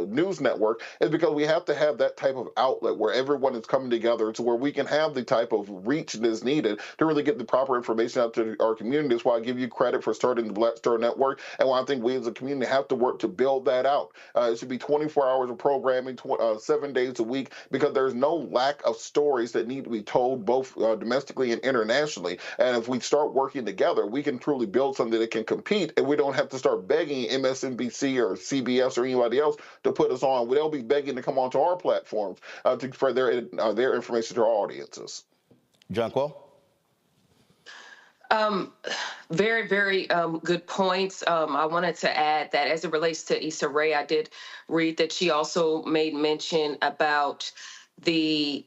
news network is because we have to have that type of outlet where everyone is coming together to where we can have the type of reach that is needed to really get the proper information out to our community. That's why I give you credit for starting the Black Star Network, and why I think we as a community have to work to build that out. It should be 24 hours of programming, 7 days a week, because there's no lack of stories that need to be told both domestically and internationally. And if we start working together, we can truly build something that can compete, and we don't have to start begging MSNBC or CBS or anybody else to put us on. They'll be begging to come onto our platforms to spread their information to our audiences. Jonquil? Very, very good points. I wanted to add that as it relates to Issa Rae, I did read that she also made mention about the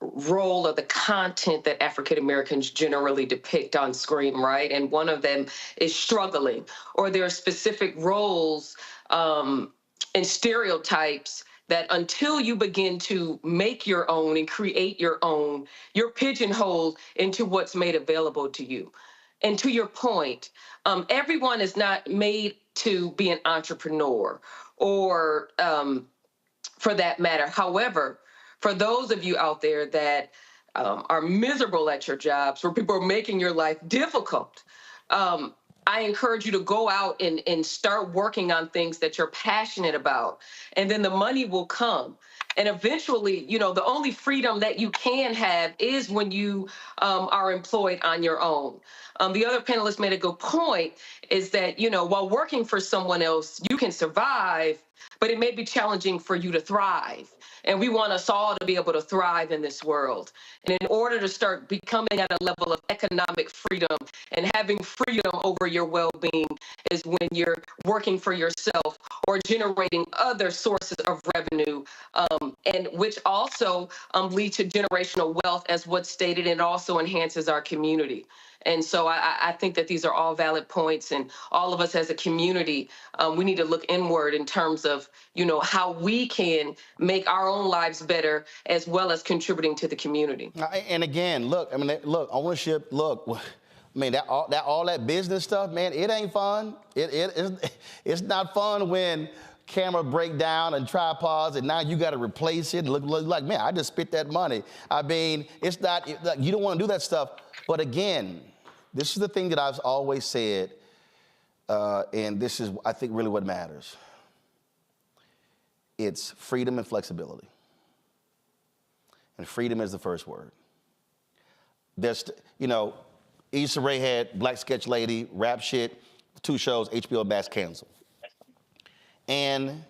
role of the content that African Americans generally depict on screen, right? And one of them is struggling, or there are specific roles and stereotypes that until you begin to make your own and create your own, you're pigeonholed into what's made available to you. And to your point, everyone is not made to be an entrepreneur or for that matter. However, for those of you out there that are miserable at your jobs, where people are making your life difficult, I encourage you to go out and start working on things that you're passionate about, and then the money will come. And eventually, you know, the only freedom that you can have is when you are employed on your own. The other panelist made a good point, is that, you know, while working for someone else, you can survive, but it may be challenging for you to thrive. And we want us all to be able to thrive in this world. And in order to start becoming at a level of economic freedom and having freedom over your well-being is when you're working for yourself or generating other sources of revenue, and which also lead to generational wealth, as what's stated, and also enhances our community. And so I think that these are all valid points, and all of us as a community, we need to look inward in terms of, you know, how we can make our own lives better as well as contributing to the community. And again, look, I mean, look, ownership, look, I mean, all that business stuff, man, it ain't fun. It's not fun when camera break down and tripods, and now you got to replace it and look like, man, I just spent that money. I mean, it's not, you don't want to do that stuff. But again, this is the thing that I've always said, and this is, I think, really what matters. It's freedom and flexibility. And freedom is the first word. There's, you know, Issa Rae had Black Sketch Lady, rap shit, 2 shows, HBO Max canceled. And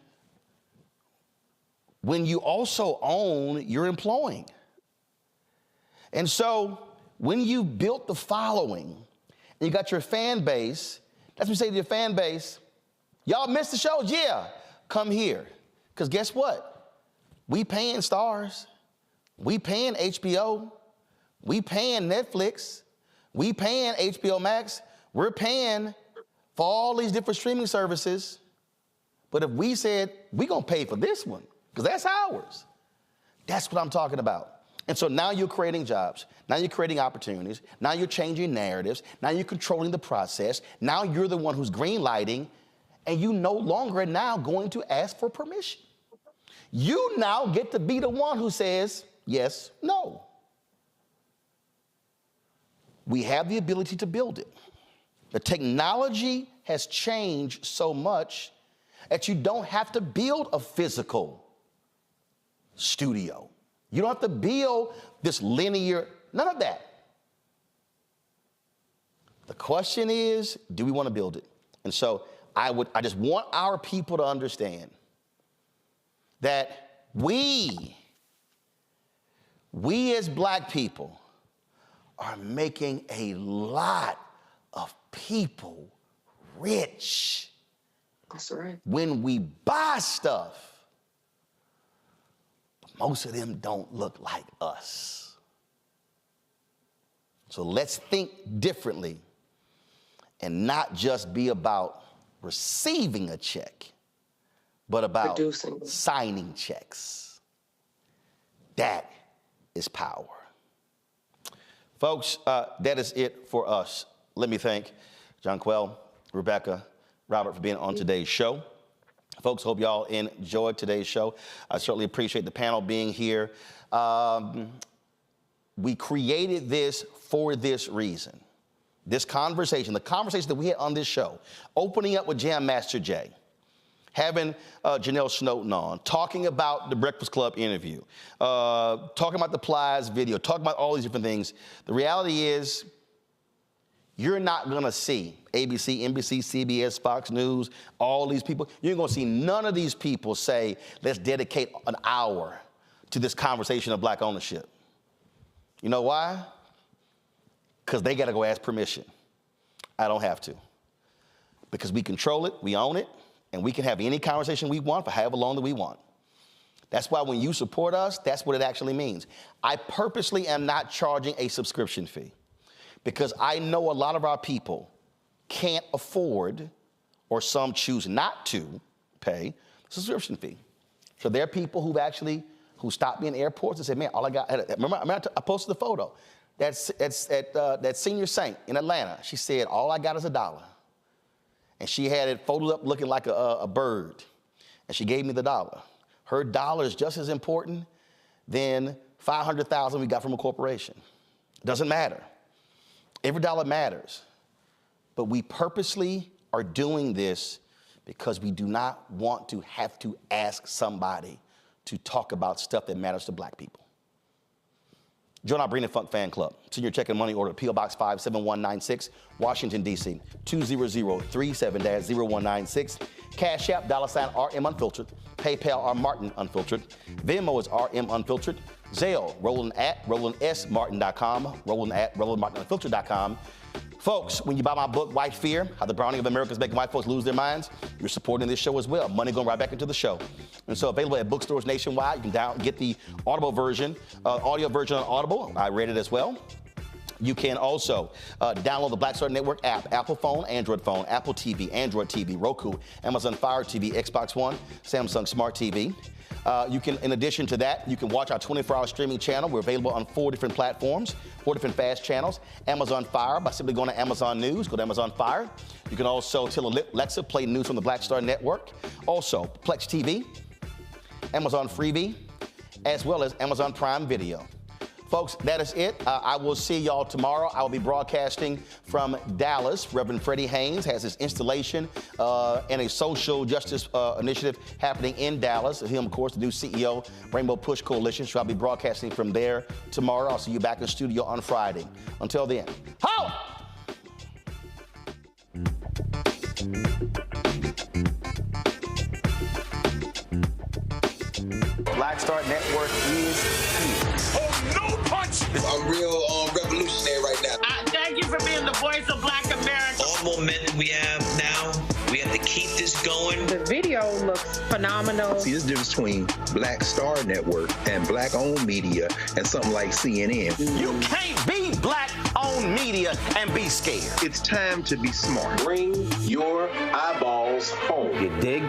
when you also own, you're employing. And so when you built the following and you got your fan base, that's what you say to your fan base, y'all missed the shows? Yeah, come here. Because guess what? We paying Starz. We paying HBO. We paying Netflix. We paying HBO Max. We're paying for all these different streaming services. But if we said, we're going to pay for this one, because that's ours, that's what I'm talking about. And so now you're creating jobs. Now you're creating opportunities. Now you're changing narratives. Now you're controlling the process. Now you're the one who's green lighting, and you no longer are now going to ask for permission. You now get to be the one who says yes, no. We have the ability to build it. The technology has changed so much that you don't have to build a physical studio. You don't have to build this linear, none of that. The question is, do we want to build it? And so I just want our people to understand that we as Black people are making a lot of people rich. That's right. When we buy stuff, most of them don't look like us. So let's think differently and not just be about receiving a check, but about producing, signing checks. That is power. Folks, that is it for us. Let me thank Jonquel, Rebecca, Robert for being on today's show. Folks, hope y'all enjoyed today's show. I certainly appreciate the panel being here. We created this for this reason. This conversation, the conversation that we had on this show, opening up with Jam Master Jay, having Janell Snowden on, talking about the Breakfast Club interview, talking about the Plies video, talking about all these different things. The reality is, you're not going to see ABC, NBC, CBS, Fox News, all these people. You're going to see none of these people say, let's dedicate an hour to this conversation of Black ownership. You know why? Because they got to go ask permission. I don't have to. Because we control it, we own it, and we can have any conversation we want for however long that we want. That's why when you support us, that's what it actually means. I purposely am not charging a subscription fee because I know a lot of our people can't afford, or some choose not to pay a subscription fee. So there are people who stopped me in airports and said, man, all I got, remember I posted the photo. That senior saint in Atlanta, she said, all I got is $1. And she had it folded up looking like a bird. And she gave me the $1. Her dollar is just as important than $500,000 we got from a corporation. It doesn't matter. Every dollar matters. But we purposely are doing this because we do not want to have to ask somebody to talk about stuff that matters to black people. Join our Bring the Funk fan club. Send your check and money order to P.O. Box 57196, Washington, D.C. 20037-0196. Cash App, $RM Unfiltered. PayPal, R Martin Unfiltered. Venmo is RM Unfiltered. Zelle, Roland@RolandSMartin.com. Roland@RolandMartinUnfiltered.com. Folks, when you buy my book, White Fear, How the Browning of America is Making White Folks Lose Their Minds, you're supporting this show as well. Money going right back into the show. And so available at bookstores nationwide. You can get the Audible version, audio version on Audible. I read it as well. You can also download the Black Star Network app, Apple phone, Android phone, Apple TV, Android TV, Roku, Amazon Fire TV, Xbox One, Samsung Smart TV. You can, in addition to that, you can watch our 24-hour streaming channel. We're available on 4 different platforms, 4 different fast channels. Amazon Fire by simply going to Amazon News, go to Amazon Fire. You can also tell Alexa, play news from the Black Star Network. Also, Plex TV, Amazon Freevee, as well as Amazon Prime Video. Folks, that is it. I will see y'all tomorrow. I will be broadcasting from Dallas. Reverend Freddie Haynes has his installation and a social justice initiative happening in Dallas. Him, of course, the new CEO, Rainbow Push Coalition. So I'll be broadcasting from there tomorrow. I'll see you back in the studio on Friday. Until then, ho! Black Star Network is here. I'm real revolutionary right now. Thank you for being the voice of Black America. All the momentum we have now, we have to keep this going. The video looks phenomenal. See, there's a difference between Black Star Network and black-owned media and something like CNN. You can't be black-owned media and be scared. It's time to be smart. Bring your eyeballs home. You dig?